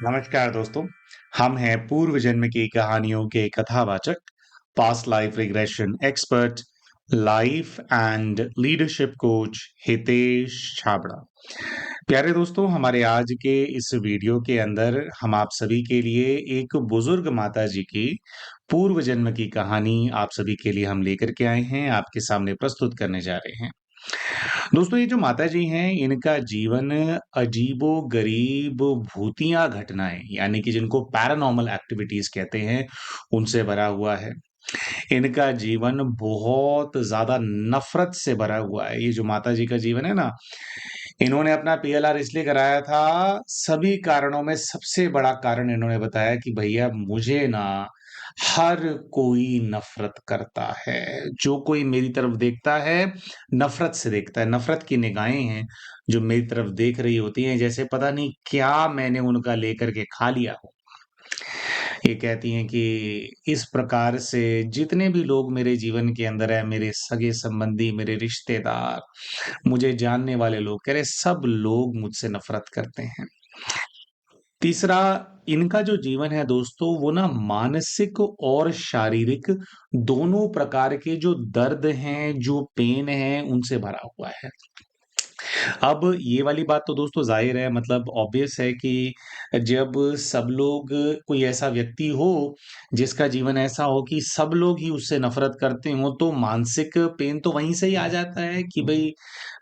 नमस्कार दोस्तों। हम हैं पूर्व जन्म की कहानियों के कथावाचक, past life regression expert, life and leadership coach Hitesh Chhabra. प्यारे दोस्तों, हमारे आज के इस वीडियो के अंदर हम आप सभी के लिए एक बुजुर्ग माता जी की पूर्व जन्म की कहानी आप सभी के लिए हम लेकर के आए हैं, आपके सामने प्रस्तुत करने जा रहे हैं। दोस्तों, ये जो माताजी हैं, इनका जीवन अजीबो-गरीब भूतिया घटनाएँ, यानी कि जिनको पैरानॉर्मल एक्टिविटीज़ कहते हैं, उनसे भरा हुआ है। इनका जीवन बहुत ज़्यादा नफ़रत से भरा हुआ है। ये जो माताजी का जीवन है ना, इन्होंने अपना पीएलआर इसलिए कराया था, सभी कारणों में सबसे बड़ा कारण इन्होंने बताया कि भैया मुझे ना हर कोई नफ़रत करता है। जो कोई मेरी तरफ देखता है, नफ़रत से देखता है। नफ़रत की निगाहें हैं, जो मेरी तरफ देख रही होती हैं, जैसे पता नहीं क्या मैंने उनका लेकर के खा लिया हो। ये कहती हैं कि इस प्रकार से जितने भी लोग मेरे जीवन के अंदर हैं, मेरे सगे-संबंधी, मेरे रिश्तेदार, मुझे जानने वाले लोग, कह रहे सब लोग मुझसे नफ़रत करते हैं। तीसरा, इनका जो जीवन है दोस्तों, वो ना मानसिक और शारीरिक दोनों प्रकार के जो दर्द हैं, जो पेन हैं, उनसे भरा हुआ है। अब ये वाली बात तो दोस्तों ज़ाहिर है, मतलब ऑब्वियस है कि जब सब लोग, कोई ऐसा व्यक्ति हो जिसका जीवन ऐसा हो कि सब लोग ही उससे नफ़रत करते हों, तो मानसिक पेन तो वहीं से ही आ जाता है कि भई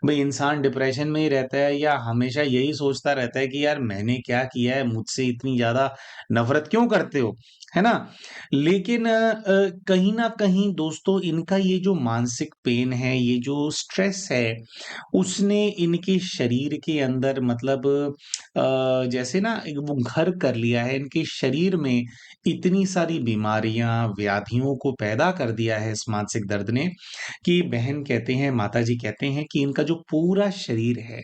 भई इंसान डिप्रेशन में ही रहता है या हमेशा यही सोचता रहता है कि यार मैंने क्या किया है, मुझसे इतनी ज़्यादा नफ़रत क्यों करते हो? है ना? लेकिन कहीं न कहीं दोस्तों, इनका ये जो मानसिक पेन है, ये जो स्ट्रेस है, उसने इनके शरीर के अंदर, मतलब जैसे ना एक वो घर कर लिया है इनके शरीर में। इतनी सारी बीमारियां, व्याधियों को पैदा कर दिया है इस मानसिक दर्द ने, कि बहन कहते हैं, माताजी कहते हैं कि इनका जो पूरा शरीर है,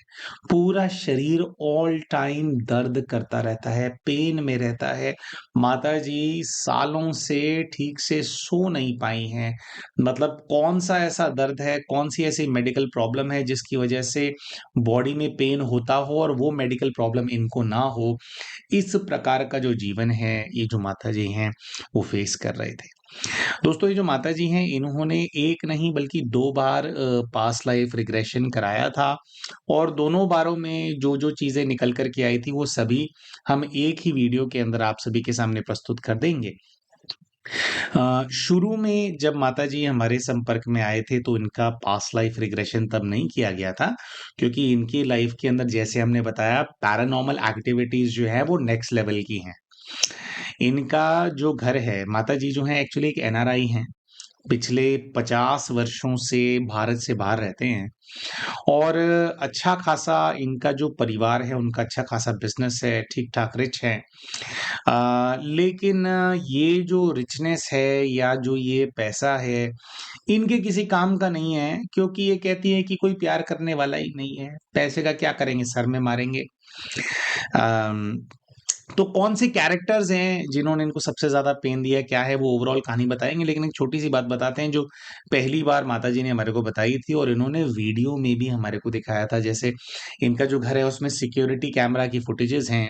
पूरा शरीर ऑल टाइम दर्द करता रहता है, पेन में रहता है। माताजी सालों से ठीक से सो नहीं पाई हैं। मतलब कौन-सा ऐसा दर्द है, कौन-सी ऐसी मेडिकल प्रॉब्लम है जिसकी वजह से बॉडी में पेन होता हो और वो मेडिकल प्रॉब्लम इनको ना हो। इस प्रकार का जो जीवन है, ये जो माताजी हैं, वो फेस कर रहे थे। दोस्तों, ये जो माताजी हैं, इन्होंने एक नहीं बल्कि 2 बार पास्ट लाइफ रिग्रेशन कराया था, और दोनों बारों में जो-जो चीज़ें निकल कर के आई थी, वो सभी हम एक ही वीडियो के अंदर आप सभी के सामने प्रस्तुत कर देंगे। शुरू में जब माताजी हमारे संपर्क में आए थे, तो इनका पास्ट लाइफ रिग्रेशन तब नहीं किया गया था, क्योंकि इनकी लाइफ के अंदर, जैसे हमने बताया, पैरानॉर्मल एक्टिविटीज़ जो है वो नेक्स्ट लेवल की हैं। इनका जो घर है, माताजी जो हैं एक्चुअली एक एनआरआई हैं। पिछले 50 वर्षों से भारत से बाहर रहते हैं, और अच्छा खासा इनका जो परिवार है, उनका अच्छा खासा बिज़नेस है, ठीक-ठाक रिच हैं। लेकिन ये जो रिचनेस है या जो ये पैसा है, इनके किसी काम का नहीं है, क्योंकि ये कहती है कि कोई प्यार करने वाला ही नहीं है। पैसे का क्या करेंगे, सर में मारेंगे। अम, तो कौन से कैरेक्टर्स हैं जिन्होंने इनको सबसे ज़्यादा पेन दिया है, क्या है, वो ओवरऑल कहानी बताएँगे, लेकिन एक छोटी-सी बात बताते हैं जो पहली बार माताजी ने हमारे को बताई थी, और इन्होंने वीडियो में भी हमारे को दिखाया था। जैसे इनका जो घर है, उसमें सिक्योरिटी कैमरा की फुटेजेज़ हैं।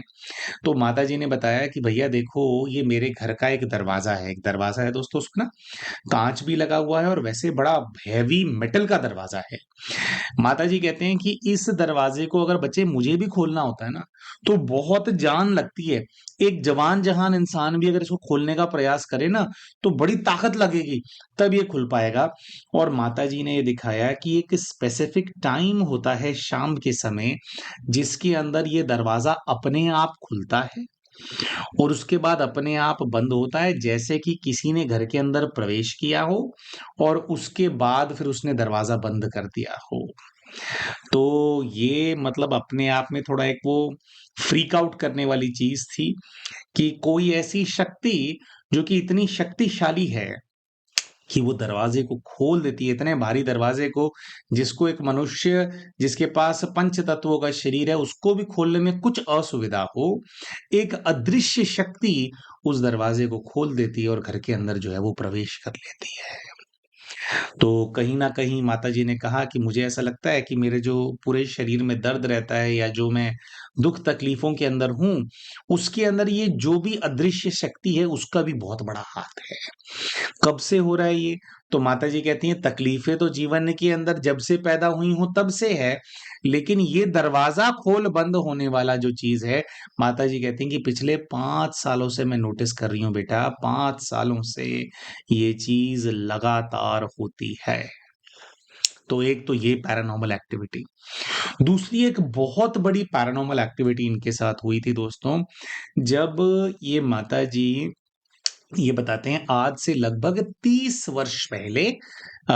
तो माताजी ने बताया कि भैया देखो, ये मेरे घर का एक दरवाज़ा है। एक दरवाज़ा है दोस्तों, उसमें ना काँच भी लगा हुआ है, और वैसे बड़ा हेवी मेटल का दरवाज़ा है। माताजी कहते हैं कि इस दरवाज़े को अगर बच्चे मुझे भी खोलना होता है ना, तो बहुत जान लगती है। एक जवान-जहान इंसान भी अगर इसको खोलने का प्रयास करे ना, तो बड़ी ताकत लगेगी, तब ये खुल पाएगा। और माताजी ने ये दिखाया कि एक स्पेसिफिक टाइम होता है शाम के समय, जिसके अंदर ये दरवाज़ा अपने आप खुलता है, और उसके बाद अपने आप बंद होता है, जैसे कि किसी ने घर के अंदर प्रवेश किया हो, और उसके बाद फिर उसने दरवाज़ा बंद कर दिया हो। तो ये मतलब अपने आप में थोड़ा एक वो फ्रीक आउट करने वाली चीज़ थी, कि कोई ऐसी शक्ति जो कि इतनी शक्तिशाली है कि वो दरवाज़े को खोल देती है, इतने भारी दरवाज़े को, जिसको एक मनुष्य जिसके पास पंच तत्वों का शरीर है, उसको भी खोलने में कुछ असुविधा हो, एक अदृश्य शक्ति उस दरवाज़े को खोल देती है, और घर के अंदर जो है वो प्रवेश कर लेती है। तो कहीं न कहीं माताजी ने कहा कि मुझे ऐसा लगता है कि मेरे जो पूरे शरीर में दर्द रहता है, या जो मैं दुख तकलीफों के अंदर हूं, उसके अंदर ये जो भी अदृश्य शक्ति है उसका भी बहुत बड़ा हाथ है। कब से हो रहा है ये? तो माता जी कहती हैं तकलीफें तो जीवन के अंदर जब से पैदा हुई हूं तब से है, लेकिन ये दरवाजा खोल बंद होने वाला जो चीज है, माता जी कहती हैं कि पिछले 5 सालों से मैं नोटिस कर रही हूं बेटा, 5 सालों से ये चीज लगातार होती है। तो एक तो ये पैरानॉर्मल एक्टिविटी। दूसरी एक बहुत बड़ी पैरानॉर्मल एक्टिविटी इनके साथ हुई थी दोस्तों, जब ये माता जी ये बताते हैं आज से लगभग 30 वर्ष पहले,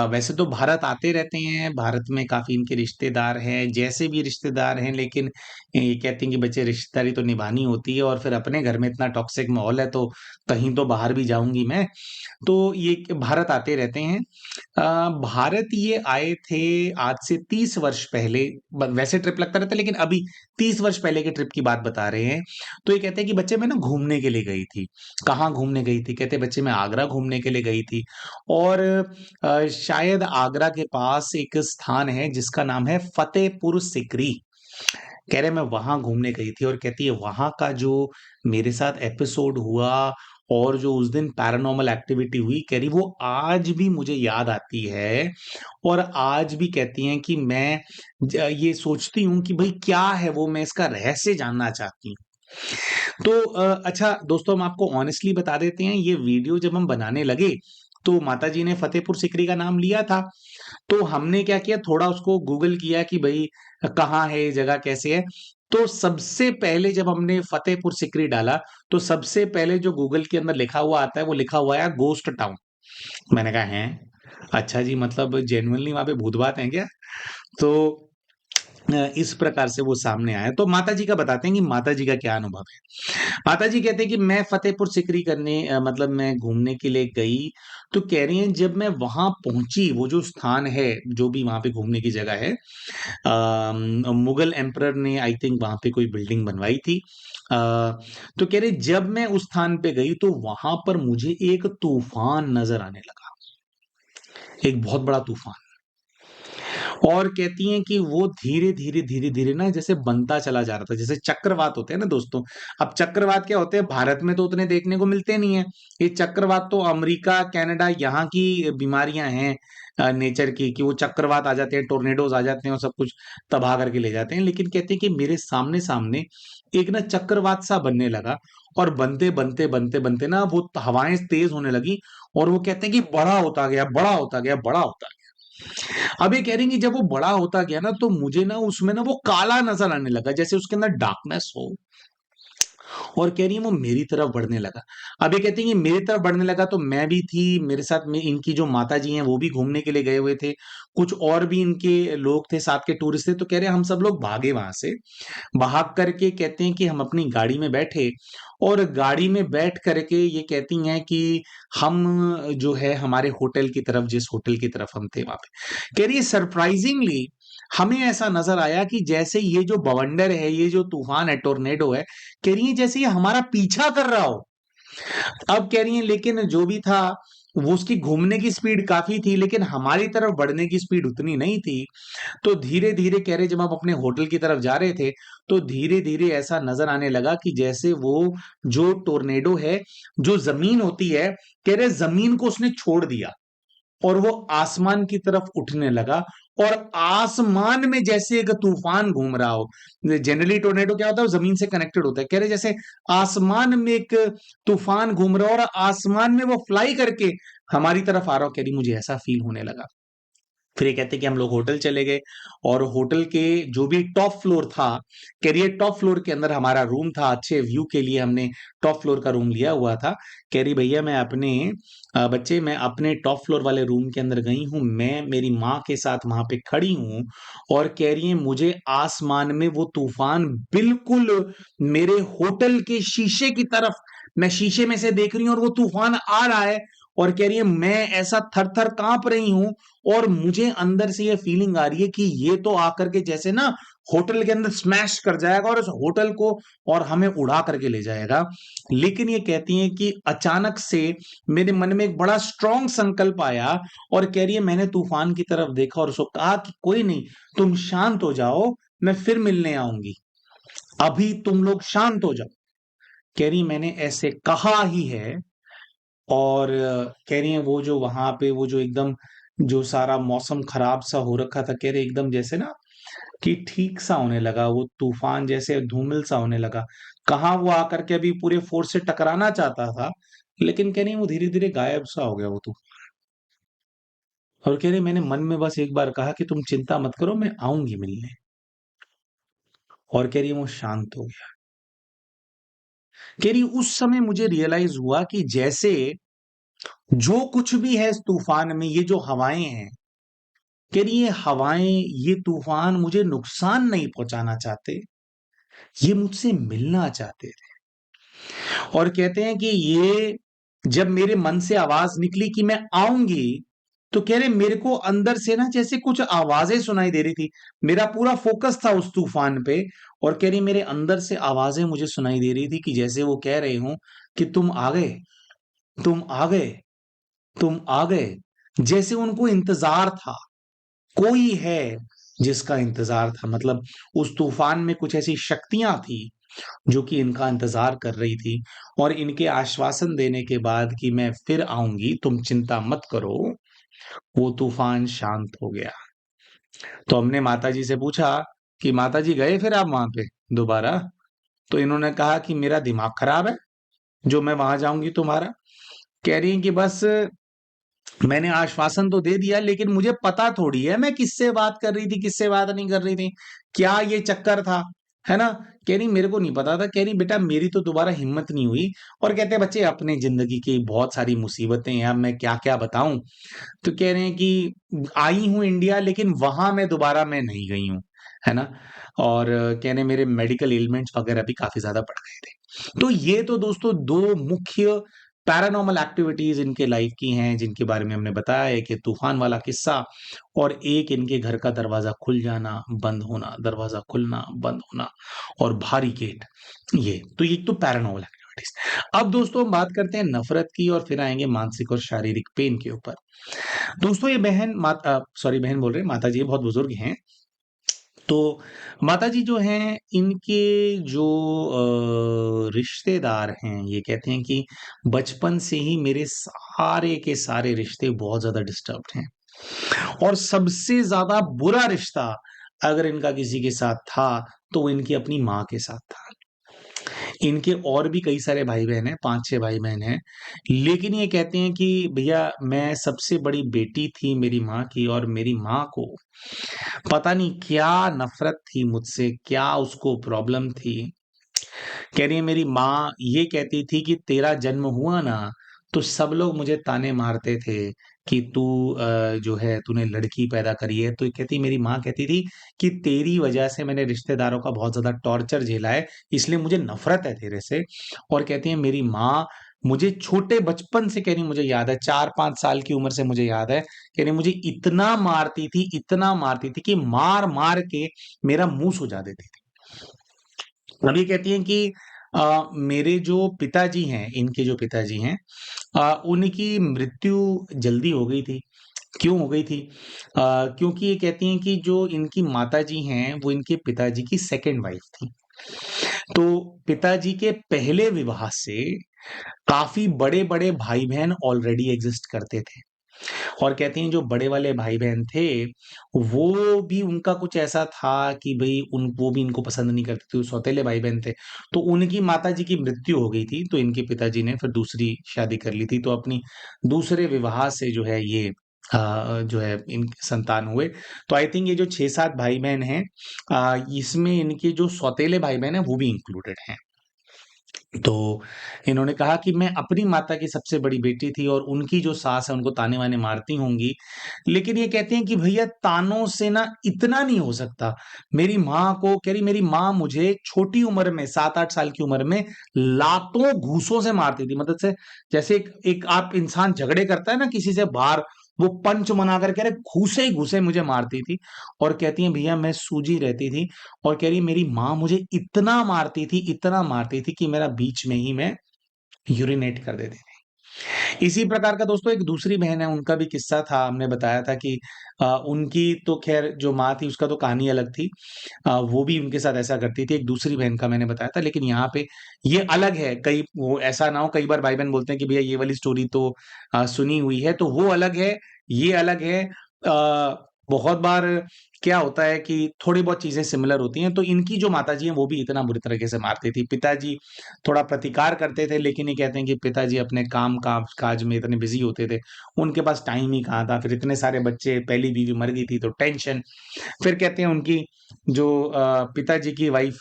वैसे तो भारत आते रहते हैं, भारत में काफ़ी इनके रिश्तेदार हैं, जैसे भी रिश्तेदार हैं, लेकिन ये कहते हैं कि बच्चे रिश्तेदारी तो निभानी होती है और फिर अपने घर में इतना टॉक्सिक माहौल है तो कहीं तो बाहर भी जाऊँगी मैं। तो ये भारत आते रहते हैं। भारत ये आए थे आज से 30 वर्ष पहले, वैसे ट्रिप लगता रहता है लेकिन अभी 30 वर्ष पहले के ट्रिप की बात बता रहे हैं। तो ये कहते हैं कि बच्चे मैं ना घूमने के लिए गई थी। कहाँ घूमने गई थी? कहते बच्चे मैं आगरा घूमने के लिए गई थी और शायद आगरा के पास एक स्थान है जिसका नाम है फतेहपुर सिकरी। कह रहे मैं वहां घूमने गई थी और कहती है वहां का जो मेरे साथ एपिसोड हुआ और जो उस दिन पैरानॉर्मल एक्टिविटी हुई, कह रही वो आज भी मुझे याद आती है और आज भी कहती हैं कि मैं ये सोचती हूँ कि भाई क्या है वो, मैं इसका रहस्य जानना चाहती हूँ। तो अच्छा दोस्तों, हम आपको ऑनेस्टली बता देते हैं, ये वीडियो जब हम बनाने लगे तो माता जी ने फतेहपुर सिकरी का नाम लिया था। तो हमने क्या किया, थोड़ा उसको गूगल किया कि भाई कहाँ है ये जगह, कैसे है। तो सबसे पहले जब हमने फतेहपुर सिकरी डाला तो सबसे पहले जो गूगल के अंदर लिखा हुआ आता है वो लिखा हुआ है गोस्ट टाउन। मैंने कहा है, अच्छा जी, मतलब जेन्युइनली वहां पे भूत बात है क्या? तो इस प्रकार से वो सामने आया। तो माता जी का बताते हैं कि माता जी का क्या अनुभव है। माता जी कहते हैं कि मैं फतेहपुर सिकरी करने मतलब मैं घूमने के लिए गई। तो कह रही हैं जब मैं वहां पहुंची, वो जो स्थान है, जो भी वहां पे घूमने की जगह है, मुगल एम्परर ने आई थिंक वहां पे कोई बिल्डिंग बनवाई थी। अ, तो कह रहे जब मैं उस स्थान पे गई तो वहां पर मुझे एक तूफान नजर आने लगा, एक बहुत बड़ा तूफान। और कहती हैं कि वो धीरे धीरे धीरे धीरे ना जैसे बनता चला जा रहा था, जैसे चक्रवात होते हैं ना दोस्तों। अब चक्रवात क्या होते हैं, भारत में तो उतने देखने को मिलते नहीं है। ये चक्रवात तो अमेरिका कनाडा यहाँ की बीमारियां हैं नेचर की, कि वो चक्रवात आ जाते हैं, टोर्नेडोज आ जाते हैं और सब कुछ तबाह करके ले जाते हैं। लेकिन कहते हैं कि मेरे सामने सामने एक ना चक्रवात सा बनने लगा और बनते बनते बनते बनते ना वो हवाएं तेज होने लगी और वो कहते हैं कि बड़ा होता गया, बड़ा होता गया, बड़ा होता गया। अब ये कह रही कि जब वो बड़ा होता गया ना तो मुझे ना उसमें ना वो काला नजर आने लगा, जैसे उसके अंदर डार्कनेस हो। और कह रही है वो मेरी तरफ बढ़ने लगा। अब ये कहती है कि मेरी तरफ बढ़ने लगा तो मैं भी थी, मेरे साथ में इनकी जो माता जी हैं वो भी घूमने के लिए गए हुए थे, कुछ और भी इनके लोग थे, साथ के टूरिस्ट थे। तो कह रहे हैं हम सब लोग भागे वहां से, भाग करके कहते हैं कि हम अपनी गाड़ी में बैठे और गाड़ी में बैठ करके ये कहती हैं कि हम जो है हमारे होटल की तरफ, जिस होटल की तरफ हम थे वहां पे, कह रही है सरप्राइजिंगली हमें ऐसा नजर आया कि जैसे ये जो बवंडर है, ये जो तूफान है, टोर्नेडो है, कह रही है जैसे ये हमारा पीछा कर रहा हो। अब कह रही हैं लेकिन जो भी था, वो उसकी घूमने की स्पीड काफी थी लेकिन हमारी तरफ बढ़ने की स्पीड उतनी नहीं थी। तो धीरे धीरे कह रहे जब हम अपने होटल की तरफ जा रहे थे तो धीरे धीरे ऐसा नजर आने लगा कि जैसे वो जो टोर्नेडो है, जो जमीन होती है, कह रहे जमीन को उसने छोड़ दिया और वो आसमान की तरफ उठने लगा और आसमान में जैसे एक तूफान घूम रहा हो। जनरली टोर्नेडो क्या होता है, वो जमीन से कनेक्टेड होता है। कह रहे जैसे आसमान में एक तूफान घूम रहा हो और आसमान में वो फ्लाई करके हमारी तरफ आ रहा हो। कह रही मुझे ऐसा फील होने लगा। फिर ये कहते कि हम लोग होटल चले गए और होटल के जो भी टॉप फ्लोर था, कह टॉप फ्लोर के अंदर हमारा रूम था, अच्छे व्यू के लिए हमने टॉप फ्लोर का रूम लिया हुआ था। कह रही भैया मैं अपने बच्चे मैं अपने टॉप फ्लोर वाले रूम के अंदर गई हूँ, मैं मेरी माँ के साथ वहां पे खड़ी हूँ और कह रही है मुझे आसमान में वो तूफान बिल्कुल मेरे होटल के शीशे की तरफ, मैं शीशे में से देख रही हूँ और वो तूफान आ रहा है। और कह रही है मैं ऐसा थर थर कांप रही हूं और मुझे अंदर से ये फीलिंग आ रही है कि ये तो आकर के जैसे ना होटल के अंदर स्मैश कर जाएगा और उस होटल को और हमें उड़ा करके ले जाएगा। लेकिन ये कहती हैं कि अचानक से मेरे मन में एक बड़ा स्ट्रांग संकल्प आया और कह रही है मैंने तूफान की तरफ देखा और उसको कहा कि कोई नहीं, तुम शांत हो जाओ, मैं फिर मिलने आऊंगी। अभी तुम लोग शांत हो जाओ। कह रही मैंने ऐसे कहा ही है। और कह रही है वो जो वहां पे वो जो एकदम जो सारा मौसम खराब सा हो रखा था, कह रहे एकदम जैसे ना कि ठीक सा होने लगा, वो तूफान जैसे धूमिल सा होने लगा। कहाँ वो आकर के अभी पूरे फोर्स से टकराना चाहता था, लेकिन कह रही वो धीरे धीरे गायब सा हो गया वो तो। और कह रही मैंने मन में बस एक बार कहा कि तुम चिंता मत करो, मैं आऊंगी मिलने। और कह रही वो शांत हो गया। कह रही उस समय मुझे रियलाइज हुआ कि जैसे जो कुछ भी है इस तूफान में, ये जो हवाएं हैं, कह रही ये हवाएं, ये तूफान मुझे नुकसान नहीं पहुंचाना चाहते, ये मुझसे मिलना चाहते थे। और कहते हैं कि ये जब मेरे मन से आवाज निकली कि मैं आऊंगी, तो कह रहे मेरे को अंदर से ना जैसे कुछ आवाजें सुनाई दे रही थी। मेरा पूरा फोकस था उस तूफान पे। और कह रही मेरे अंदर से आवाजें मुझे सुनाई दे रही थी कि जैसे वो कह रहे हूं कि तुम आ गए, तुम आ गए, तुम आ गए। जैसे उनको इंतजार था, कोई है जिसका इंतजार था। मतलब उस तूफान में कुछ ऐसी शक्तियां थी जो कि इनका इंतजार कर रही थी। और इनके आश्वासन देने के बाद कि मैं फिर आऊंगी, तुम चिंता मत करो, वो तूफान शांत हो गया। तो हमने माताजी से पूछा कि माताजी गए फिर आप वहां पे दोबारा? तो इन्होंने कहा कि मेरा दिमाग खराब है जो मैं वहां जाऊंगी तुम्हारा। कह रही हैं कि बस मैंने आश्वासन तो दे दिया, लेकिन मुझे पता थोड़ी है मैं किससे बात कर रही थी, किससे बात नहीं कर रही थी, क्या ये चक्कर था, है ना। कह रही मेरे को नहीं पता था। कह रही बेटा मेरी तो दोबारा हिम्मत नहीं हुई। और कहते हैं बच्चे अपने जिंदगी की बहुत सारी मुसीबतें हैं, अब मैं क्या क्या बताऊं। तो कह रहे हैं कि आई हूं इंडिया, लेकिन वहां मैं दोबारा मैं नहीं गई हूं, है ना। और कह रहे मेरे मेडिकल एलिमेंट्स वगैरह भी काफी ज्यादा बढ़ गए थे। तो ये तो दोस्तों दो मुख्य पैरानॉर्मल एक्टिविटीज इनके लाइफ की हैं जिनके बारे में हमने बताया है, कि तूफान वाला किस्सा और एक इनके घर का दरवाजा खुल जाना बंद होना, दरवाजा खुलना बंद होना और भारी गेट। ये तो पैरानॉर्मल एक्टिविटीज। अब दोस्तों हम बात करते हैं नफरत की, और फिर आएंगे मानसिक और शारीरिक पेन के ऊपर। दोस्तों ये बहन माता सॉरी बहन बोल रहे हैं, माता जी बहुत बुजुर्ग हैं। तो माता जी जो हैं इनके जो रिश्तेदार हैं, ये कहते हैं कि बचपन से ही मेरे सारे के सारे रिश्ते बहुत ज्यादा डिस्टर्ब्ड हैं। और सबसे ज्यादा बुरा रिश्ता अगर इनका किसी के साथ था, तो वो इनकी अपनी माँ के साथ था। इनके और भी कई सारे भाई बहन हैं, 5-6 भाई बहन हैं। लेकिन ये कहते हैं कि भैया मैं सबसे बड़ी बेटी थी मेरी माँ की, और मेरी माँ को पता नहीं क्या नफरत थी मुझसे, क्या उसको प्रॉब्लम थी। कह रही है मेरी माँ ये कहती थी कि तेरा जन्म हुआ ना, तो सब लोग मुझे ताने मारते थे कि तू जो है तूने लड़की पैदा करी है। तो कहती मेरी माँ कहती थी कि तेरी वजह से मैंने रिश्तेदारों का बहुत ज्यादा टॉर्चर झेला है, इसलिए मुझे नफरत है तेरे से। और कहती है मेरी माँ मुझे छोटे बचपन से, कह रही मुझे याद है 4-5 साल की उम्र से मुझे याद है, कह रही मुझे इतना मारती थी, इतना मारती थी कि मार मार के मेरा मुंह सुजा देती थी। अब ये कहती हैं कि मेरे जो पिताजी हैं, इनके जो पिताजी हैं, उनकी मृत्यु जल्दी हो गई थी। क्यों हो गई थी? क्योंकि ये कहती हैं कि जो इनकी माताजी हैं वो इनके पिताजी की सेकंड वाइफ थी। तो पिताजी के पहले विवाह से काफी बड़े बड़े भाई बहन ऑलरेडी एग्जिस्ट करते थे। और कहती हैं जो बड़े वाले भाई बहन थे, वो भी उनका कुछ ऐसा था कि भाई उन वो भी इनको पसंद नहीं करते थे, वो सौतेले भाई बहन थे। तो उनकी माता जी की मृत्यु हो गई थी, तो इनके पिताजी ने फिर दूसरी शादी कर ली थी। तो अपनी दूसरे विवाह से जो है ये जो है इनके संतान हुए। तो आई थिंक ये जो 6-7 भाई बहन हैं, इसमें इनके जो सौतेले भाई बहन हैं वो भी इंक्लूडेड हैं। तो इन्होंने कहा कि मैं अपनी माता की सबसे बड़ी बेटी थी, और उनकी जो सास है उनको ताने वाने मारती होंगी। लेकिन ये कहते हैं कि भैया तानों से ना इतना नहीं हो सकता। मेरी माँ को, कह रही मेरी माँ मुझे छोटी उम्र में 7-8 साल की उम्र में लातों घूसों से मारती थी। मतलब से जैसे एक आप इंसान झगड़े करता है ना किसी से बाहर, वो पंच मना कर कह रहे घूसे ही घूसे मुझे मारती थी। और कहती है भैया मैं सूजी रहती थी। और कह रही मेरी माँ मुझे इतना मारती थी, इतना मारती थी कि मेरा बीच में ही मैं यूरिनेट कर देती थी। इसी प्रकार का दोस्तों एक दूसरी बहन है, उनका भी किस्सा था, हमने बताया था कि उनकी तो ख़ैर जो माँ थी उसका तो कहानी अलग थी। वो भी उनके साथ ऐसा करती थी, एक दूसरी बहन का मैंने बताया था, लेकिन यहाँ पे ये अलग है, कई वो ऐसा ना हो कई बार भाई-बहन बोलते हैं कि भैया ये वाली स्टोरी तो सुनी हुई है, तो वो अलग है, ये अलग है। बहुत बार क्या होता है कि थोड़ी बहुत चीज़ें सिमिलर होती हैं, तो इनकी जो माताजी हैं वो भी इतना बुरी तरीके से मारती थी। पिताजी थोड़ा प्रतिकार करते थे, लेकिन ये कहते हैं कि पिताजी अपने काम काज में इतने बिज़ी होते थे, उनके पास टाइम ही कहाँ था, फिर इतने सारे बच्चे, पहली बीवी मर गई थी तो टेंशन। फिर कहते हैं उनकी जो पिताजी की वाइफ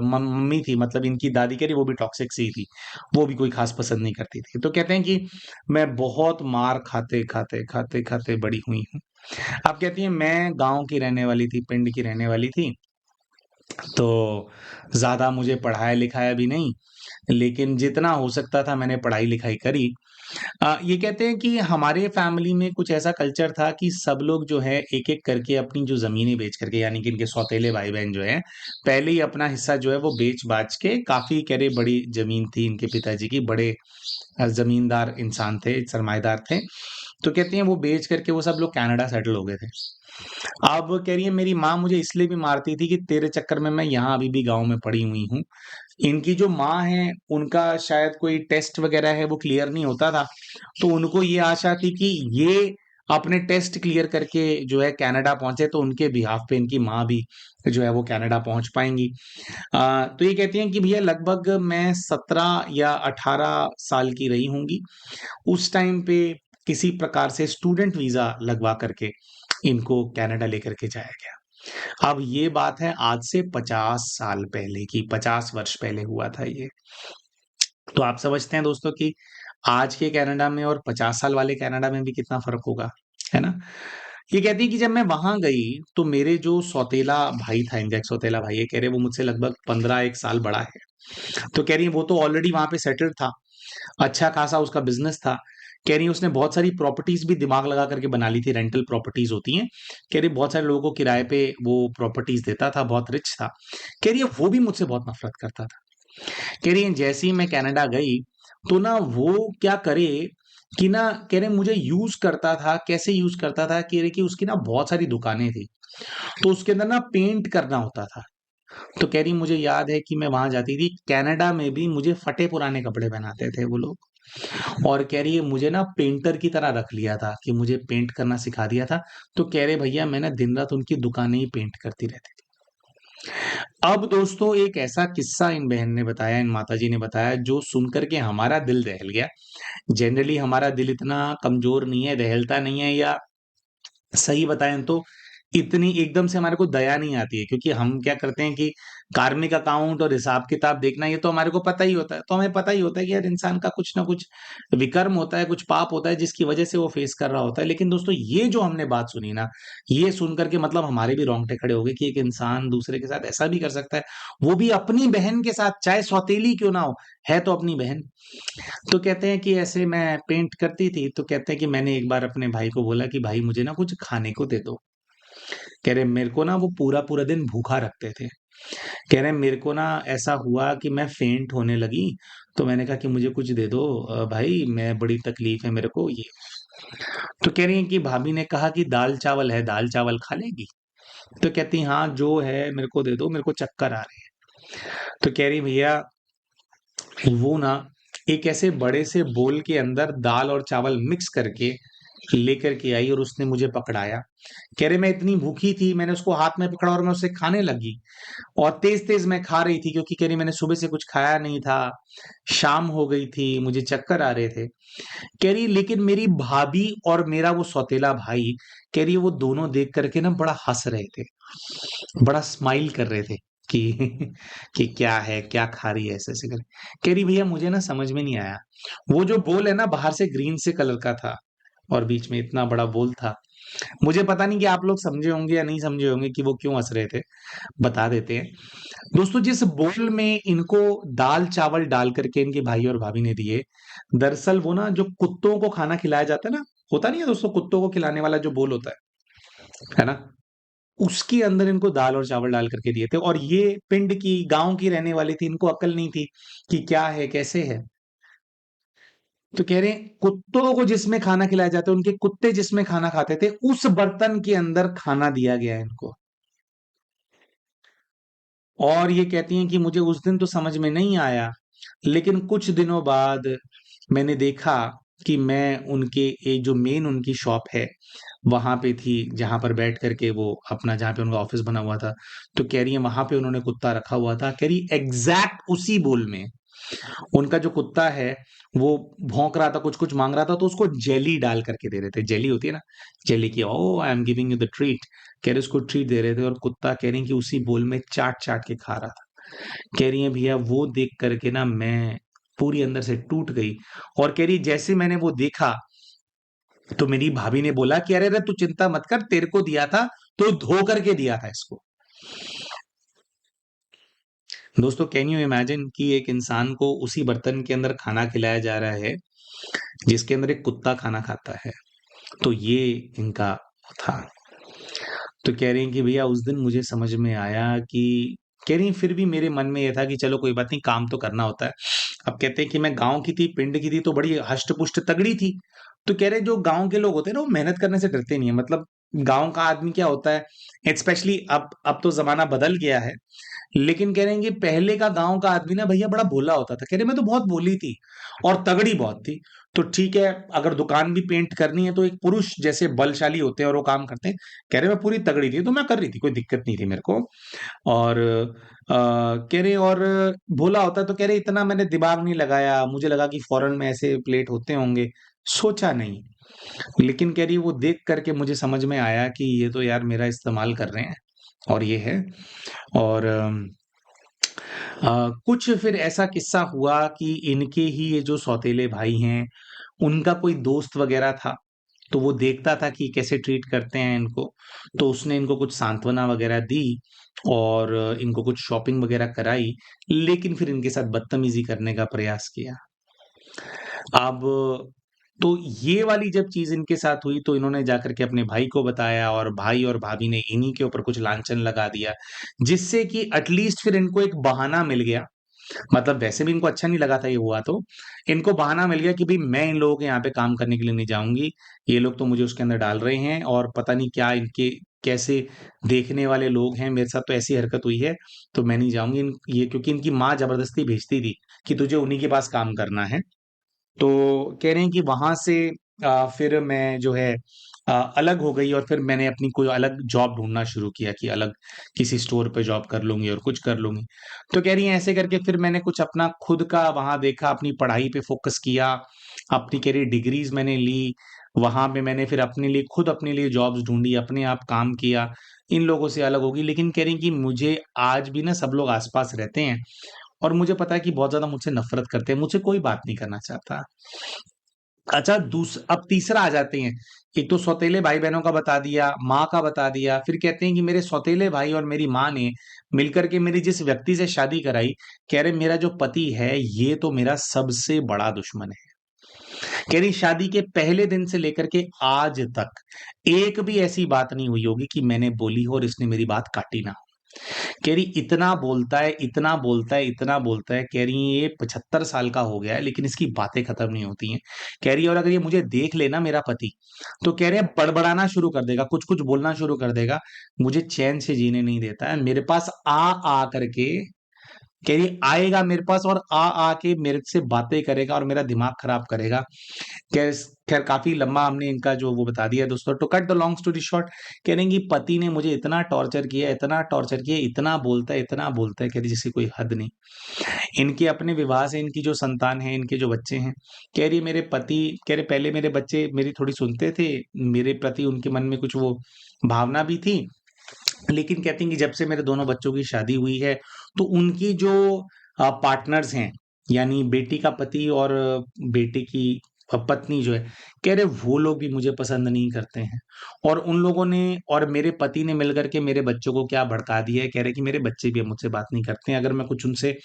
मम्मी थी मतलब इनकी दादी कह रही वो भी टॉक्सिक सी थी, वो भी कोई ख़ास पसंद नहीं करती थी। तो कहते हैं कि मैं बहुत मार खाते-खाते बड़ी हुई हूँ। अब कहती हैं मैं गाँव की रहने वाली थी, पिंड की रहने वाली थी, तो ज़्यादा मुझे पढ़ाया-लिखाया भी नहीं, लेकिन जितना हो सकता था मैंने पढ़ाई-लिखाई करी। ये कहते हैं कि हमारे फैमिली में कुछ ऐसा कल्चर था कि सब लोग जो है एक-एक करके अपनी जो ज़मीनें बेच करके यानी कि इनके सौतेले भाई-बहन जो हैं, पहले ही अपना हिस्सा जो है वो बेच-बाच के काफ़ी कह रहे बड़ी ज़मीन थी इनके पिताजी की, बड़े ज़मींदार इंसान थे, सरमाएदार थे। तो कहती हैं वो बेच करके वो सब लोग कनाडा सेटल हो गए थे। अब कह रही है मेरी माँ मुझे इसलिए भी मारती थी कि तेरे चक्कर में मैं यहाँ अभी भी गाँव में पड़ी हुई हूँ। इनकी जो माँ हैं, उनका शायद कोई टेस्ट वग़ैरह है वो क्लियर नहीं होता था, तो उनको ये आशा थी कि ये अपने टेस्ट क्लियर करके जो है कनाडा पहुँचे तो उनके बिहाफ़ पे इनकी माँ भी जो है वो कनाडा पहुँच पाएँगी। तो ये कहती हैं कि भैया लगभग मैं 17 या 18 साल की रही होंगी। उस टाइम पे किसी प्रकार से स्टूडेंट वीज़ा लगवा करके इनको कनाडा लेकर के जाया गया। अब ये बात है आज से 50 साल पहले की, 50 वर्ष पहले हुआ था ये। तो आप समझते हैं दोस्तों कि आज के कनाडा में और 50 साल वाले कनाडा में भी कितना फ़र्क होगा, है ना? ये कहती है कि जब मैं वहाँ गई, तो मेरे जो सौतेला भाई था, इनका एक सौतेला भाई है, कह रहे वो मुझसे लगभग 15 1 साल बड़ा है। तो कह रही है वो तो ऑलरेडी वहाँ पे सेटल्ड था, अच्छा खासा उसका बिज़नेस था। कह रही है उसने बहुत सारी प्रॉपर्टीज़ भी दिमाग लगा करके बना ली थी, रेंटल प्रॉपर्टीज़ होती हैं। कह रही बहुत सारे लोगों को किराए पे वो प्रॉपर्टीज़ देता था, बहुत रिच था। कह रही है वो भी मुझसे बहुत नफ़रत करता था। कह रही है जैसे ही मैं कनाडा गई, तो ना वो क्या करे कि ना कह रहे मुझे यूज़ करता था, कैसे यूज़ करता था कह रहे कि उसकी ना बहुत सारी दुकानें थी, तो उसके अंदर ना पेंट करना होता था। तो कह रही मुझे याद है कि मैं वहाँ जाती थी, कनाडा में भी मुझे फटे-पुराने कपड़े पहनाते थे वो लोग और कह रही है मुझे ना पेंटर की तरह रख लिया था कि मुझे पेंट करना सिखा दिया था। तो कह रहे भैया मैं ना दिन-रात उनकी दुकानें ही पेंट करती रहती थी। अब दोस्तों एक ऐसा किस्सा इन बहन ने बताया, इन माताजी ने बताया जो सुन कर के हमारा दिल दहल गया। जनरली हमारा दिल इतना कमज़ोर नहीं है, दहलता नहीं है या सही बताएँ तो इतनी एकदम से हमारे को दया नहीं आती है क्योंकि हम क्या करते हैं कि कार्मिक अकाउंट और हिसाब-किताब देखना ये तो हमारे को पता ही होता है। तो हमें पता ही होता है कि यार इंसान का कुछ न कुछ विकर्म होता है, कुछ पाप होता है जिसकी वज़ह से वो फेस कर रहा होता है। लेकिन दोस्तों ये जो हमने बात सुनी ना, ये सुन कर के मतलब हमारे भी रोंगटे खड़े हो गए कि एक इंसान दूसरे के साथ ऐसा भी कर सकता है। वो भी अपनी बहन के साथ, चाहे सौतेली क्यों ना हो, है तो अपनी बहन। तो कहते हैं कि ऐसे मैं पेंट करती थी, तो कहते हैं कि मैंने एक बार अपने भाई को बोला कि भाई मुझे ना कुछ खाने को दे दो। कह रहे मेरे को ना वो पूरा-पूरा दिन भूखा रखते थे। कह रहे मेरे को ना ऐसा हुआ कि मैं फेंट होने लगी, तो मैंने कहा कि मुझे कुछ दे दो भाई मैं बड़ी तकलीफ है मेरे को ये। तो कह रही हैं कि भाभी ने कहा कि दाल-चावल है, दाल-चावल खा लेगी? तो कहती हाँ, जो है मेरे को दे दो, मेरे को चक्कर आ रहे हैं। तो कह रही भैया वो ना एक ऐसे बड़े से बोल के अंदर दाल और चावल मिक्स करके लेकर के आई और उसने मुझे पकड़ाया। कह रहे मैं इतनी भूखी थी, मैंने उसको हाथ में पकड़ा और मैं उसे खाने लगी और तेज़-तेज़ मैं खा रही थी क्योंकि कह रही मैंने सुबह से कुछ खाया नहीं था, शाम हो गई थी, मुझे चक्कर आ रहे थे। कह रही लेकिन मेरी भाभी और मेरा वो सौतेला भाई, कह रही है वो दोनों देख कर के ना बड़ा हँस रहे थे, बड़ा स्माइल कर रहे थे कि कि क्या है, क्या खा रही है ऐसे-ऐसे करके। कह रही भैया मुझे ना समझ में नहीं आया, वो जो बोल है ना बाहर से ग्रीन से कलर का था और बीच में इतना बड़ा बोल था। मुझे पता नहीं कि आप लोग समझे होंगे या नहीं समझे होंगे कि वो क्यों हँस रहे थे, बता देते हैं। दोस्तों जिस बोल में इनको दाल-चावल डाल कर के इनके भाई और भाभी ने दिए, दरअसल वो ना जो कुत्तों को खाना खिलाया जाता है ना, होता नहीं है दोस्तों कुत्तों को खिलाने वाला जो बोल होता है ना? उसके अंदर इनको दाल और चावल डाल कर के दिए थे और ये पिंड की, गाँव की रहने वाली थी, इनको अक्ल नहीं थी कि क्या है, कैसे है। तो कह रहे हैं कुत्तों को जिसमें खाना खिलाया जाता है, उनके कुत्ते जिसमें खाना खाते थे, उस बर्तन के अंदर खाना दिया गया है इनको। और ये कहती हैं कि मुझे उस दिन तो समझ में नहीं आया, लेकिन कुछ दिनों बाद मैंने देखा कि मैं उनके एक जो मेन उनकी शॉप है, वहाँ पे थी, जहाँ पर बैठ कर के वो अपना जहाँ पे उनका ऑफ़िस बना हुआ था। तो कह रही है वहाँ पे उन्होंने कुत्ता रखा हुआ था। कह रही एग्ज़ैक्ट उसी बोल में उनका जो कुत्ता है, वो भौंक रहा था, कुछ-कुछ माँग रहा था, तो उसको जेली डाल करके दे रहे थे। जेली होती है ना, जेली की oh! I am giving you the treat. कह रहे उसको ट्रीट दे रहे थे और कुत्ता कह रही कि उसी बोल में चाट-चाट के खा रहा था। कह रही हैं भैया वो देख कर के ना मैं पूरी अंदर से टूट गई और कह रही जैसे मैंने वो देखा, तो मेरी भाभी ने बोला कि अरे तू चिंता मत कर, तेरे को दिया था, तो धो करके दिया था इसको। दोस्तों कैन यू इमेजिन कि एक इंसान को उसी बर्तन के अंदर खाना खिलाया जा रहा है, जिसके अंदर एक कुत्ता खाना खाता है। तो ये इनका था। तो कह रही हैं कि भैया उस दिन मुझे समझ में आया कि कह रही हैं फिर भी मेरे मन में ये था कि चलो कोई बात नहीं, काम तो करना होता है। अब कहते हैं कि मैं गाँव की थी, पिंड की थी, तो बड़ी हष्ट-पुष्ट तगड़ी थी। तो कह रहे जो गाँव के लोग होते हैं ना, वो मेहनत करने से डरते नहीं है। मतलब गाँव का आदमी क्या होता है, स्पेशली अब तो ज़माना बदल गया है। लेकिन कह रहे हैं कि पहले का गाँव का आदमी ना भैया बड़ा भोला होता था। कह रहे मैं तो बहुत भोली थी और तगड़ी बहुत थी। तो ठीक है, अगर दुकान भी पेंट करनी है तो एक पुरुष जैसे बलशाली होते हैं और वो काम करते हैं। कह रहे मैं पूरी तगड़ी थी तो मैं कर रही थी, कोई दिक्कत नहीं थी मेरे को। और कह रहे और भोला होता तो कह रहे इतना मैंने दिमाग नहीं लगाया, मुझे लगा कि फ़ॉरेन में ऐसे प्लेट होते होंगे, सोचा नहीं। लेकिन कह रही वो देख कर के मुझे समझ में आया कि ये तो यार मेरा इस्तेमाल कर रहे हैं और ये है। और कुछ फिर ऐसा किस्सा हुआ कि इनके ही ये जो सौतेले भाई हैं, उनका कोई दोस्त वगैरह था, तो वो देखता था कि कैसे ट्रीट करते हैं इनको, तो उसने इनको कुछ सांत्वना वगैरह दी और इनको कुछ शॉपिंग वगैरह कराई, लेकिन फिर इनके साथ बदतमीज़ी करने का प्रयास किया। अब तो ये वाली जब चीज़ इनके साथ हुई तो इन्होंने जाकर के अपने भाई को बताया और भाई और भाभी ने इन्हीं के ऊपर कुछ लांछन लगा दिया, जिससे कि एटलीस्ट फिर इनको एक बहाना मिल गया। मतलब वैसे भी इनको अच्छा नहीं लगा था ये हुआ तो, इनको बहाना मिल गया कि भई मैं इन लोगों के यहाँ पे काम करने के लिए नहीं जाऊँगी, ये लोग तो मुझे उसके अंदर डाल रहे हैं और पता नहीं क्या इनके कैसे देखने वाले लोग हैं, मेरे साथ तो ऐसी हरकत हुई है, तो मैं नहीं जाऊँगी इन ये क्योंकि इनकी माँ ज़बरदस्ती भेजती थी कि तुझे उन्हीं के पास काम करना है। तो कह रहे हैं कि वहाँ से फिर मैं जो है अलग हो गई और फिर मैंने अपनी कोई अलग जॉब ढूँढना शुरू किया कि अलग किसी स्टोर पे जॉब कर लूँगी और कुछ कर लूँगी। तो कह रही हैं ऐसे करके फिर मैंने कुछ अपना खुद का वहाँ देखा, अपनी पढ़ाई पे फ़ोकस किया, अपनी कह रही डिग्रीज़ मैंने ली, वहाँ पे मैंने फिर अपने लिए खुद अपने लिए जॉब्स ढूँढी, अपने आप काम किया, इन लोगों से अलग हो गई। लेकिन कह रही हैं कि मुझे आज भी ना सब लोग आस-पास रहते हैं और मुझे पता है कि बहुत ज़्यादा मुझसे नफ़रत करते हैं, मुझसे कोई बात नहीं करना चाहता। अच्छा अब तीसरा आ जाते हैं। एक तो सौतेले भाई-बहनों का बता दिया, माँ का बता दिया, फिर कहते हैं कि मेरे सौतेले भाई और मेरी माँ ने मिलकर के मेरी जिस व्यक्ति से शादी कराई, कह रहे मेरा जो पति है, ये तो मेरा सबसे बड़ा दुश्मन है। कह रही शादी के पहले दिन से लेकर के आज तक, एक भी ऐसी बात नहीं हुई होगी कि मैंने बोली हो और इसने मेरी बात काटी ना हो। कह रही इतना बोलता है, इतना बोलता है, इतना बोलता है, कह रही ये 75 साल का हो गया है लेकिन इसकी बातें खत्म नहीं होती हैं। कह रही है और अगर ये मुझे देख ले ना मेरा पति, तो कह रहे हैं बड़बड़ाना शुरू कर देगा, कुछ-कुछ बोलना शुरू कर देगा, मुझे चैन से जीने नहीं देता है। मेरे पास आ करके कह रही आएगा मेरे पास और के मेरे से बातें करेगा और मेरा दिमाग खराब करेगा। कैस खैर काफ़ी लंबा हमने इनका जो वो बता दिया दोस्तों। To cut the long story short कह रहे हैं कि पति ने मुझे इतना टॉर्चर किया, इतना बोलता है कह रही जिसकी कोई हद नहीं। इनके अपने विवाह से इनकी जो संतान है, इनके जो बच्चे हैं, कह रही है मेरे पति कह रहे पहले मेरे बच्चे मेरी थोड़ी सुनते थे, मेरे प्रति उनके मन में कुछ वो भावना भी थी। लेकिन कहती हैं कि जब से मेरे दोनों बच्चों की शादी हुई है, तो उनकी जो पार्टनर्स हैं, यानी बेटी का पति और बेटे की पत्नी जो है, कह रहे वो लोग भी मुझे पसंद नहीं करते हैं। और उन लोगों ने और मेरे पति ने मिलकर के मेरे बच्चों को क्या भड़का दिया है, कह रहे कि मेरे बच्चे भी अब मुझसे बात नहीं करते हैं। अगर मैं कुछ उनसे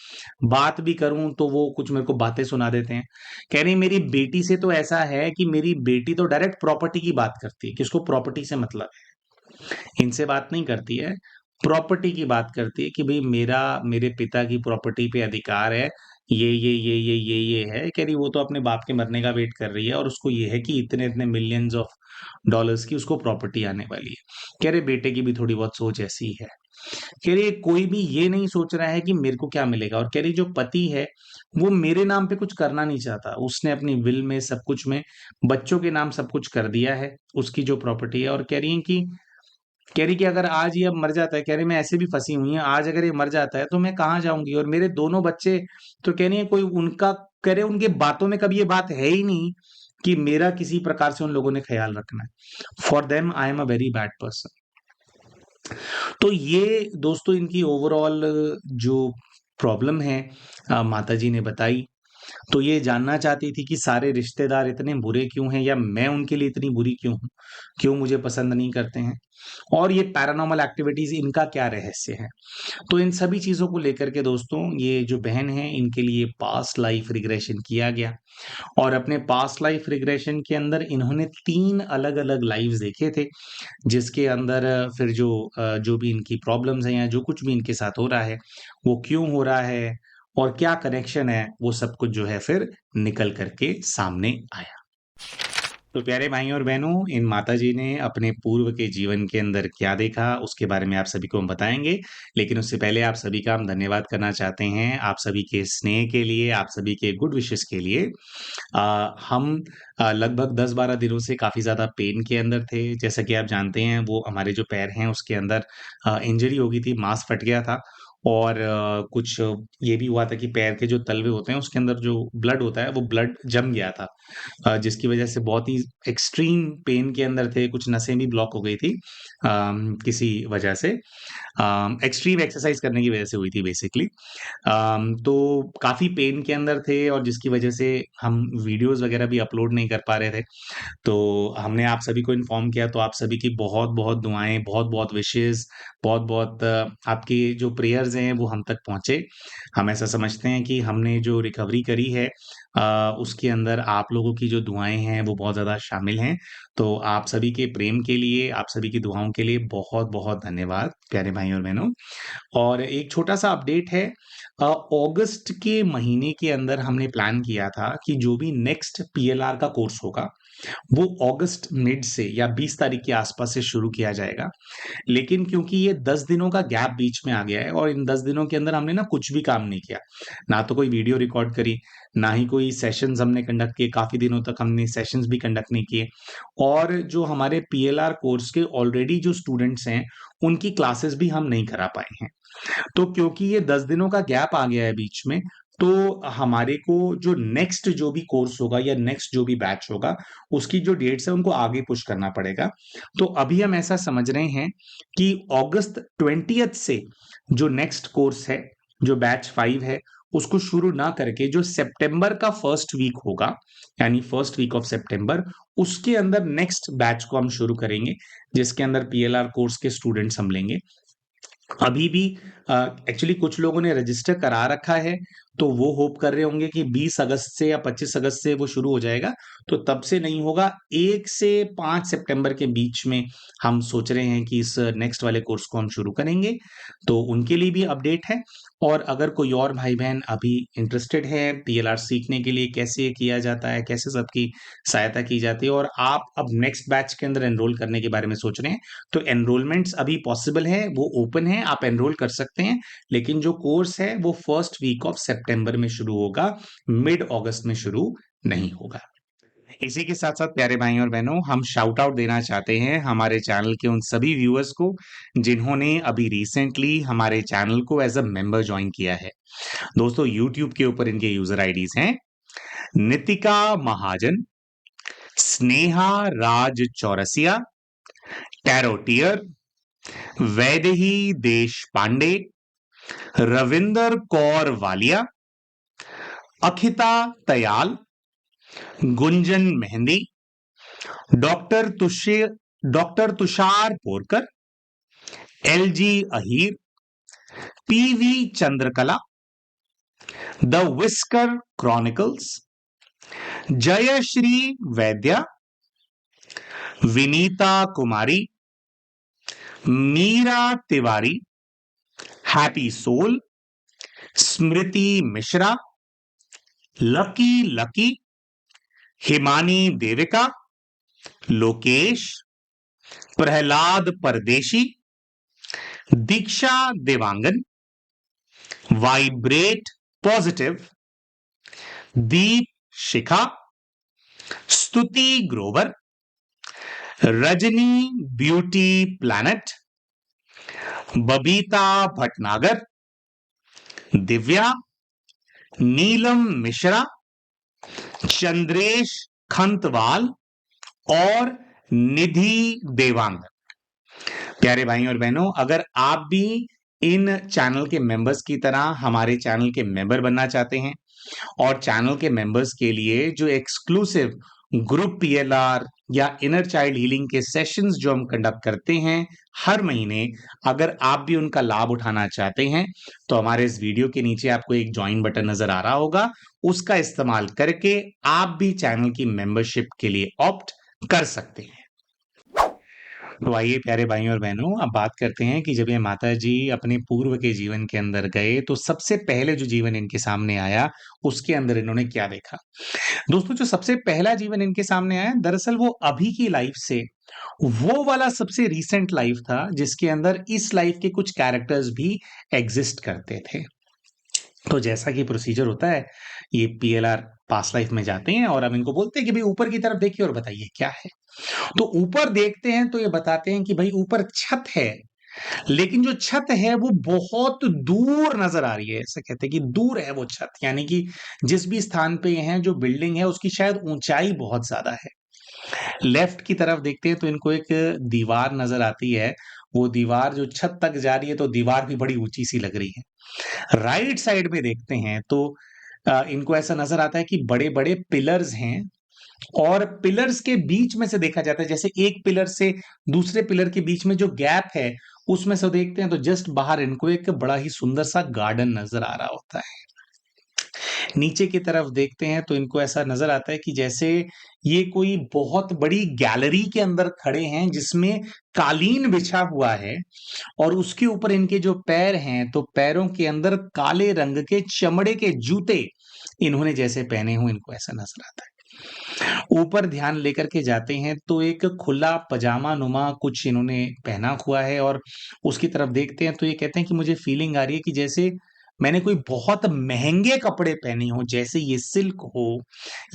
बात भी करूँ, तो वो कुछ मेरे को बातें सुना देते हैं। कह रही मेरी बेटी से तो ऐसा है कि मेरी बेटी तो डायरेक्ट प्रॉपर्टी की बात करती है कि उसको प्रॉपर्टी से मतलब है। इनसे बात नहीं करती है, प्रॉपर्टी की बात करती है कि भई मेरा मेरे पिता की प्रॉपर्टी पे अधिकार है, ये है। कह रही वो तो अपने बाप के मरने का वेट कर रही है और उसको ये है कि इतने इतने मिलियंस ऑफ डॉलर्स की उसको प्रॉपर्टी आने वाली है। कह रहे बेटे की भी थोड़ी बहुत सोच ऐसी ही है। कह रही कोई भी ये नहीं सोच रहा है कि मेरे को क्या मिलेगा, और कह रही जो पति है वो मेरे नाम पे कुछ करना नहीं चाहता, उसने अपनी विल में सब कुछ में बच्चों के नाम सब कुछ कर दिया है, उसकी जो प्रॉपर्टी है। और कह रही कि अगर आज ये अब मर जाता है, कह रही मैं ऐसे भी फंसी हुई है, आज अगर ये मर जाता है तो मैं कहाँ जाऊंगी, और मेरे दोनों बच्चे तो कह रही है कोई उनका, कह रहे उनके बातों में कभी ये बात है ही नहीं कि मेरा किसी प्रकार से उन लोगों ने ख्याल रखना है। For them I am a very bad person. तो ये दोस्तों इनकी ओवरऑल जो प्रॉब्लम है माता जी ने बताई। तो ये जानना चाहती थी कि सारे रिश्तेदार इतने बुरे क्यों हैं, या मैं उनके लिए इतनी बुरी क्यों हूँ, क्यों मुझे पसंद नहीं करते हैं, और ये पैरानॉर्मल एक्टिविटीज इनका क्या रहस्य है। तो इन सभी चीजों को लेकर के दोस्तों ये जो बहन है इनके लिए पास्ट लाइफ रिग्रेशन किया गया, और अपने पास्ट लाइफ रिग्रेशन के अंदर इन्होंने 3 अलग-अलग लाइव्स देखे थे, जिसके अंदर फिर जो भी इनकी प्रॉब्लम्स हैं या जो कुछ भी इनके साथ हो रहा है, वो क्यों हो रहा है और क्या कनेक्शन है, वो सब कुछ जो है फिर निकल कर के सामने आया। तो प्यारे भाइयों और बहनों, इन माताजी ने अपने पूर्व के जीवन के अंदर क्या देखा, उसके बारे में आप सभी को हम बताएँगे। लेकिन उससे पहले आप सभी का हम धन्यवाद करना चाहते हैं, आप सभी के स्नेह के लिए, आप सभी के गुड विशेस के लिए। हम लगभग 10-12 दिनों से काफ़ी ज़्यादा पेन के अंदर थे। जैसा कि आप जानते हैं, वो हमारे जो पैर हैं, उसके अंदर इंजरी हो गई थी, मांस फट गया था, और कुछ ये भी हुआ था कि पैर के जो तलवे होते हैं, उसके अंदर जो ब्लड होता है, वो ब्लड जम गया था। जिसकी वजह से बहुत ही एक्सट्रीम पेन के अंदर थे, कुछ नसें भी ब्लॉक हो गई थी किसी वजह से। एक्सट्रीम एक्सरसाइज़ करने की वजह से हुई थी बेसिकली। तो काफ़ी पेन के अंदर थे, और जिसकी वजह से हम वीडियोज़ वगैरह भी अपलोड नहीं कर पा रहे थे। तो हमने आप सभी को इन्फॉर्म किया, तो आप सभी की बहुत-बहुत दुआएँ, बहुत-बहुत विशेज़, बहुत-बहुत आपकी जो प्रेयर्स हैं वो हम तक पहुँचे। हम ऐसा समझते हैं कि हमने जो रिकवरी करी है उसके अंदर आप लोगों की जो दुआएँ हैं वो बहुत ज़्यादा शामिल हैं। तो आप सभी के प्रेम के लिए, आप सभी की दुआओं के लिए बहुत-बहुत धन्यवाद प्यारे भाई और बहनों। और एक छोटा-सा अपडेट है, अगस्त के महीने के अंदर हमने प्लान किया था कि जो भी नेक्स्ट पीएलआर का कोर्स होगा, वो अगस्त मिड से या 20 तारीख के आसपास से शुरू किया जाएगा। लेकिन क्योंकि ये 10 दिनों का गैप बीच में आ गया है, और इन 10 दिनों के अंदर हमने ना कुछ भी काम नहीं किया। ना तो कोई वीडियो रिकॉर्ड करी, ना ही कोई सेशंस हमने कंडक्ट किए, काफ़ी दिनों तक हमने सेशंस भी कंडक्ट नहीं किए। और जो हमारे पीएलआर कोर्स के ऑलरेडी जो स्टूडेंट्स हैं, उनकी क्लासेस भी हम नहीं करा पाए हैं। तो क्योंकि ये 10 दिनों का गैप आ गया है बीच में, तो हमारे को जो नेक्स्ट जो भी कोर्स होगा या नेक्स्ट जो भी बैच होगा, उसकी जो डेट्स है उनको आगे पुश करना पड़ेगा। तो अभी हम ऐसा समझ रहे हैं कि अगस्त 20th से जो नेक्स्ट कोर्स है, जो बैच 5 है, उसको शुरू ना करके जो सितंबर का फर्स्ट वीक होगा, यानी फर्स्ट वीक ऑफ सितंबर, उसके अंदर नेक्स्ट बैच को हम शुरू करेंगे, जिसके अंदर पीएलआर कोर्स के स्टूडेंट्स हम लेंगे। अभी भी एक्चुअली कुछ लोगों ने रजिस्टर करा रखा है, तो वो होप कर रहे होंगे कि 20 अगस्त से या 25 अगस्त से वो शुरू हो जाएगा, तो तब से नहीं होगा। 1 से 5 सितंबर के बीच में हम सोच रहे हैं कि इस नेक्स्ट वाले कोर्स को हम शुरू करेंगे, तो उनके लिए भी अपडेट है। और अगर कोई और भाई-बहन अभी इंटरेस्टेड है पीएलआर सीखने के लिए, कैसे किया जाता है, कैसे सबकी सहायता की जाती है, और आप अब नेक्स्ट बैच के अंदर एनरोल करने के बारे में सोच रहे हैं, तो एनरोलमेंट्स अभी पॉसिबल है, वो ओपन है, आप एनरोल कर सकते हैं। लेकिन जो कोर्स है वो फर्स्ट वीक ऑफ सितंबर में शुरू होगा, मिड अगस्त में शुरू नहीं होगा। इसी के साथ-साथ प्यारे भाइयों और बहनों, हम शाउट आउट देना चाहते हैं हमारे चैनल के उन सभी व्यूअर्स को, जिन्होंने अभी रिसेंटली हमारे चैनल को एज़ अ मेंबर जॉइन किया है। दोस्तों, यूट्यूब के ऊपर इनके यूज़र आईडीज़ हैं, नितिका महाजन, स्नेहा राज चौरसिया, टैरोटियर, वैदेही देश पांडे, रविंदर कौर वालिया, अखिता तयाल, गुंजन मेहंदी, डॉक्टर तुषे doctor Tushar Porkar, L G Ahir, P V Chandrakala, the whisker chronicles, Jayashree Vaidya, Vinita Kumari, Meera Tiwari, happy soul, Smriti Mishra, lucky lucky, Himani Devika, Lokesh, Prahlad Pardeshi, Diksha Dewangan, vibrate positive, Deep Shikha, Stuti Grover, Rajni beauty planet, Babita Bhatnagar, Divya, Neelam Mishra, Chandresh Khantwal और निधि देवांग। प्यारे भाई और बहनों, अगर आप भी इन चैनल के मेंबर्स की तरह हमारे चैनल के मेंबर बनना चाहते हैं और चैनल के मेंबर्स के लिए जो एक्सक्लूसिव ग्रुप पीएलआर या इनर चाइल्ड हीलिंग के सेशंस जो हम कंडक्ट करते हैं हर महीने, अगर आप भी उनका लाभ उठाना चाहते हैं तो हमारे इस वीडियो के नीचे आपको एक ज्वाइन बटन नजर आ रहा होगा, उसका इस्तेमाल करके आप भी चैनल की मेंबरशिप के लिए ऑप्ट कर सकते हैं। तो आइए प्यारे भाइयों और बहनों, अब बात करते हैं कि जब ये माता जी अपने पूर्व के जीवन के अंदर गए तो सबसे पहले जो जीवन इनके सामने आया उसके अंदर इन्होंने क्या देखा। दोस्तों, जो सबसे पहला जीवन इनके सामने आया, दरअसल वो अभी की लाइफ से वो वाला सबसे रीसेंट लाइफ था जिसके अंदर इस लाइफ के कुछ कैरेक्टर्स भी एग्जिस्ट करते थे। तो जैसा कि प्रोसीजर होता है, ये पीएलआर पास्ट लाइफ में जाते हैं और अब इनको बोलते हैं कि भाई ऊपर की तरफ देखिए और बताइए क्या है। तो ऊपर देखते हैं तो ये बताते हैं कि भाई ऊपर छत है, लेकिन जो छत है वो बहुत दूर नजर आ रही है। ऐसा कहते हैं कि दूर है वो छत, यानी कि जिस भी स्थान पे ये हैं, जो बिल्डिंग है उसकी शायद ऊंचाई बहुत ज्यादा है। लेफ्ट की तरफ देखते हैं तो इनको एक दीवार नजर आती है, वो दीवार जो छत तक जा रही है, तो दीवार भी बड़ी ऊंची सी लग रही है। राइट साइड में देखते हैं तो इनको ऐसा नजर आता है कि बड़े बड़े पिलर्स हैं और पिलर्स के बीच में से देखा जाता है, जैसे एक पिलर से दूसरे पिलर के बीच में जो गैप है उसमें से देखते हैं तो जस्ट बाहर इनको एक बड़ा ही सुंदर सा गार्डन नजर आ रहा होता है। नीचे की तरफ देखते हैं तो इनको ऐसा नजर आता है कि जैसे ये कोई बहुत बड़ी गैलरी के अंदर खड़े हैं जिसमें कालीन बिछा हुआ है और उसके ऊपर इनके जो पैर हैं तो पैरों के अंदर काले रंग के चमड़े के जूते इन्होंने जैसे पहने हो, इनको ऐसा नजर आता है। ऊपर ध्यान लेकर के जाते हैं तो एक खुला पजामा नुमा कुछ इन्होंने पहना हुआ है और उसकी तरफ देखते हैं तो ये कहते हैं कि मुझे फीलिंग आ रही है कि जैसे मैंने कोई बहुत महंगे कपड़े पहने हो, जैसे ये सिल्क हो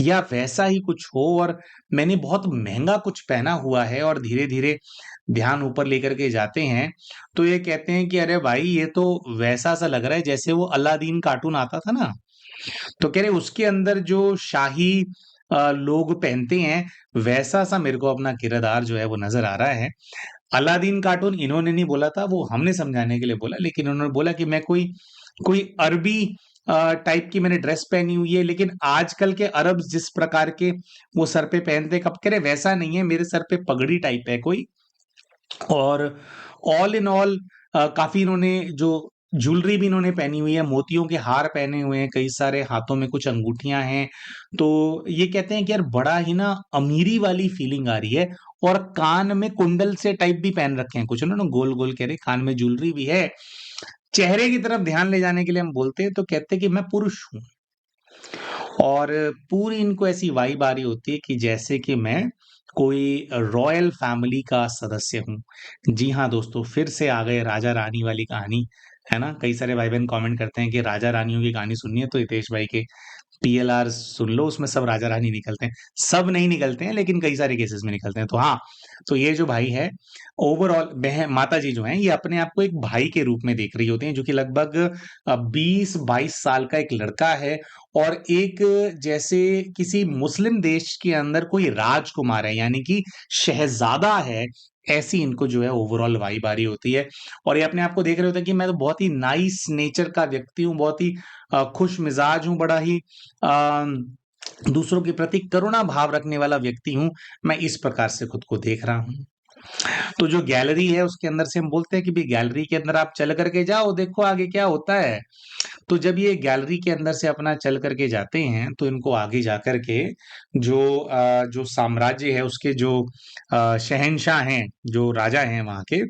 या वैसा ही कुछ हो, और मैंने बहुत महंगा कुछ पहना हुआ है। और धीरे धीरे ध्यान ऊपर लेकर के जाते हैं तो ये कहते हैं कि अरे भाई, ये तो वैसा सा लग रहा है जैसे वो अलादीन कार्टून आता था ना, तो कह रहे उसके अंदर जो शाही लोग पहनते हैं वैसा सा मेरे को अपना किरदार जो है वो नजर आ रहा है। अलादीन कार्टून इन्होंने नहीं बोला था, वो हमने समझाने के लिए बोला, लेकिन उन्होंने बोला कि मैं कोई कोई अरबी टाइप की मैंने ड्रेस पहनी हुई है, लेकिन आजकल के अरब जिस प्रकार के वो सर पे पहनते, कब कह रहे वैसा नहीं है, मेरे सर पे पगड़ी टाइप है कोई। और ऑल इन ऑल काफी इन्होंने जो ज्वेलरी भी इन्होंने पहनी हुई है, मोतियों के हार पहने हुए हैं, कई सारे हाथों में कुछ अंगूठियां हैं। तो ये कहते हैं कि यार बड़ा ही ना अमीरी वाली फीलिंग आ रही है। और कान में कुंडल से टाइप भी पहन रखे हैं कुछ उन्होंने, गोल गोल कह रहे कान में ज्वेलरी भी है। चेहरे की तरफ ध्यान ले जाने के लिए हम बोलते हैं तो कहते हैं कि मैं पुरुष हूं, और पूरी इनको ऐसी वाइब आ रही होती है कि जैसे कि मैं कोई रॉयल फैमिली का सदस्य हूँ। जी हाँ दोस्तों, फिर से आ गए राजा रानी वाली कहानी, है ना। कई सारे भाई बहन कमेंट करते हैं कि राजा रानियों की कहानी सुननी है तो हितेश भाई के पीएलआर सुन लो, उसमें सब राजा रानी निकलते हैं। सब नहीं निकलते हैं लेकिन कई सारे केसेस में निकलते हैं। तो हाँ, तो ये जो भाई है, ओवरऑल बहन माता जी जो हैं ये अपने आप को एक भाई के रूप में देख रही होती हैं, जो कि लगभग 20-22 साल का एक लड़का है और एक जैसे किसी मुस्लिम देश के अंदर कोई राजकुमार है, यानी कि शहजादा है, ऐसी इनको जो है ओवरऑल वाइब आ रही होती है। और ये अपने आप को देख रहे होते हैं कि मैं तो बहुत ही नाइस नेचर का व्यक्ति हूँ, बहुत ही खुश मिजाज हूँ, बड़ा ही अ, दूसरों के प्रति करुणा भाव रखने वाला व्यक्ति हूँ, मैं इस प्रकार से खुद को देख रहा हूँ। तो जो गैलरी है उसके अंदर से हम बोलते हैं कि भाई गैलरी के अंदर आप चल करके जाओ, देखो आगे क्या होता है। तो जब ये गैलरी के अंदर से अपना चल करके जाते हैं तो इनको आगे जाकर के जो साम्राज्य है उसके जो शहंशाह हैं, जो राजा हैं वहाँ के,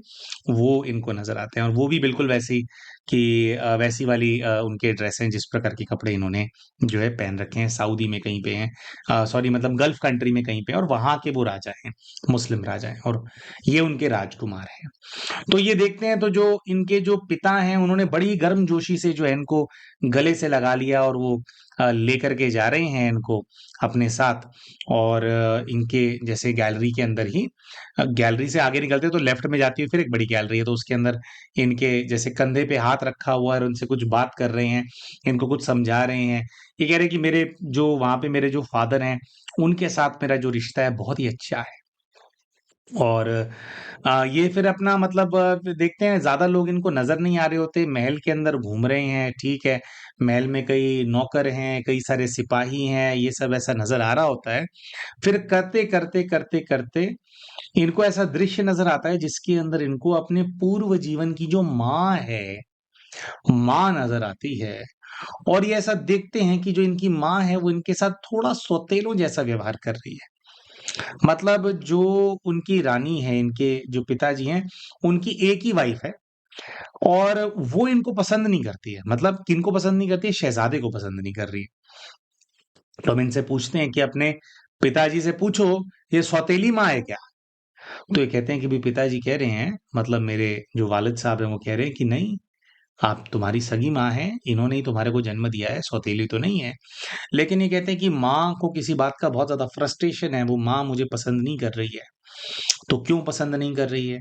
वो इनको नजर आते हैं और वो भी बिल्कुल वैसे ही कि वैसी वाली उनके ड्रेस हैं जिस प्रकार के कपड़े इन्होंने जो है पहन रखे हैं, सऊदी में कहीं पे हैं, सॉरी मतलब गल्फ कंट्री में कहीं पे, और वहां के वो राजा हैं, मुस्लिम राजा हैं, और ये उनके राजकुमार हैं। तो ये देखते हैं, तो जो इनके जो पिता हैं उन्होंने बड़ी गर्मजोशी से जो है इनको गले से लगा लिया, और वो लेकर के जा रहे हैं इनको अपने साथ। और इनके जैसे गैलरी के अंदर ही, गैलरी से आगे निकलते हैं तो लेफ्ट में जाती हुई फिर एक बड़ी गैलरी है, तो उसके अंदर इनके जैसे कंधे पे हाथ रखा हुआ है और उनसे कुछ बात कर रहे हैं, इनको कुछ समझा रहे हैं। ये कह रहे हैं कि मेरे जो वहां पे मेरे जो फादर हैं उनके साथ मेरा जो रिश्ता है बहुत ही अच्छा है। और ये फिर अपना मतलब देखते हैं, ज्यादा लोग इनको नजर नहीं आ रहे होते, महल के अंदर घूम रहे हैं, ठीक है। महल में कई नौकर हैं, कई सारे सिपाही हैं, ये सब ऐसा नजर आ रहा होता है। फिर करते करते करते करते इनको ऐसा दृश्य नजर आता है जिसके अंदर इनको अपने पूर्व जीवन की जो माँ है, माँ नजर आती है। और ये ऐसा देखते हैं कि जो इनकी माँ है वो इनके साथ थोड़ा सौतेलों जैसा व्यवहार कर रही है। मतलब जो उनकी रानी है, इनके जो पिताजी हैं, उनकी एक ही वाइफ है, और वो इनको पसंद नहीं करती है। मतलब किनको पसंद नहीं करती है? शहजादे को पसंद नहीं कर रही है। तो हम इनसे पूछते हैं कि अपने पिताजी से पूछो, ये सौतेली माँ है क्या? तो ये कहते हैं कि भी पिताजी कह रहे हैं, मतलब मेरे जो वालिद साहब हैं वो कह रहे हैं कि नहीं, आप तुम्हारी सगी माँ हैं, इन्होंने ही तुम्हारे को जन्म दिया है, सौतेली तो नहीं है। लेकिन ये कहते हैं कि माँ को किसी बात का बहुत ज्यादा फ्रस्ट्रेशन है, वो माँ मुझे पसंद नहीं कर रही है। तो क्यों पसंद नहीं कर रही है?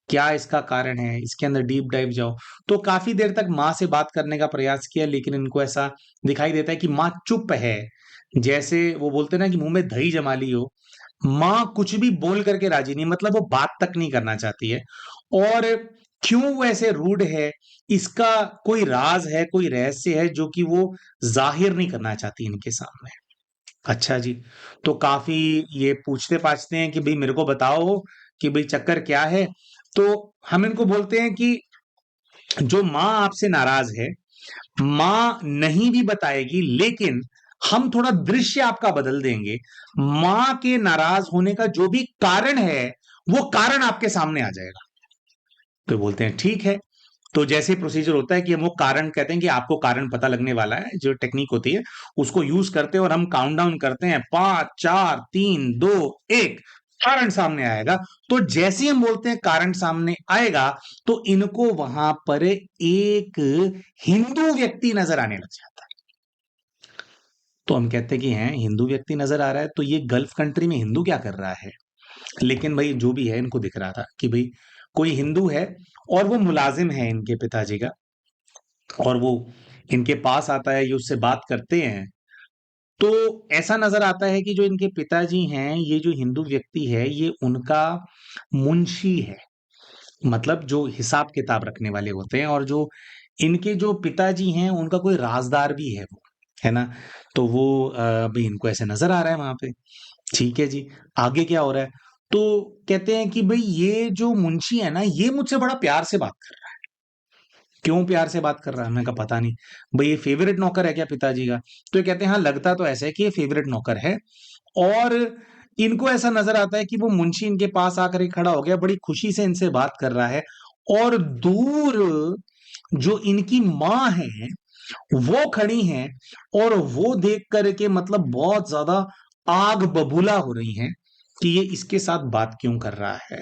क्या इसका कारण है? इसके अंदर डीप डाइव जाओ। तो काफी देर तक माँ से बात करने का प्रयास किया, लेकिन इनको ऐसा दिखाई देता है कि माँ चुप है। जैसे वो बोलते हैं ना कि मुंह में दही जमा ली हो। माँ कुछ भी बोल करके राजी नहीं, मतलब वो बात तक नहीं करना चाहती है। और क्यों वो ऐसे रूड है, इसका कोई राज है, कोई रहस्य है जो कि वो जाहिर नहीं करना चाहती इनके सामने। अच्छा जी। तो काफी ये पूछते पाछते हैं कि भाई मेरे को बताओ कि भाई चक्कर क्या है। तो हम इनको बोलते हैं कि जो माँ आपसे नाराज है, माँ नहीं भी बताएगी, लेकिन हम थोड़ा दृश्य आपका बदल देंगे। माँ के नाराज होने का जो भी कारण है वो कारण आपके सामने आ जाएगा। तो बोलते हैं ठीक है। तो जैसे प्रोसीजर होता है कि हम वो कारण कहते हैं कि आपको कारण पता लगने वाला है, जो टेक्निक होती है उसको यूज करते हैं, और हम काउंटडाउन करते हैं, 5 4 3 2 1, कारण सामने आएगा। तो जैसे ही हम बोलते हैं कारण सामने आएगा, तो इनको वहां पर एक हिंदू व्यक्ति नजर आने लग जाता है। तो हम कहते हैं कि हैं हिंदू व्यक्ति नजर आ रहा है, तो ये गल्फ कंट्री में हिंदू क्या कर रहा है? लेकिन भाई जो भी है, इनको दिख रहा था कि भाई कोई हिंदू है, और वो मुलाजिम है इनके पिताजी का। और वो इनके पास आता है, ये उससे बात करते हैं। तो ऐसा नजर आता है कि जो इनके पिताजी हैं, ये जो हिंदू व्यक्ति है, ये उनका मुंशी है। मतलब जो हिसाब किताब रखने वाले होते हैं, और जो इनके जो पिताजी हैं उनका कोई राजदार भी है वो, है ना। तो वो भी इनको ऐसे नजर आ रहा है वहां पे। ठीक है जी। आगे क्या हो रहा है? तो कहते हैं कि भाई ये जो मुंशी है ना, ये मुझसे बड़ा प्यार से बात कर रहा है। क्यों प्यार से बात कर रहा है? मैंने कहा पता नहीं। भाई ये फेवरेट नौकर है क्या पिताजी का? तो ये कहते हैं हाँ, लगता तो ऐसा है कि ये फेवरेट नौकर है। और इनको ऐसा नजर आता है कि वो मुंशी इनके पास आकर के खड़ा हो गया, बड़ी खुशी से इनसे बात कर रहा है। और दूर जो इनकी माँ है वो खड़ी हैं, और वो देख करके मतलब बहुत ज्यादा आग बबूला हो रही हैं कि ये इसके साथ बात क्यों कर रहा है।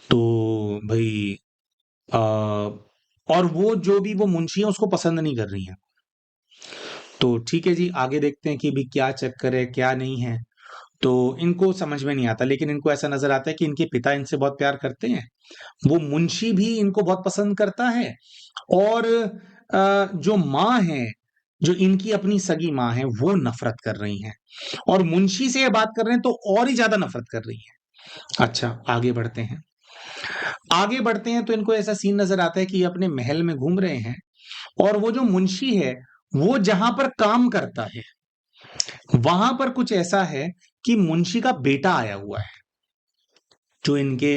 तो भाई और वो जो भी वो मुंशी है उसको पसंद नहीं कर रही है। तो ठीक है जी, आगे देखते हैं कि भी क्या चक्कर है, क्या नहीं है। तो इनको समझ में नहीं आता, लेकिन इनको ऐसा नजर आता है कि इनके पिता इनसे बहुत प्यार करते हैं, वो मुंशी भी इनको बहुत पसंद करता है। और जो माँ है, जो इनकी अपनी सगी माँ है, वो नफरत कर रही हैं। और मुंशी से ये बात कर रहे हैं तो और ही ज्यादा नफरत कर रही है। अच्छा, आगे बढ़ते हैं। आगे बढ़ते हैं तो इनको ऐसा सीन नजर आता है कि ये अपने महल में घूम रहे हैं, और वो जो मुंशी है, वो जहां पर काम करता है, वहां पर कुछ ऐसा है कि मुंशी का बेटा आया हुआ है। जो इनके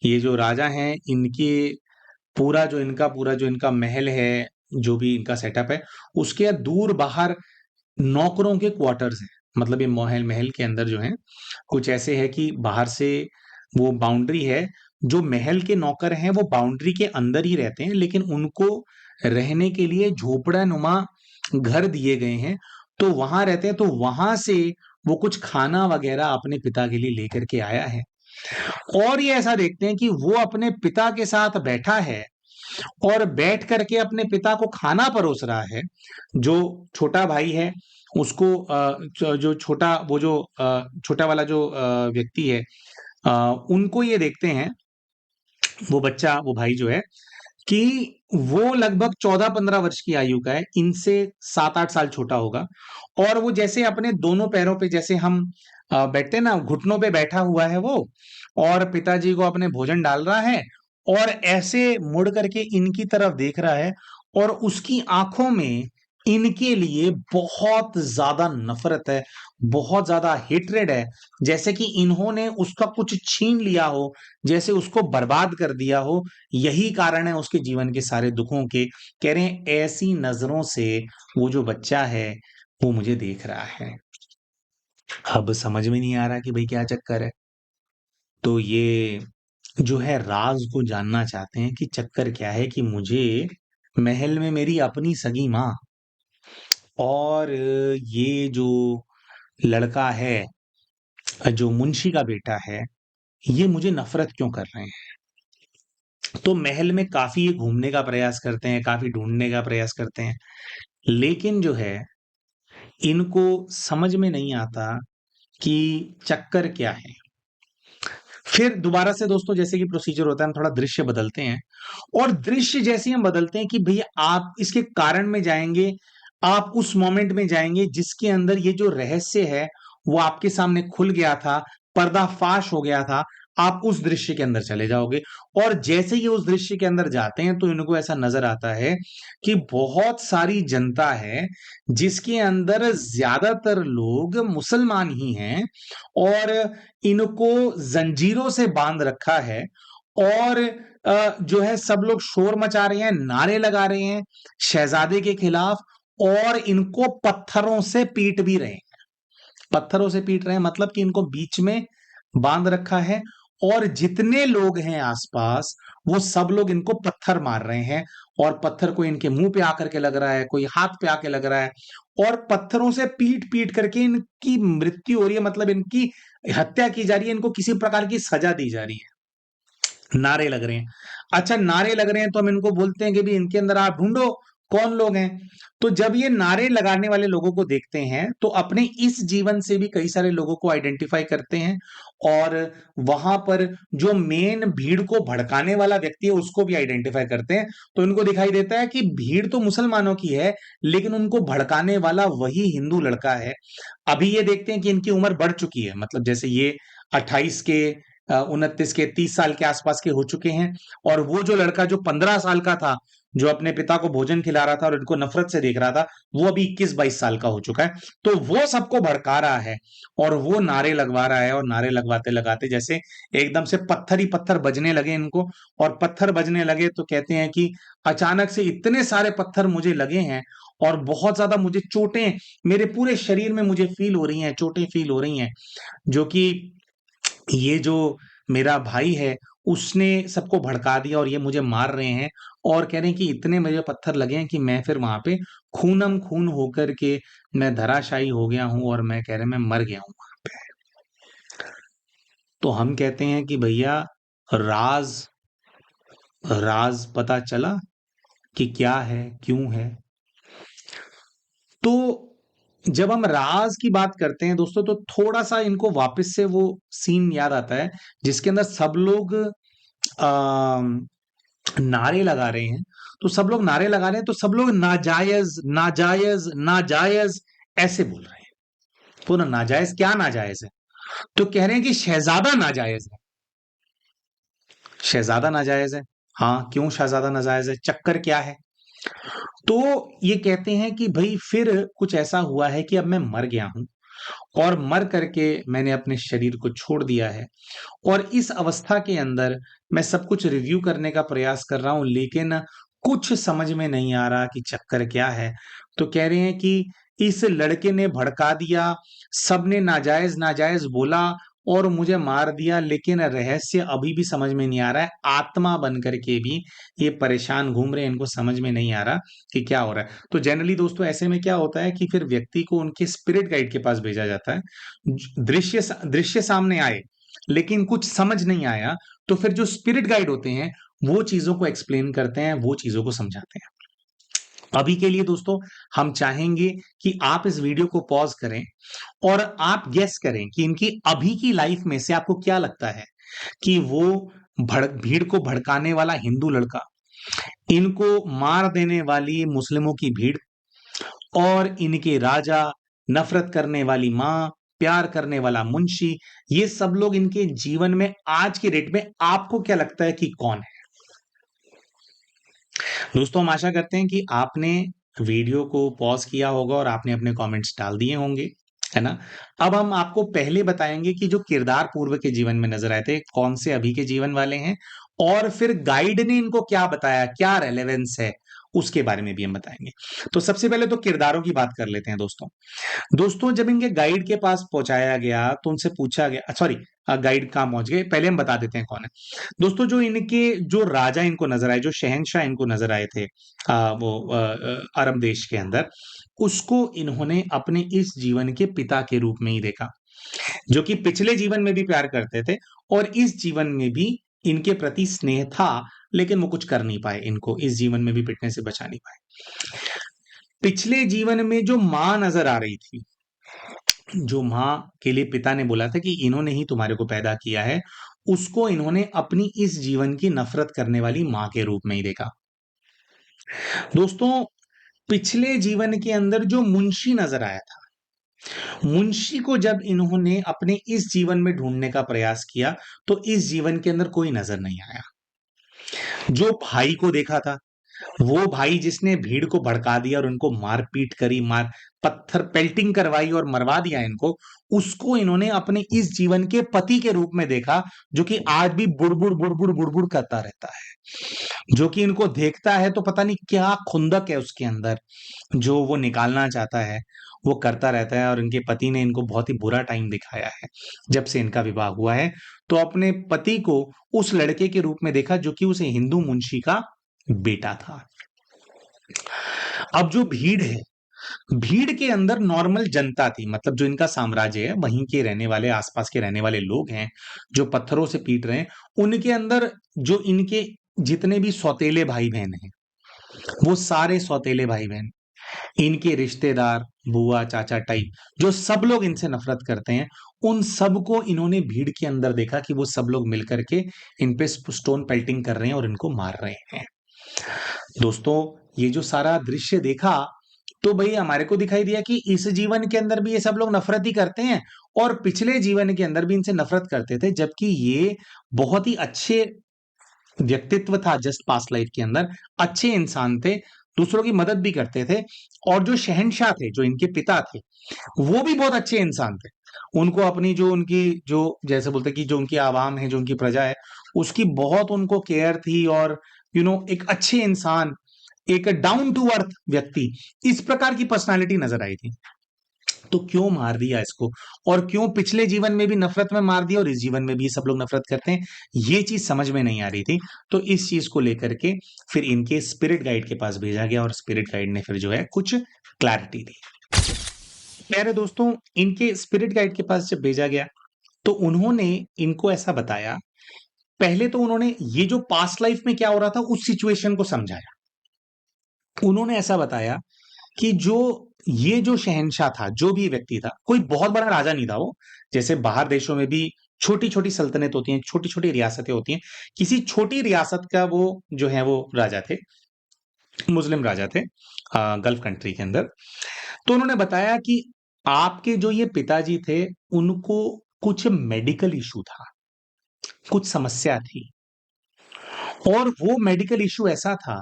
ये जो राजा हैं, इनके पूरा जो इनका महल है, जो भी इनका सेटअप है, उसके दूर बाहर नौकरों के क्वार्टर्स हैं। मतलब ये महल महल के अंदर जो है कुछ ऐसे है कि बाहर से वो बाउंड्री है, जो महल के नौकर हैं वो बाउंड्री के अंदर ही रहते हैं, लेकिन उनको रहने के लिए झोपड़ा नुमा घर दिए गए हैं, तो वहां रहते हैं। तो वहां से वो कुछ खाना वगैरह अपने पिता के लिए लेकर के आया है। और ये ऐसा देखते हैं कि वो अपने पिता के साथ बैठा है और बैठ करके अपने पिता को खाना परोस रहा है। जो छोटा भाई है उसको जो छोटा वो जो छोटा वाला जो व्यक्ति है, उनको ये देखते हैं, वो बच्चा वो भाई जो है, कि वो लगभग 14-15 वर्ष की आयु का है, इनसे 7-8 साल छोटा होगा। और वो जैसे अपने दोनों पैरों पे, जैसे हम बैठते हैं ना, घुटनों पे बैठा हुआ है वो, और पिताजी को अपने भोजन डाल रहा है, और ऐसे मुड़ करके इनकी तरफ देख रहा है, और उसकी आंखों में इनके लिए बहुत ज्यादा नफरत है, बहुत ज्यादा हेट्रेड है, जैसे कि इन्होंने उसका कुछ छीन लिया हो, जैसे उसको बर्बाद कर दिया हो। यही कारण है उसके जीवन के सारे दुखों के। कह रहे हैं ऐसी नजरों से वो जो बच्चा है वो मुझे देख रहा है। अब समझ में नहीं आ रहा कि भाई क्या चक्कर है। तो ये जो है राज को जानना चाहते हैं कि चक्कर क्या है, कि मुझे महल में मेरी अपनी सगी माँ और ये जो लड़का है, जो मुंशी का बेटा है, ये मुझे नफरत क्यों कर रहे हैं। तो महल में काफी ये घूमने का प्रयास करते हैं, काफी ढूंढने का प्रयास करते हैं, लेकिन जो है इनको समझ में नहीं आता कि चक्कर क्या है। फिर दोबारा से दोस्तों, जैसे कि प्रोसीजर होता है, हम थोड़ा दृश्य बदलते हैं, और दृश्य जैसे ही हम बदलते हैं कि भैया आप इसके कारण में जाएंगे, आप उस मोमेंट में जाएंगे जिसके अंदर ये जो रहस्य है वो आपके सामने खुल गया था, पर्दाफाश हो गया था, आप उस दृश्य के अंदर चले जाओगे। और जैसे ही उस दृश्य के अंदर जाते हैं तो इनको ऐसा नजर आता है कि बहुत सारी जनता है जिसके अंदर ज्यादातर लोग मुसलमान ही हैं, और इनको जंजीरों से बांध रखा है, और जो है सब लोग शोर मचा रहे हैं, नारे लगा रहे हैं शहजादे के खिलाफ, और इनको पत्थरों से पीट भी रहे हैं। पत्थरों से पीट रहे हैं मतलब कि इनको बीच में बांध रखा है, और जितने लोग हैं आसपास वो सब लोग इनको पत्थर मार रहे हैं, और पत्थर कोई इनके मुंह पे आकर के लग रहा है, कोई हाथ पे आके लग रहा है, और पत्थरों से पीट पीट करके इनकी मृत्यु हो रही है, मतलब इनकी हत्या की जा रही है, इनको किसी प्रकार की सजा दी जा रही है। नारे लग रहे हैं। अच्छा, नारे लग रहे हैं तो हम इनको बोलते हैं कि भी इनके अंदर आप ढूंढो कौन लोग हैं। तो जब ये नारे लगाने वाले लोगों को देखते हैं तो अपने इस जीवन से भी कई सारे लोगों को आइडेंटिफाई करते हैं, और वहां पर जो मेन भीड़ को भड़काने वाला व्यक्ति है उसको भी आइडेंटिफाई करते हैं। तो इनको दिखाई देता है कि भीड़ तो मुसलमानों की है, लेकिन उनको भड़काने वाला वही हिंदू लड़का है। अभी ये देखते हैं कि इनकी उम्र बढ़ चुकी है, मतलब जैसे ये 28 के 29 के 30 साल के आसपास के हो चुके हैं, और वो जो लड़का जो 15 साल का था, जो अपने पिता को भोजन खिला रहा था और इनको नफरत से देख रहा था, वो अभी 21-22 साल का हो चुका है। तो वो सबको भड़का रहा है, और वो नारे लगवा रहा है, और नारे लगवाते लगाते जैसे एकदम से पत्थर ही पत्थर बजने लगे इनको, और पत्थर बजने लगे तो कहते हैं कि अचानक से इतने सारे पत्थर मुझे लगे हैं, और बहुत ज्यादा मुझे चोटें, मेरे पूरे शरीर में मुझे फील हो रही हैं, चोटें फील हो रही हैं, जो कि ये जो मेरा भाई है उसने सबको भड़का दिया, और ये मुझे मार रहे हैं, और कह रहे हैं कि इतने मुझे पत्थर लगे हैं कि मैं फिर वहां पे खूनम खून होकर के मैं धराशायी हो गया हूं, और मैं कह रहे मैं मर गया हूं वहां पे। तो हम कहते हैं कि भैया राज राज पता चला कि क्या है, क्यों है। तो जब हम राज की बात करते हैं दोस्तों, तो थोड़ा सा इनको वापस से वो सीन याद आता है जिसके अंदर सब लोग नारे लगा रहे हैं। तो सब लोग नारे लगा रहे हैं, तो सब लोग नाजायज नाजायज नाजायज ऐसे बोल रहे हैं। पूरा नाजायज, क्या नाजायज है? तो कह रहे हैं कि शहजादा नाजायज है। शहजादा नाजायज है। हाँ, क्यों शहजादा नाजायज है, चक्कर क्या है? तो ये कहते हैं कि भाई फिर कुछ ऐसा हुआ है कि अब मैं मर गया हूं, और मर करके मैंने अपने शरीर को छोड़ दिया है, और इस अवस्था के अंदर मैं सब कुछ रिव्यू करने का प्रयास कर रहा हूं, लेकिन कुछ समझ में नहीं आ रहा कि चक्कर क्या है। तो कह रहे हैं कि इस लड़के ने भड़का दिया, सबने नाजायज नाजायज बोला, और मुझे मार दिया, लेकिन रहस्य अभी भी समझ में नहीं आ रहा है। आत्मा बन करके भी ये परेशान घूम रहे हैं, इनको समझ में नहीं आ रहा कि क्या हो रहा है। तो जनरली दोस्तों ऐसे में क्या होता है कि फिर व्यक्ति को उनके स्पिरिट गाइड के पास भेजा जाता है। दृश्य सामने आए लेकिन कुछ समझ नहीं आया, तो फिर जो स्पिरिट गाइड होते हैं वो चीजों को एक्सप्लेन करते हैं, वो चीजों को समझाते हैं। अभी के लिए दोस्तों हम चाहेंगे कि आप इस वीडियो को पॉज करें और आप गेस करें कि इनकी अभी की लाइफ में से आपको क्या लगता है कि वो भीड़ को भड़काने वाला हिंदू लड़का, इनको मार देने वाली मुस्लिमों की भीड़, और इनके राजा, नफरत करने वाली मां, प्यार करने वाला मुंशी, ये सब लोग इनके जीवन में आज के डेट में आपको क्या लगता है कि कौन है? दोस्तों हम आशा करते हैं कि आपने वीडियो को पॉज किया होगा और आपने अपने कमेंट्स डाल दिए होंगे, है ना? अब हम आपको पहले बताएंगे कि जो किरदार पूर्व के जीवन में नजर आए थे कौन से अभी के जीवन वाले हैं, और फिर गाइड ने इनको क्या बताया, क्या रेलेवेंस है, उसके बारे में भी हम बताएंगे। तो सबसे पहले तो किरदारों की बात कर लेते हैं दोस्तों। दोस्तों जब इनके गाइड के पास पहुंचाया गया तो उनसे पूछा गया, सॉरी, गाइड कहाँ पहुंच गए, पहले हम बता देते हैं कौन है। दोस्तों जो इनके जो राजा इनको नजर आए, जो शहंशाह इनको नजर आए थे अरब देश के अंदर, उसको इन्होंने अपने इस जीवन के पिता के रूप में ही देखा, जो कि पिछले जीवन में भी प्यार करते थे और इस जीवन में भी इनके प्रति स्नेह था, लेकिन वो कुछ कर नहीं पाए, इनको इस जीवन में भी पिटने से बचा नहीं पाए। पिछले जीवन में जो मां नजर आ रही थी, जो मां के लिए पिता ने बोला था कि इन्होंने ही तुम्हारे को पैदा किया है, उसको इन्होंने अपनी इस जीवन की नफरत करने वाली मां के रूप में ही देखा। दोस्तों पिछले जीवन के अंदर जो मुंशी नजर आया था, मुंशी को जब इन्होंने अपने इस जीवन में ढूंढने का प्रयास किया तो इस जीवन के अंदर कोई नजर नहीं आया। जो भाई को देखा था, वो भाई जिसने भीड़ को भड़का दिया और उनको मारपीट करी, मार पत्थर पेल्टिंग करवाई और मरवा दिया इनको, उसको इन्होंने अपने इस जीवन के पति के रूप में देखा, जो कि आज भी बुड़बुड़ बुड़बुड़ बुड़बुड़ करता रहता है, जो कि इनको देखता है तो पता नहीं क्या खुंदक है उसके अंदर जो वो निकालना चाहता है, वो करता रहता है। और इनके पति ने इनको बहुत ही बुरा टाइम दिखाया है जब से इनका विवाह हुआ है, तो अपने पति को उस लड़के के रूप में देखा जो कि उस हिंदू मुंशी का बेटा था। अब जो भीड़ है, भीड़ के अंदर नॉर्मल जनता थी, मतलब जो इनका साम्राज्य है वहीं के रहने वाले, आसपास के रहने वाले लोग हैं जो पत्थरों से पीट रहे हैं, उनके अंदर जो इनके जितने भी सौतेले भाई बहन हैं, वो सारे सौतेले भाई बहन, इनके रिश्तेदार, बुआ चाचा टाइप, जो सब लोग इनसे नफरत करते हैं, उन सबको इन्होंने भीड़ के अंदर देखा कि वो सब लोग मिलकर के इन पे स्टोन पेल्टिंग कर रहे हैं और इनको मार रहे हैं। दोस्तों ये जो सारा दृश्य देखा तो भाई हमारे को दिखाई दिया कि इस जीवन के अंदर भी ये सब लोग नफरत ही करते हैं और पिछले जीवन के अंदर भी इनसे नफरत करते थे, जबकि ये बहुत ही अच्छे व्यक्तित्व था, जस्ट पास्ट लाइफ के अंदर अच्छे इंसान थे, दूसरों की मदद भी करते थे। और जो शहंशाह थे, जो इनके पिता थे, वो भी बहुत अच्छे इंसान थे। उनको अपनी जो उनकी जो जैसे बोलते कि जो उनकी आवाम है, जो उनकी प्रजा है, उसकी बहुत उनको केयर थी। और एक अच्छे इंसान, एक डाउन टू अर्थ व्यक्ति, इस प्रकार की पर्सनालिटी नजर आई थी। तो क्यों मार दिया इसको, और क्यों पिछले जीवन में भी नफरत में मार दिया और इस जीवन में भी सब लोग नफरत करते हैं, ये चीज समझ में नहीं आ रही थी। तो इस चीज को लेकर के फिर इनके स्पिरिट गाइड के पास भेजा गया और स्पिरिट गाइड ने फिर जो है कुछ क्लैरिटी दी। प्यारे दोस्तों इनके स्पिरिट गाइड के पास जब भेजा गया तो उन्होंने इनको ऐसा बताया, पहले तो उन्होंने ये जो पास्ट लाइफ में क्या हो रहा था उस सिचुएशन को समझाया। उन्होंने ऐसा बताया कि ये जो शहंशाह था, जो भी व्यक्ति था, कोई बहुत बड़ा राजा नहीं था वो। जैसे बाहर देशों में भी छोटी छोटी सल्तनत होती हैं, छोटी छोटी रियासतें होती हैं, किसी छोटी रियासत का वो जो है वो राजा थे, मुस्लिम राजा थे गल्फ कंट्री के अंदर। तो उन्होंने बताया कि आपके जो ये पिताजी थे, उनको कुछ मेडिकल इशू था, कुछ समस्या थी, और वो मेडिकल इशू ऐसा था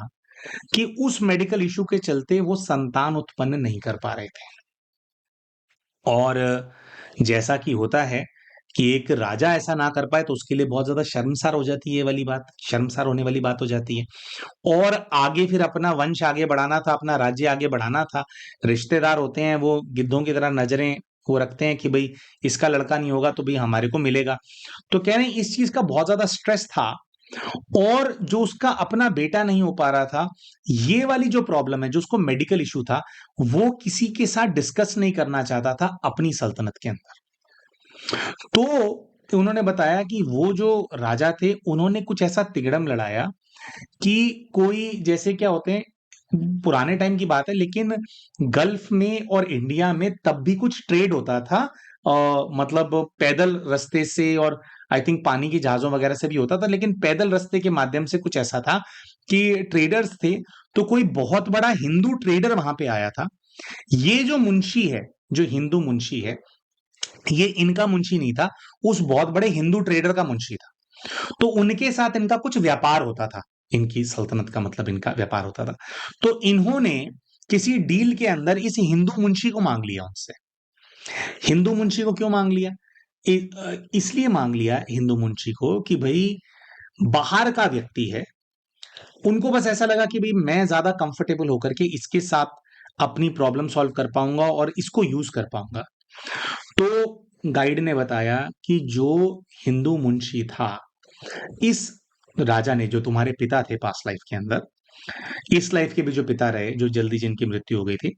कि उस मेडिकल इशू के चलते वो संतान उत्पन्न नहीं कर पा रहे थे। और जैसा कि होता है कि एक राजा ऐसा ना कर पाए तो उसके लिए बहुत ज्यादा शर्मसार हो जाती है, ये वाली बात शर्मसार होने वाली बात हो जाती है। और आगे फिर अपना वंश आगे बढ़ाना था, अपना राज्य आगे बढ़ाना था। रिश्तेदार होते हैं वो गिद्धों की तरह नजरें वो रखते हैं कि भाई इसका लड़का नहीं होगा तो भाई हमारे को मिलेगा। तो कह रहे हैं इस चीज का बहुत ज्यादा स्ट्रेस था, और जो उसका अपना बेटा नहीं हो पा रहा था, ये वाली जो प्रॉब्लम है, जो उसको मेडिकल इशू था, वो किसी के साथ डिस्कस नहीं करना चाहता था अपनी सल्तनत के अंदर। तो उन्होंने बताया कि वो जो राजा थे, उन्होंने कुछ ऐसा तिगड़म लड़ाया कि कोई, जैसे क्या होते हैं, पुराने टाइम की बात है, लेकिन गल्फ में और इंडिया में तब भी कुछ ट्रेड होता था, मतलब पैदल रास्ते से, और आई थिंक पानी की जहाजों वगैरह से भी होता था, लेकिन पैदल रास्ते के माध्यम से कुछ ऐसा था कि ट्रेडर्स थे। तो कोई बहुत बड़ा हिंदू ट्रेडर वहां पे आया था। ये जो मुंशी है, जो हिंदू मुंशी है, ये इनका मुंशी नहीं था, उस बहुत बड़े हिंदू ट्रेडर का मुंशी था। तो उनके साथ इनका कुछ व्यापार होता था, इनकी सल्तनत का मतलब इनका व्यापार होता था। तो इन्होंने किसी डील के अंदर इस हिंदू मुंशी को मांग लिया उनसे। हिंदू मुंशी को क्यों मांग लिया? इसलिए मांग लिया हिंदू मुंशी को कि भाई बाहर का व्यक्ति है, उनको बस ऐसा लगा कि भाई मैं ज्यादा कंफर्टेबल होकर के इसके साथ अपनी प्रॉब्लम सॉल्व कर पाऊंगा और इसको यूज कर पाऊंगा। तो गाइड ने बताया कि जो हिंदू मुंशी था, इस राजा ने, जो तुम्हारे पिता थे पास्ट लाइफ के अंदर, इस लाइफ के भी जो पिता रहे, जो जल्दी जिनकी मृत्यु हो गई थी,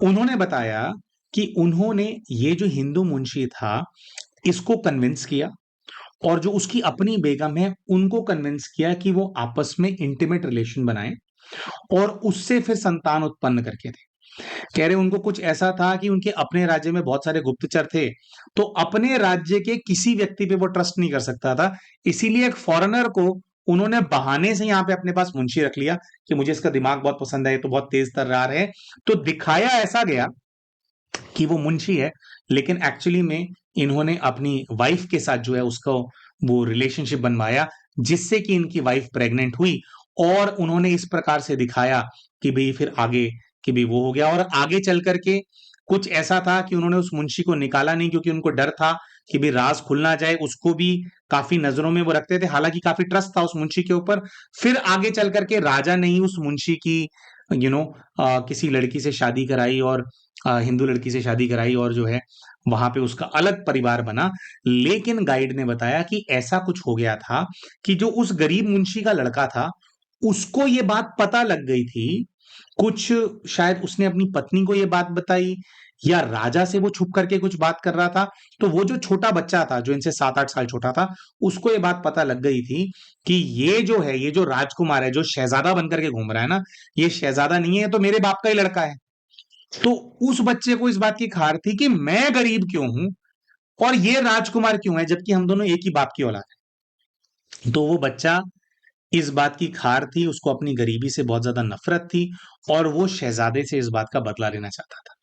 उन्होंने बताया कि उन्होंने ये जो हिंदू मुंशी था, इसको कन्विंस किया, और जो उसकी अपनी बेगम है, उनको कन्विंस किया कि वो आपस में इंटीमेट रिलेशन बनाएं और उससे फिर संतान उत्पन्न करके थे। कह रहे उनको कुछ ऐसा था कि उनके अपने राज्य में बहुत सारे गुप्तचर थे, तो अपने राज्य के किसी व्यक्ति पे वो ट्रस्ट नहीं कर सकता था, इसीलिए एक फॉरेनर को उन्होंने बहाने से यहाँ पे अपने पास मुंशी रख लिया कि मुझे इसका दिमाग बहुत पसंद है, ये तो बहुत तेज तर्रार है। तो दिखाया ऐसा गया कि वो मुंशी है, लेकिन एक्चुअली में इन्होंने अपनी वाइफ के साथ जो है उसको वो रिलेशनशिप बनवाया, जिससे कि इनकी वाइफ प्रेग्नेंट हुई, और उन्होंने इस प्रकार से दिखाया कि भाई फिर आगे कि भाई वो हो गया। और आगे चल करके कुछ ऐसा था कि उन्होंने उस मुंशी को निकाला नहीं, क्योंकि उनको डर था कि भाई राज खुल ना जाए, उसको भी काफी नजरों में वो रखते थे, हालांकि काफी ट्रस्ट था उस मुंशी के ऊपर। फिर आगे चल करके राजा ने ही उस मुंशी की किसी लड़की से शादी कराई, और हिंदू लड़की से शादी कराई, और जो है वहां पे उसका अलग परिवार बना। लेकिन गाइड ने बताया कि ऐसा कुछ हो गया था कि जो उस गरीब मुंशी का लड़का था, उसको ये बात पता लग गई थी कुछ, शायद उसने अपनी पत्नी को ये बात बताई, या राजा से वो छुप करके कुछ बात कर रहा था। तो वो जो छोटा बच्चा था, जो इनसे 7-8 साल छोटा था, उसको ये बात पता लग गई थी कि ये जो है, ये जो राजकुमार है, जो शहजादा बनकर के घूम रहा है ना, ये शहजादा नहीं है, ये तो मेरे बाप का ही लड़का है। तो उस बच्चे को इस बात की खार थी कि मैं गरीब क्यों हूं और ये राजकुमार क्यों है, जबकि हम दोनों एक ही बाप की औलाद है। तो वो बच्चा, इस बात की खार थी, उसको अपनी गरीबी से बहुत ज्यादा नफरत थी, और वो शहजादे से इस बात का बदला लेना चाहता था।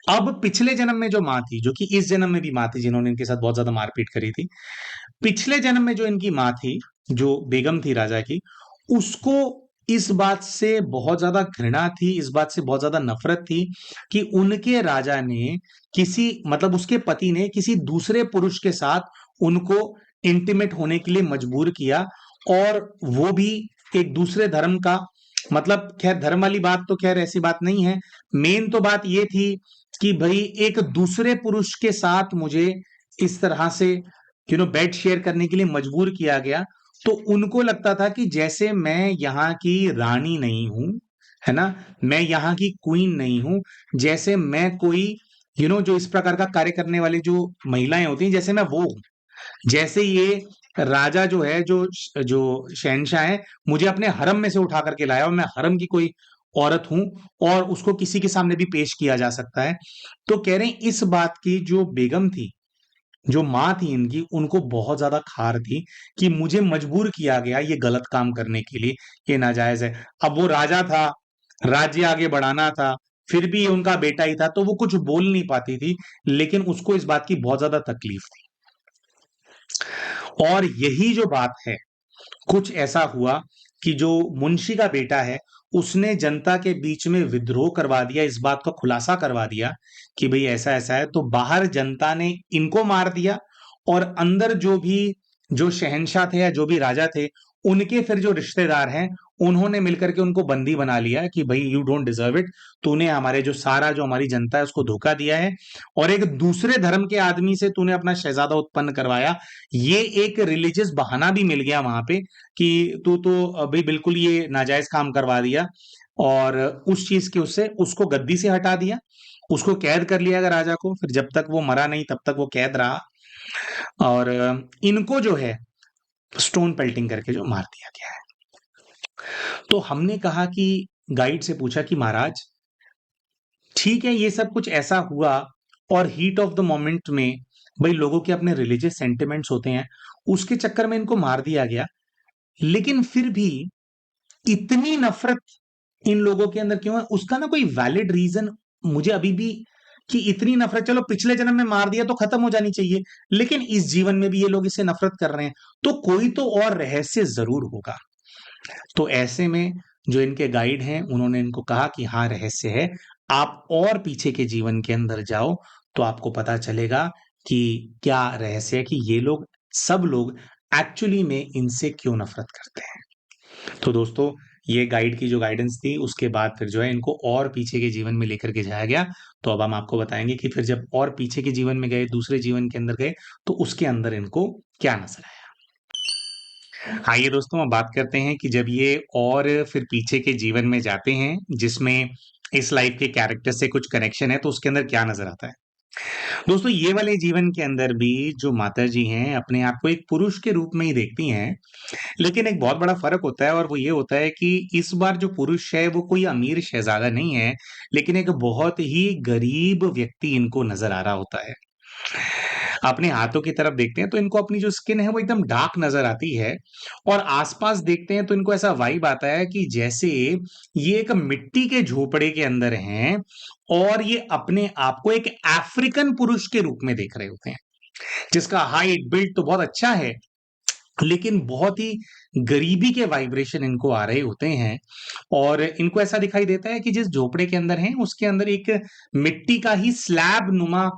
अब पिछले जन्म में जो माँ थी, जो कि इस जन्म में भी माँ थी, जिन्होंने इनके साथ बहुत ज्यादा मारपीट करी थी, पिछले जन्म में जो इनकी माँ थी, जो बेगम थी राजा की, उसको इस बात से बहुत ज्यादा घृणा थी, इस बात से बहुत ज्यादा नफरत थी कि उनके राजा ने किसी, मतलब उसके पति ने किसी दूसरे पुरुष के साथ उनको इंटीमेट होने के लिए मजबूर किया, और वो भी एक दूसरे धर्म का। मतलब खैर धर्म वाली बात तो खैर ऐसी बात नहीं है, मेन तो बात ये थी कि भाई एक दूसरे पुरुष के साथ मुझे इस तरह से बेड शेयर करने के लिए मजबूर किया गया। तो उनको लगता था कि जैसे मैं यहाँ की रानी नहीं हूं, है ना, मैं यहाँ की क्वीन नहीं हूं, जैसे मैं कोई जो इस प्रकार का कार्य करने वाली जो महिलाएं होती हैं, जैसे मैं वो हूं, जैसे ये राजा जो है, जो जो शहनशाह है, मुझे अपने हरम में से उठा करके लाया, और मैं हरम की कोई औरत हूं, और उसको किसी के सामने भी पेश किया जा सकता है। तो कह रहे हैं इस बात की जो बेगम थी, जो माँ थी इनकी, उनको बहुत ज्यादा खार थी कि मुझे मजबूर किया गया ये गलत काम करने के लिए, ये नाजायज है। अब वो राजा था, राज्य आगे बढ़ाना था, फिर भी ये उनका बेटा ही था, तो वो कुछ बोल नहीं पाती थी, लेकिन उसको इस बात की बहुत ज्यादा तकलीफ थी। और यही जो बात है, कुछ ऐसा हुआ कि जो मुंशी का बेटा है, उसने जनता के बीच में विद्रोह करवा दिया, इस बात का खुलासा करवा दिया कि भाई ऐसा ऐसा है। तो बाहर जनता ने इनको मार दिया, और अंदर जो भी, जो शहंशाह थे या जो भी राजा थे, उनके फिर जो रिश्तेदार हैं, उन्होंने मिलकर के उनको बंदी बना लिया कि भाई यू डोंट डिजर्व इट, तूने हमारे जो हमारी जनता है उसको धोखा दिया है और एक दूसरे धर्म के आदमी से तूने अपना शहजादा उत्पन्न करवाया। ये एक रिलीजियस बहाना भी मिल गया वहां पे कि तू तो भाई बिल्कुल ये नाजायज काम करवा दिया, और उस चीज के उससे उसको गद्दी से हटा दिया, उसको कैद कर लिया अगर राजा को, फिर जब तक वो मरा नहीं तब तक वो कैद रहा, और इनको जो है स्टोन पेल्टिंग करके जो मार दिया गया है। तो हमने कहा कि गाइड से पूछा कि महाराज ठीक है ये सब कुछ ऐसा हुआ, और हीट ऑफ द मोमेंट में भाई लोगों के अपने रिलीजियस सेंटिमेंट्स होते हैं, उसके चक्कर में इनको मार दिया गया, लेकिन फिर भी इतनी नफरत इन लोगों के अंदर क्यों है? उसका ना कोई वैलिड रीजन मुझे अभी भी, कि इतनी नफरत चलो पिछले जन्म में मार दिया तो खत्म हो जानी चाहिए, लेकिन इस जीवन में भी ये लोग इससे नफरत कर रहे हैं, तो कोई तो और रहस्य जरूर होगा। तो ऐसे में जो इनके गाइड हैं उन्होंने इनको कहा कि हाँ रहस्य है, आप और पीछे के जीवन के अंदर जाओ तो आपको पता चलेगा कि क्या रहस्य है, कि ये लोग सब लोग एक्चुअली में इनसे क्यों नफरत करते हैं। तो दोस्तों ये गाइड की जो गाइडेंस थी, उसके बाद फिर जो है इनको और पीछे के जीवन में लेकर के जाया गया। तो अब हम आपको बताएंगे कि फिर जब और पीछे के जीवन में गए, दूसरे जीवन के अंदर गए, तो उसके अंदर इनको क्या नजर आया। आइए दोस्तों अब बात करते हैं कि जब ये और फिर पीछे के जीवन में जाते हैं जिसमें इस लाइफ के कैरेक्टर से कुछ कनेक्शन है, तो उसके अंदर क्या नजर आता है। दोस्तों ये वाले जीवन के अंदर भी जो माता जी हैं अपने आप को एक पुरुष के रूप में ही देखती हैं, लेकिन एक बहुत बड़ा फर्क होता है, और वो ये होता है कि इस बार जो पुरुष है वो कोई अमीर शहजादा नहीं है, लेकिन एक बहुत ही गरीब व्यक्ति इनको नजर आ रहा होता है। अपने हाथों की तरफ देखते हैं तो इनको अपनी जो स्किन है वो एकदम डार्क नजर आती है, और आसपास देखते हैं तो इनको ऐसा वाइब आता है कि जैसे ये एक मिट्टी के झोपड़े के अंदर हैं, और ये अपने आप को एक अफ्रीकन पुरुष के रूप में देख रहे होते हैं, जिसका हाइट बिल्ड तो बहुत अच्छा है, लेकिन बहुत ही गरीबी के वाइब्रेशन इनको आ रहे होते हैं। और इनको ऐसा दिखाई देता है कि जिस झोपड़े के अंदर हैं उसके अंदर एक मिट्टी का ही स्लैब नुमा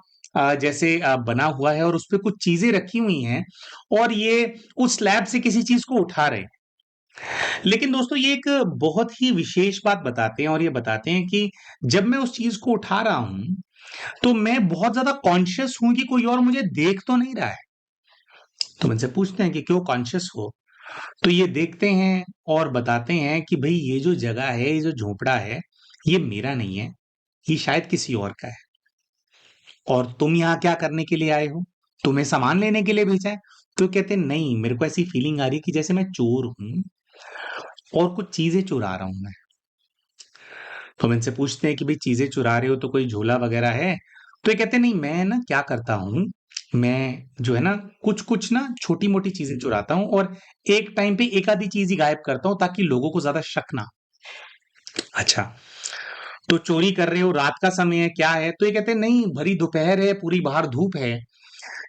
जैसे बना हुआ है, और उस पे कुछ चीजें रखी हुई हैं, और ये उस स्लैब से किसी चीज को उठा रहे हैं। लेकिन दोस्तों ये एक बहुत ही विशेष बात बताते हैं, और ये बताते हैं कि जब मैं उस चीज को उठा रहा हूं तो मैं बहुत ज्यादा कॉन्शियस हूं कि कोई और मुझे देख तो नहीं रहा है। तो मुझसे पूछते हैं कि क्यों कॉन्शियस हो, तो ये देखते हैं और बताते हैं कि भाई ये जो जगह है, ये जो झोपड़ा है, ये मेरा नहीं है, ये शायद किसी और का है। और तुम यहाँ क्या करने के लिए आए हो? तुम्हें सामान लेने के लिए भेजा है? तो कहते हैं नहीं, मेरे को ऐसी फीलिंग आ रही है कि जैसे मैं चोर हूं और कुछ चीजें चुरा रहा हूं मैं। तो हम इनसे पूछते हैं कि भाई चीजें चुरा रहे हो तो कोई झोला वगैरह है? तो ये कहते हैं नहीं, मैं ना क्या करता हूँ, मैं जो है ना कुछ कुछ ना छोटी मोटी चीजें चुराता हूँ, और एक टाइम पे एक आधी चीज ही गायब करता हूँ ताकि लोगों को ज्यादा शक ना हो। अच्छा, तो चोरी कर रहे हो, रात का समय है, क्या है? तो ये कहते हैं नहीं, भरी दोपहर है, पूरी बाहर धूप है,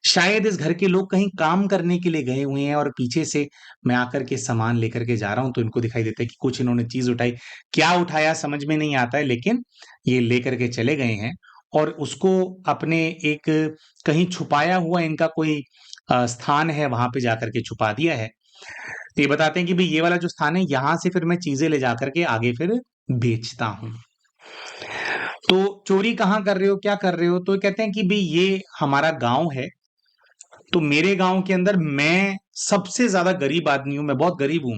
शायद इस घर के लोग कहीं काम करने के लिए गए हुए हैं, और पीछे से मैं आकर के सामान लेकर के जा रहा हूं, तो इनको दिखाई देता है कि कुछ इन्होंने चीज उठाई, क्या उठाया समझ में नहीं आता है, लेकिन ये लेकर के चले गए हैं, और उसको अपने एक कहीं छुपाया हुआ इनका कोई स्थान है, वहां पे जाकर के छुपा दिया है। तो ये बताते हैं कि भाई ये वाला जो स्थान है, यहां से फिर मैं चीजें ले जाकर के आगे फिर बेचता हूँ। तो चोरी कहाँ कर रहे हो, क्या कर रहे हो? तो कहते हैं कि भाई ये हमारा गांव है, तो मेरे गांव के अंदर मैं सबसे ज्यादा गरीब आदमी हूं, मैं बहुत गरीब हूं,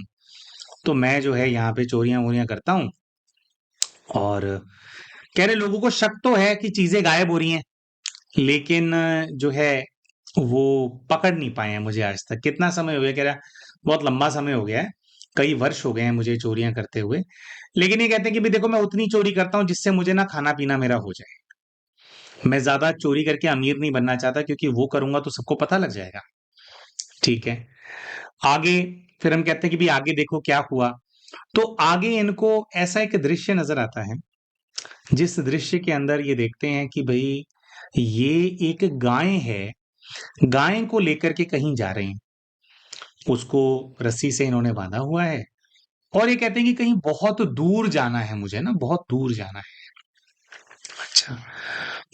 तो मैं जो है यहाँ पे चोरियां वोरियां करता हूँ। और कह रहे लोगों को शक तो है कि चीजें गायब हो रही हैं, लेकिन जो है वो पकड़ नहीं पाए हैं मुझे आज तक। कितना समय हो गया? कह रहा बहुत लंबा समय हो गया है, कई वर्ष हो गए हैं मुझे चोरियां करते हुए, लेकिन ये कहते हैं कि भाई देखो मैं उतनी चोरी करता हूँ जिससे मुझे ना खाना पीना मेरा हो जाए, मैं ज्यादा चोरी करके अमीर नहीं बनना चाहता, क्योंकि वो करूंगा तो सबको पता लग जाएगा। ठीक है, आगे फिर हम कहते हैं कि भी आगे देखो क्या हुआ। तो आगे इनको ऐसा एक दृश्य नजर आता है, जिस दृश्य के अंदर ये देखते हैं कि भाई ये एक गाय है, गाय को लेकर के कहीं जा रहे हैं, उसको रस्सी से इन्होंने बांधा हुआ है, और ये कहते हैं कि कहीं बहुत दूर जाना है मुझे, ना बहुत दूर जाना है। अच्छा,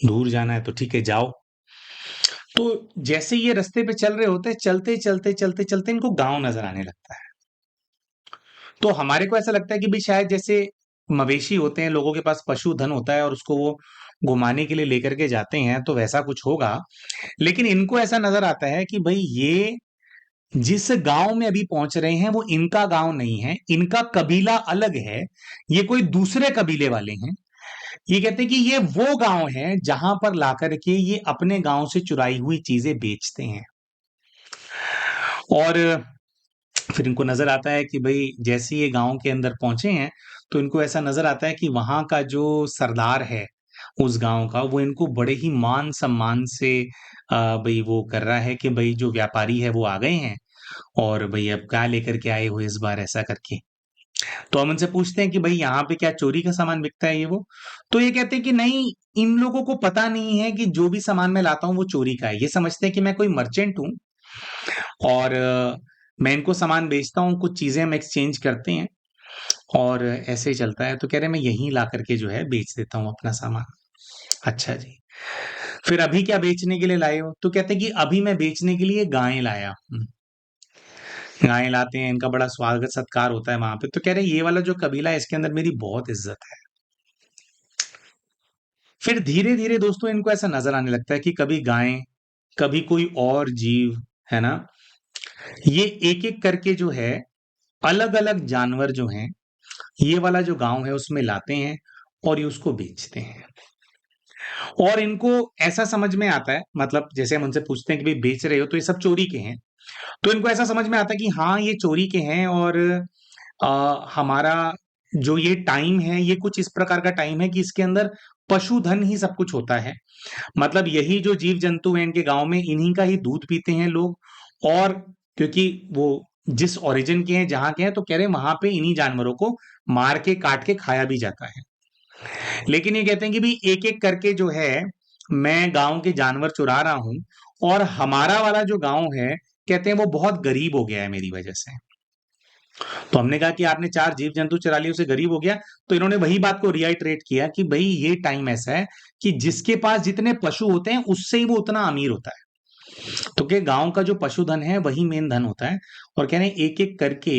दूर जाना है तो ठीक है जाओ। तो जैसे ये रास्ते पे चल रहे होते हैं, चलते चलते चलते चलते इनको गांव नजर आने लगता है। तो हमारे को ऐसा लगता है कि भाई शायद जैसे मवेशी होते हैं, लोगों के पास पशुधन होता है और उसको वो घुमाने के लिए लेकर के जाते हैं, तो वैसा कुछ होगा। लेकिन इनको ऐसा नजर आता है कि भाई ये जिस गांव में अभी पहुंच रहे हैं वो इनका गांव नहीं है, इनका कबीला अलग है, ये कोई दूसरे कबीले वाले हैं। ये कहते हैं कि ये वो गांव है जहां पर लाकर के ये अपने गांव से चुराई हुई चीजें बेचते हैं। और फिर इनको नजर आता है कि भाई जैसे ये गांव के अंदर पहुंचे हैं, तो इनको ऐसा नजर आता है कि वहां का जो सरदार है उस गांव का, वो इनको बड़े ही मान सम्मान से भाई वो कर रहा है कि भाई जो व्यापारी है वो आ गए हैं, और भाई अब क्या लेकर के आए हो इस बार, ऐसा करके। तो हम उनसे पूछते हैं कि भाई यहाँ पे क्या चोरी का सामान बिकता है ये वो। तो ये कहते हैं कि नहीं, इन लोगों को पता नहीं है कि जो भी सामान मैं लाता हूँ वो चोरी का है। ये समझते हैं कि मैं कोई मर्चेंट हूँ, और मैं इनको सामान बेचता हूँ, कुछ चीजें हम एक्सचेंज करते हैं, और ऐसे ही चलता है। तो कह रहे मैं यहीं ला करके जो है बेच देता हूँ अपना सामान। अच्छा जी, फिर अभी क्या बेचने के लिए लाए हो? तो कहते हैं कि अभी मैं बेचने के लिए गायें लाया हूँ। गायें लाते हैं, इनका बड़ा स्वागत सत्कार होता है वहां पे। तो कह रहे ये वाला जो कबीला है इसके अंदर मेरी बहुत इज्जत है। फिर धीरे धीरे दोस्तों इनको ऐसा नजर आने लगता है कि कभी गायें, कभी कोई और जीव, है ना, ये एक एक करके जो है अलग अलग जानवर जो हैं ये वाला जो गांव है उसमें लाते हैं, और ये उसको बेचते हैं। और इनको ऐसा समझ में आता है, मतलब जैसे हम उनसे पूछते हैं कि भाई बेच रहे हो तो ये सब चोरी के हैं, तो इनको ऐसा समझ में आता है कि हाँ ये चोरी के हैं, और हमारा जो ये टाइम है ये कुछ इस प्रकार का टाइम है कि इसके अंदर पशुधन ही सब कुछ होता है। मतलब यही जो जीव जंतु हैं इनके गांव में, इन्हीं का ही दूध पीते हैं लोग। और क्योंकि वो जिस ओरिजिन के हैं, जहां के हैं, तो कह रहे हैं वहां पे इन्हीं जानवरों को मार के काट के खाया भी जाता है। लेकिन ये कहते हैं कि भी एक एक करके जो है मैं गांव के जानवर चुरा रहा हूं, और हमारा वाला जो गांव है कहते हैं वो बहुत गरीब हो गया है मेरी वजह से। तो हमने कहा कि आपने 4 जीव जंतु चरा लिए उसे गरीब हो गया। तो इन्होंने वही बात को रिआइट्रेट किया कि भाई ये टाइम ऐसा है कि जिसके पास जितने पशु होते हैं उससे ही वो उतना अमीर होता है। तो के गांव का जो पशुधन है वही मेन धन होता है। और कह रहे हैं एक एक करके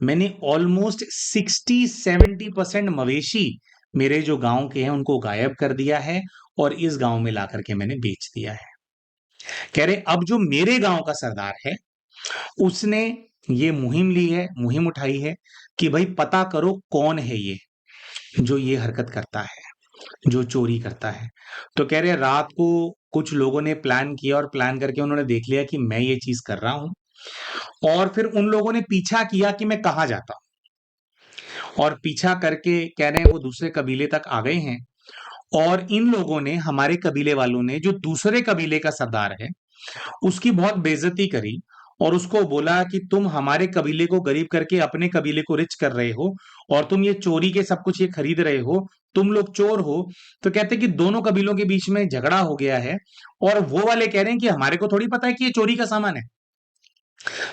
मैंने ऑलमोस्ट 60-70% मवेशी मेरे जो गांव के हैं उनको गायब कर दिया है, और इस गांव में ला करके मैंने बेच दिया है। कह रहे अब जो मेरे गांव का सरदार है उसने ये मुहिम ली है, मुहिम उठाई है कि भाई पता करो कौन है ये जो ये हरकत करता है, जो चोरी करता है। तो कह रहे रात को कुछ लोगों ने प्लान किया, और प्लान करके उन्होंने देख लिया कि मैं ये चीज कर रहा हूं, और फिर उन लोगों ने पीछा किया कि मैं कहाँ जाता हूं, और पीछा करके कह रहे हैं वो दूसरे कबीले तक आ गए हैं। और इन लोगों ने, हमारे कबीले वालों ने, जो दूसरे कबीले का सरदार है उसकी बहुत बेइज्जती करी, और उसको बोला कि तुम हमारे कबीले को गरीब करके अपने कबीले को रिच कर रहे हो, और तुम ये चोरी के सब कुछ ये खरीद रहे हो, तुम लोग चोर हो। तो कहते हैं कि दोनों कबीलों के बीच में झगड़ा हो गया है, और वो वाले कह रहे हैं कि हमारे को थोड़ी पता है कि ये चोरी का सामान है।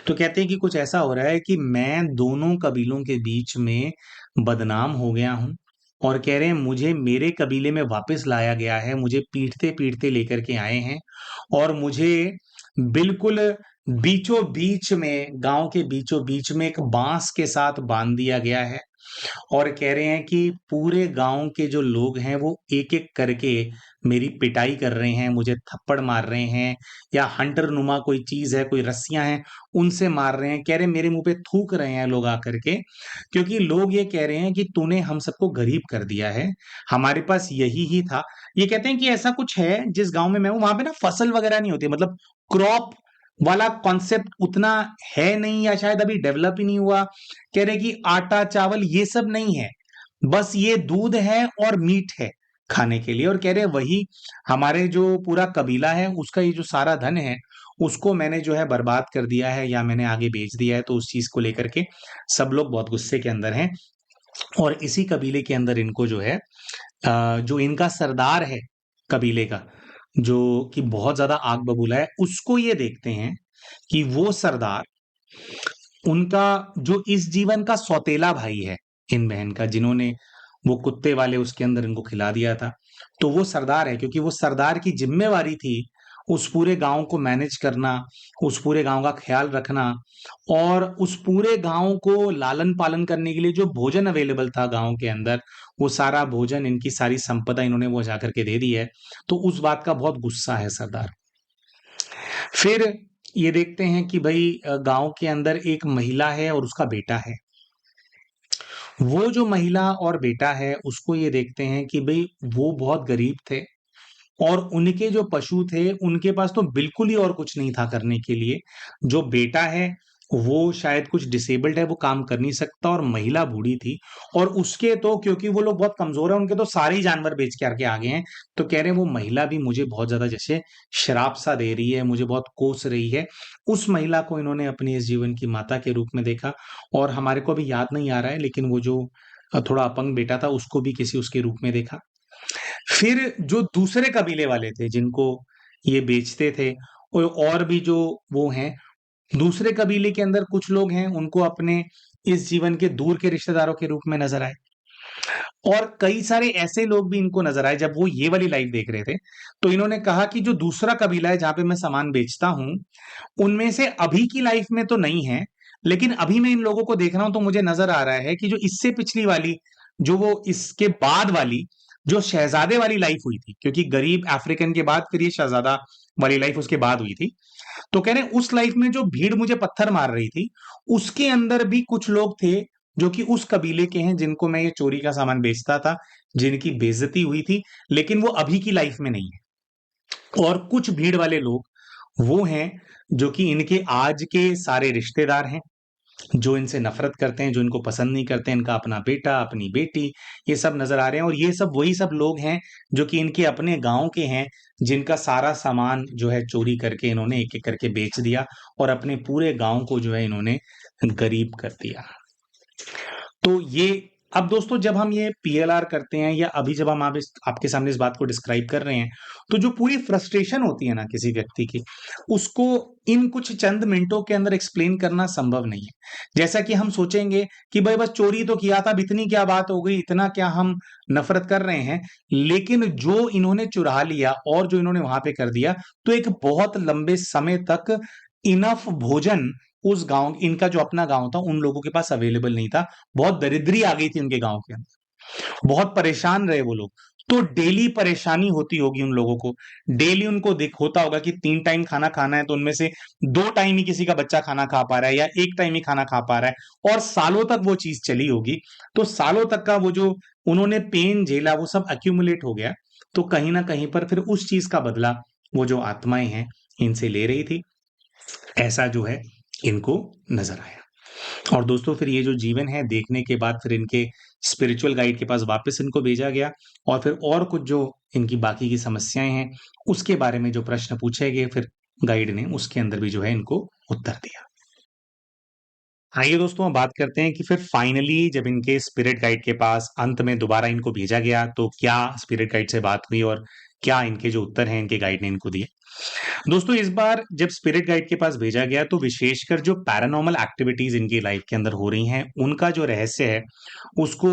तो कहते हैं कि कुछ ऐसा हो रहा है कि मैं दोनों कबीलों के बीच में बदनाम हो गया हूं, और कह रहे हैं मुझे मेरे कबीले में वापस लाया गया है, मुझे पीटते पीटते लेकर के आए हैं, और मुझे बिल्कुल बीचों बीच में, गांव के बीचों बीच में एक बांस के साथ बांध दिया गया है। और कह रहे हैं कि पूरे गांव के जो लोग हैं वो एक एक करके मेरी पिटाई कर रहे हैं, मुझे थप्पड़ मार रहे हैं, या हंटर नुमा कोई चीज है, कोई रस्सियां हैं, उनसे मार रहे हैं। कह रहे मेरे मुंह पे थूक रहे हैं लोग आकर के, क्योंकि लोग ये कह रहे हैं कि तूने हम सबको गरीब कर दिया है, हमारे पास यही ही था। ये कहते हैं कि ऐसा कुछ है जिस गांव में मैं हूं वहां पे ना फसल वगैरह नहीं होती, मतलब क्रॉप वाला कॉन्सेप्ट उतना है नहीं, या शायद अभी डेवलप ही नहीं हुआ। कह रहे कि आटा चावल ये सब नहीं है, बस ये दूध है और मीट है खाने के लिए। और कह रहे वही हमारे जो पूरा कबीला है उसका ये जो सारा धन है उसको मैंने जो है बर्बाद कर दिया है, या मैंने आगे बेच दिया है। तो उस चीज को लेकर के सब लोग बहुत गुस्से के अंदर हैं। और इसी कबीले के अंदर इनको जो है जो इनका सरदार है कबीले का, जो कि बहुत ज्यादा आग बबूला है, उसको ये देखते हैं कि वो सरदार उनका जो इस जीवन का सौतेला भाई है, इन बहन का, जिन्होंने वो कुत्ते वाले उसके अंदर इनको खिला दिया था, तो वो सरदार है, क्योंकि वो सरदार की जिम्मेवारी थी उस पूरे गांव को मैनेज करना, उस पूरे गांव का ख्याल रखना और उस पूरे गांव को लालन पालन करने के लिए जो भोजन अवेलेबल था गांव के अंदर, वो सारा भोजन, इनकी सारी संपदा इन्होंने वो जा करके दे दी है। तो उस बात का बहुत गुस्सा है सरदार। फिर ये देखते हैं कि भाई गांव के अंदर एक महिला है और उसका बेटा है। वो जो महिला और बेटा है उसको ये देखते हैं कि भाई वो बहुत गरीब थे और उनके जो पशु थे उनके पास तो बिल्कुल ही और कुछ नहीं था करने के लिए। जो बेटा है वो शायद कुछ डिसेबल्ड है, वो काम कर नहीं सकता और महिला बूढ़ी थी और उसके तो क्योंकि वो लोग बहुत कमजोर है, उनके तो सारे ही जानवर बेच के आके आ गए हैं। तो कह रहे हैं वो महिला भी मुझे बहुत ज्यादा जैसे श्राप सा दे रही है, मुझे बहुत कोस रही है। उस महिला को इन्होंने अपनी इस जीवन की माता के रूप में देखा और हमारे को अभी याद नहीं आ रहा है लेकिन वो जो थोड़ा अपंग बेटा था उसको भी किसी उसके रूप में देखा। फिर जो दूसरे कबीले वाले थे जिनको ये बेचते थे और भी जो वो हैं दूसरे कबीले के अंदर कुछ लोग हैं उनको अपने इस जीवन के दूर के रिश्तेदारों के रूप में नजर आए और कई सारे ऐसे लोग भी इनको नजर आए। जब वो ये वाली लाइफ देख रहे थे तो इन्होंने कहा कि जो दूसरा कबीला है जहां पे मैं सामान बेचता हूं उनमें से अभी की लाइफ में तो नहीं है, लेकिन अभी मैं इन लोगों को देख रहा हूं तो मुझे नजर आ रहा है कि जो इससे पिछली वाली, जो वो इसके बाद वाली जो शहजादे वाली लाइफ हुई थी, क्योंकि गरीब अफ्रीकन के बाद फिर ये शहजादा वाली लाइफ उसके बाद हुई थी। तो कह रहे हैं उस लाइफ में जो भीड़ मुझे पत्थर मार रही थी उसके अंदर भी कुछ लोग थे जो कि उस कबीले के हैं जिनको मैं ये चोरी का सामान बेचता था, जिनकी बेइज्जती हुई थी, लेकिन वो अभी की लाइफ में नहीं है। और कुछ भीड़ वाले लोग वो हैं जो कि इनके आज के सारे रिश्तेदार हैं, जो इनसे नफरत करते हैं, जो इनको पसंद नहीं करते, इनका अपना बेटा, अपनी बेटी, ये सब नजर आ रहे हैं। और ये सब वही सब लोग हैं जो कि इनके अपने गांव के हैं, जिनका सारा सामान जो है चोरी करके इन्होंने एक एक करके बेच दिया और अपने पूरे गांव को जो है इन्होंने गरीब कर दिया। तो ये अब दोस्तों जब हम ये पीएलआर करते हैं या अभी जब हम आपके सामने इस बात को डिस्क्राइब कर रहे हैं तो जो पूरी फ्रस्ट्रेशन होती है ना किसी व्यक्ति की, उसको इन कुछ चंद मिनटों के अंदर एक्सप्लेन करना संभव नहीं है। जैसा कि हम सोचेंगे कि भाई बस चोरी तो किया था, अब इतनी क्या बात हो गई, इतना क्या हम नफरत कर रहे हैं। लेकिन जो इन्होंने चुरा लिया और जो इन्होंने वहां पे कर दिया, तो एक बहुत लंबे समय तक इनफ भोजन उस गांव, इनका जो अपना गांव था उन लोगों के पास अवेलेबल नहीं था। बहुत दरिद्री आ गई थी उनके गांव के अंदर, बहुत परेशान रहे वो लोग। तो डेली परेशानी होती होगी उन लोगों को, डेली उनको दिख होता होगा कि 3 टाइम खाना खाना है तो उनमें से 2 टाइम ही किसी का बच्चा खाना खा पा रहा है या 1 टाइम ही खाना खा पा रहा है, और सालों तक वो चीज चली होगी। तो सालों तक का वो जो उन्होंने पेन झेला वो सब अक्यूमुलेट हो गया। तो कहीं ना कहीं पर फिर उस चीज का बदला वो जो आत्माएं हैं इनसे ले रही थी, ऐसा जो है इनको नजर आया। और दोस्तों फिर ये जो जीवन है देखने के बाद फिर इनके स्पिरिचुअल गाइड के पास वापस इनको भेजा गया और फिर और कुछ जो इनकी बाकी की समस्याएं हैं उसके बारे में जो प्रश्न पूछे गए, फिर गाइड ने उसके अंदर भी जो है इनको उत्तर दिया। आइए दोस्तों अब बात करते हैं कि फिर फाइनली जब इनके स्पिरिट गाइड के पास अंत में दोबारा इनको भेजा गया तो क्या स्पिरिट गाइड से बात हुई और क्या इनके जो उत्तर हैं इनके गाइड ने इनको दिए। दोस्तों इस बार जब स्पिरिट गाइड के पास भेजा गया तो विशेषकर जो पैरानॉर्मल एक्टिविटीज इनकी लाइफ के अंदर हो रही हैं उनका जो रहस्य है उसको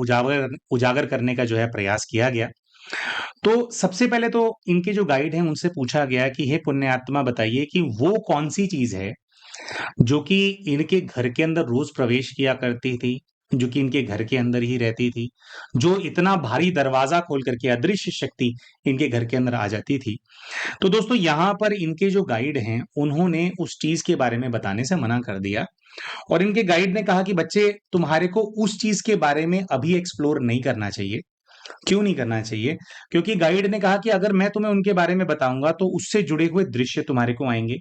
उजागर उजागर करने का जो है प्रयास किया गया। तो सबसे पहले तो इनके जो गाइड हैं उनसे पूछा गया कि हे पुण्यात्मा बताइए कि वो कौन सी चीज है जो कि इनके घर के अंदर रोज प्रवेश किया करती थी, जो कि इनके घर के अंदर ही रहती थी, जो इतना भारी दरवाजा खोल करके अदृश्य शक्ति इनके घर के अंदर आ जाती थी। तो दोस्तों यहाँ पर इनके जो गाइड हैं उन्होंने उस चीज के बारे में बताने से मना कर दिया और इनके गाइड ने कहा कि बच्चे तुम्हारे को उस चीज के बारे में अभी एक्सप्लोर नहीं करना चाहिए। क्यों नहीं करना चाहिए? क्योंकि गाइड ने कहा कि अगर मैं तुम्हें उनके बारे में बताऊंगा तो उससे जुड़े हुए दृश्य तुम्हारे को आएंगे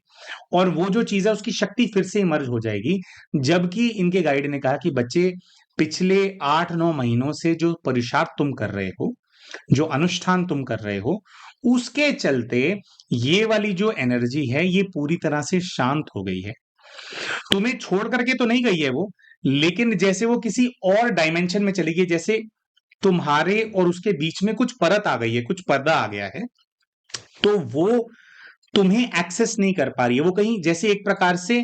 और वो जो चीज है उसकी शक्ति फिर से इमर्ज हो जाएगी। जबकि इनके गाइड ने कहा कि बच्चे पिछले 8-9 महीनों से जो पुरुषार्थ तुम कर रहे हो, जो अनुष्ठान तुम कर रहे हो, उसके चलते ये वाली जो एनर्जी है ये पूरी तरह से शांत हो गई है। तुम्हें छोड़ करके तो नहीं गई है वो, लेकिन जैसे वो किसी और डायमेंशन में चली गई, जैसे तुम्हारे और उसके बीच में कुछ परत आ गई है, कुछ पर्दा आ गया है, तो वो तुम्हें एक्सेस नहीं कर पा रही है। वो कहीं जैसे एक प्रकार से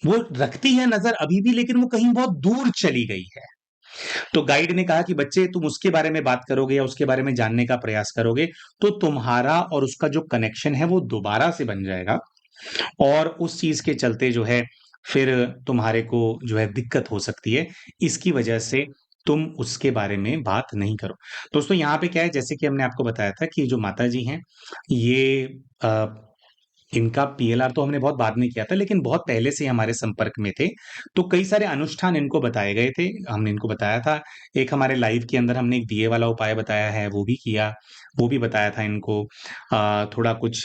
वो रखती है नजर अभी भी, लेकिन वो कहीं बहुत दूर चली गई है। तो गाइड ने कहा कि बच्चे तुम उसके बारे में बात करोगे या उसके बारे में जानने का प्रयास करोगे तो तुम्हारा और उसका जो कनेक्शन है वो दोबारा से बन जाएगा, और उस चीज के चलते जो है फिर तुम्हारे को जो है दिक्कत हो सकती है। इसकी वजह से तुम उसके बारे में बात नहीं करो। दोस्तों यहाँ पे क्या है, जैसे कि हमने आपको बताया था कि जो माता जी हैं ये इनका पीएलआर तो हमने बहुत बाद में किया था, लेकिन बहुत पहले से ही हमारे संपर्क में थे। तो कई सारे अनुष्ठान इनको बताए गए थे, हमने इनको बताया था। एक हमारे लाइव के अंदर हमने एक दिए वाला उपाय बताया है, वो भी किया, वो भी बताया था इनको। थोड़ा कुछ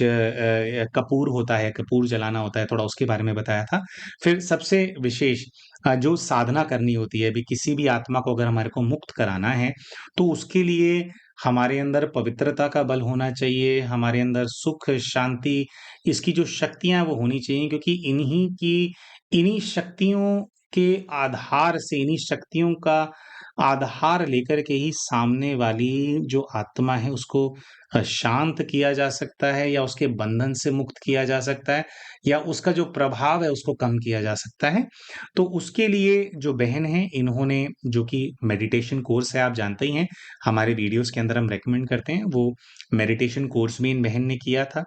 कपूर होता है, कपूर जलाना होता है, थोड़ा उसके बारे में बताया था। फिर सबसे विशेष जो साधना करनी होती है, भी किसी भी आत्मा को अगर हमारे को मुक्त कराना है तो उसके लिए हमारे अंदर पवित्रता का बल होना चाहिए, हमारे अंदर सुख शांति इसकी जो शक्तियाँ वो होनी चाहिए, क्योंकि इन्हीं शक्तियों के आधार से, इन्हीं शक्तियों का आधार लेकर के ही सामने वाली जो आत्मा है उसको शांत किया जा सकता है, या उसके बंधन से मुक्त किया जा सकता है, या उसका जो प्रभाव है उसको कम किया जा सकता है। तो उसके लिए जो बहन है इन्होंने, जो कि मेडिटेशन कोर्स है आप जानते ही हैं, हमारे वीडियोस के अंदर हम रेकमेंड करते हैं, वो मेडिटेशन कोर्स भी इन बहन ने किया था।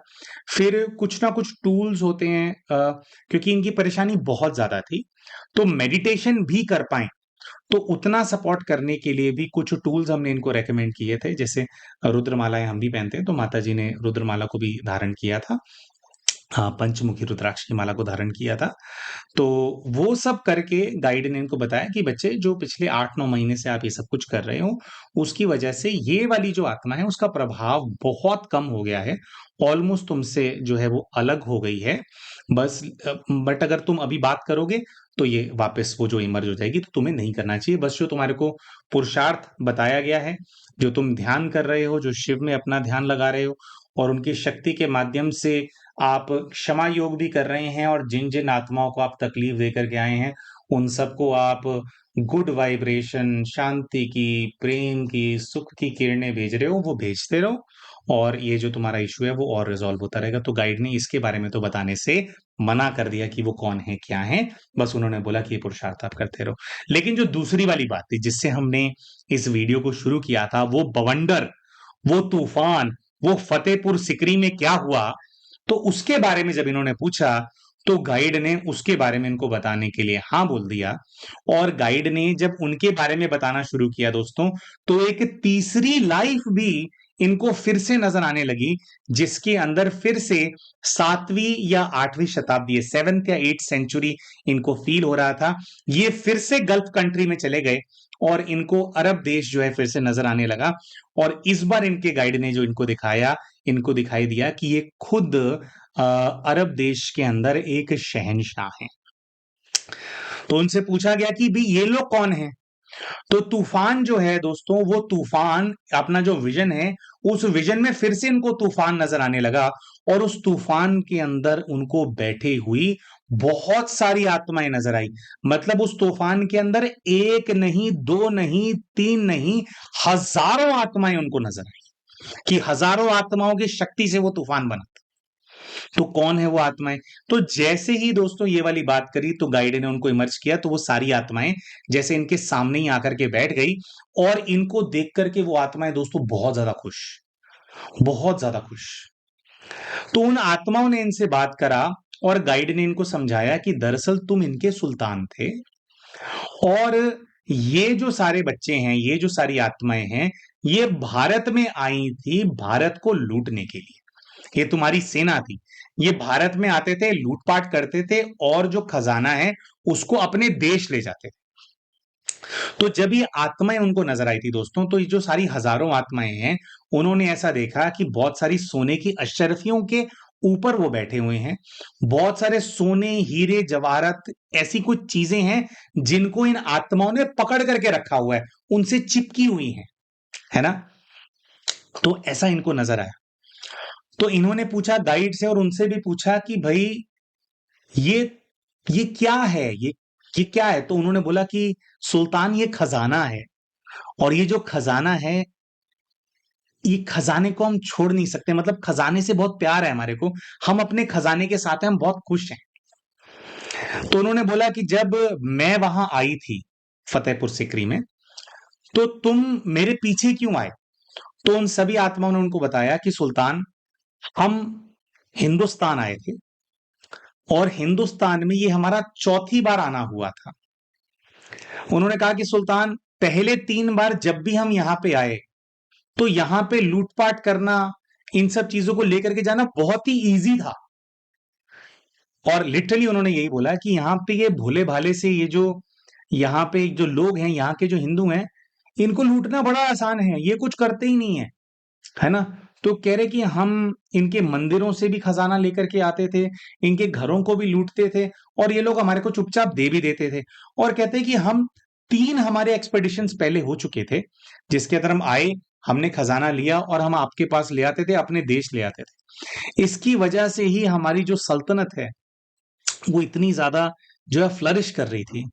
फिर कुछ ना कुछ टूल्स होते हैं, क्योंकि इनकी परेशानी बहुत ज्यादा थी, तो मेडिटेशन भी कर पाए तो उतना सपोर्ट करने के लिए भी कुछ टूल्स हमने इनको रेकमेंड किए थे। जैसे रुद्रमालाएं हम भी पहनते हैं, तो माता जी ने रुद्रमाला को भी धारण किया था। हाँ, पंचमुखी रुद्राक्ष की माला को धारण किया था। तो वो सब करके गाइड ने इनको बताया कि बच्चे जो पिछले 8-9 महीने से आप ये सब कुछ कर रहे हो, उसकी वजह से ये वाली जो आत्मा है उसका प्रभाव बहुत कम हो गया है। ऑलमोस्ट तुमसे जो है वो अलग हो गई है। बस बट अगर तुम अभी बात करोगे तो ये वापस वो जो इमर्ज हो जाएगी, तो तुम्हें नहीं करना चाहिए। बस जो तुम्हारे को पुरुषार्थ बताया गया है, जो तुम ध्यान कर रहे हो, जो शिव में अपना ध्यान लगा रहे हो और उनकी शक्ति के माध्यम से आप क्षमा योग भी कर रहे हैं, और जिन जिन आत्माओं को आप तकलीफ देकर के आए हैं उन सबको आप गुड वाइब्रेशन, शांति की, प्रेम की, सुख की किरणें भेज रहे हो, वो भेजते रहो, और ये जो तुम्हारा इशू है वो और रिजॉल्व होता रहेगा। तो गाइड ने इसके बारे में तो बताने से मना कर दिया कि वो कौन है क्या है, बस उन्होंने बोला कि ये पुरुषार्थ आप करते रहो। लेकिन जो दूसरी वाली बात थी जिससे हमने इस वीडियो को शुरू किया था, वो बवंडर, वो तूफान, वो फतेहपुर सिकरी में क्या हुआ, तो उसके बारे में जब इन्होंने पूछा तो गाइड ने उसके बारे में इनको बताने के लिए हाँ बोल दिया। और गाइड ने जब उनके बारे में बताना शुरू किया दोस्तों, तो एक तीसरी लाइफ भी इनको फिर से नजर आने लगी, जिसके अंदर फिर से 7वीं या 8वीं शताब्दी, 7th या 8th सेंचुरी इनको फील हो रहा था। ये फिर से गल्फ कंट्री में चले गए और इनको अरब देश जो है फिर से नजर आने लगा। और इस बार इनके गाइड ने जो इनको दिखाया, इनको दिखाई दिया कि ये खुद अरब देश के अंदर एक शहंशाह हैं। तो उनसे पूछा गया कि भी ये लोग कौन हैं। तो तूफान जो है दोस्तों, वो तूफान अपना जो विजन है, उस विजन में फिर से इनको तूफान नजर आने लगा, और उस तूफान के अंदर उनको बैठे हुई बहुत सारी आत्माएं नजर आई। मतलब उस तूफान के अंदर एक नहीं, दो नहीं, तीन नहीं, हजारों आत्माएं उनको नजर आई, कि हजारों आत्माओं की शक्ति से वो तूफान बना। तो कौन है वो आत्माएं? तो जैसे ही दोस्तों ये वाली बात करी तो गाइड ने उनको इमर्ज किया, तो वो सारी आत्माएं जैसे इनके सामने ही आकर के बैठ गई, और इनको देख करके वो आत्माएं दोस्तों बहुत ज्यादा खुश, बहुत ज्यादा खुश। तो उन आत्माओं ने इनसे बात करा, और गाइड ने इनको समझाया कि दरअसल तुम इनके सुल्तान थे, और ये जो सारे बच्चे हैं, ये जो सारी आत्माएं हैं, ये भारत में आई थी भारत को लूटने के लिए। ये तुम्हारी सेना थी, ये भारत में आते थे, लूटपाट करते थे, और जो खजाना है उसको अपने देश ले जाते थे। तो जब ये आत्माएं उनको नजर आई थी दोस्तों, तो ये जो सारी हजारों आत्माएं हैं, उन्होंने ऐसा देखा कि बहुत सारी सोने की अशरफियों के ऊपर वो बैठे हुए हैं। बहुत सारे सोने, हीरे, जवाहरत, ऐसी कुछ चीजें हैं जिनको इन आत्माओं ने पकड़ करके रखा हुआ है, उनसे चिपकी हुई हैं, है ना। तो ऐसा इनको नजर आया। तो इन्होंने पूछा गाइड से, और उनसे भी पूछा कि भाई ये ये क्या है, ये क्या है। तो उन्होंने बोला कि सुल्तान ये खजाना है, और ये जो खजाना है, ये खजाने को हम छोड़ नहीं सकते, मतलब खजाने से बहुत प्यार है हमारे को, हम अपने खजाने के साथ हैं, हम बहुत खुश हैं। तो उन्होंने बोला कि जब मैं वहां आई थी फतेहपुर सिकरी में, तो तुम मेरे पीछे क्यों आए? तो उन सभी आत्माओं ने उनको बताया कि सुल्तान, हम हिंदुस्तान आए थे और हिंदुस्तान में ये हमारा चौथी बार आना हुआ था। उन्होंने कहा कि सुल्तान, पहले 3 बार जब भी हम यहां पे आए तो यहां पे लूटपाट करना, इन सब चीजों को लेकर के जाना बहुत ही इजी था। और लिटरली उन्होंने यही बोला कि यहाँ पे ये भोले भाले से ये जो यहाँ पे जो लोग हैं, यहाँ के जो हिंदू हैं, इनको लूटना बड़ा आसान है, ये कुछ करते ही नहीं है, है ना। तो कह रहे कि हम इनके मंदिरों से भी खजाना लेकर के आते थे, इनके घरों को भी लूटते थे, और ये लोग हमारे को चुपचाप दे भी देते थे। और कहते कि हम 3 हमारे एक्सपेडिशंस पहले हो चुके थे, जिसके अंदर हम आए, हमने खजाना लिया और हम आपके पास ले आते थे, अपने देश ले आते थे। इसकी वजह से ही हमारी जो सल्तनत है वो इतनी ज्यादा जो है फ्लरिश कर रही थी।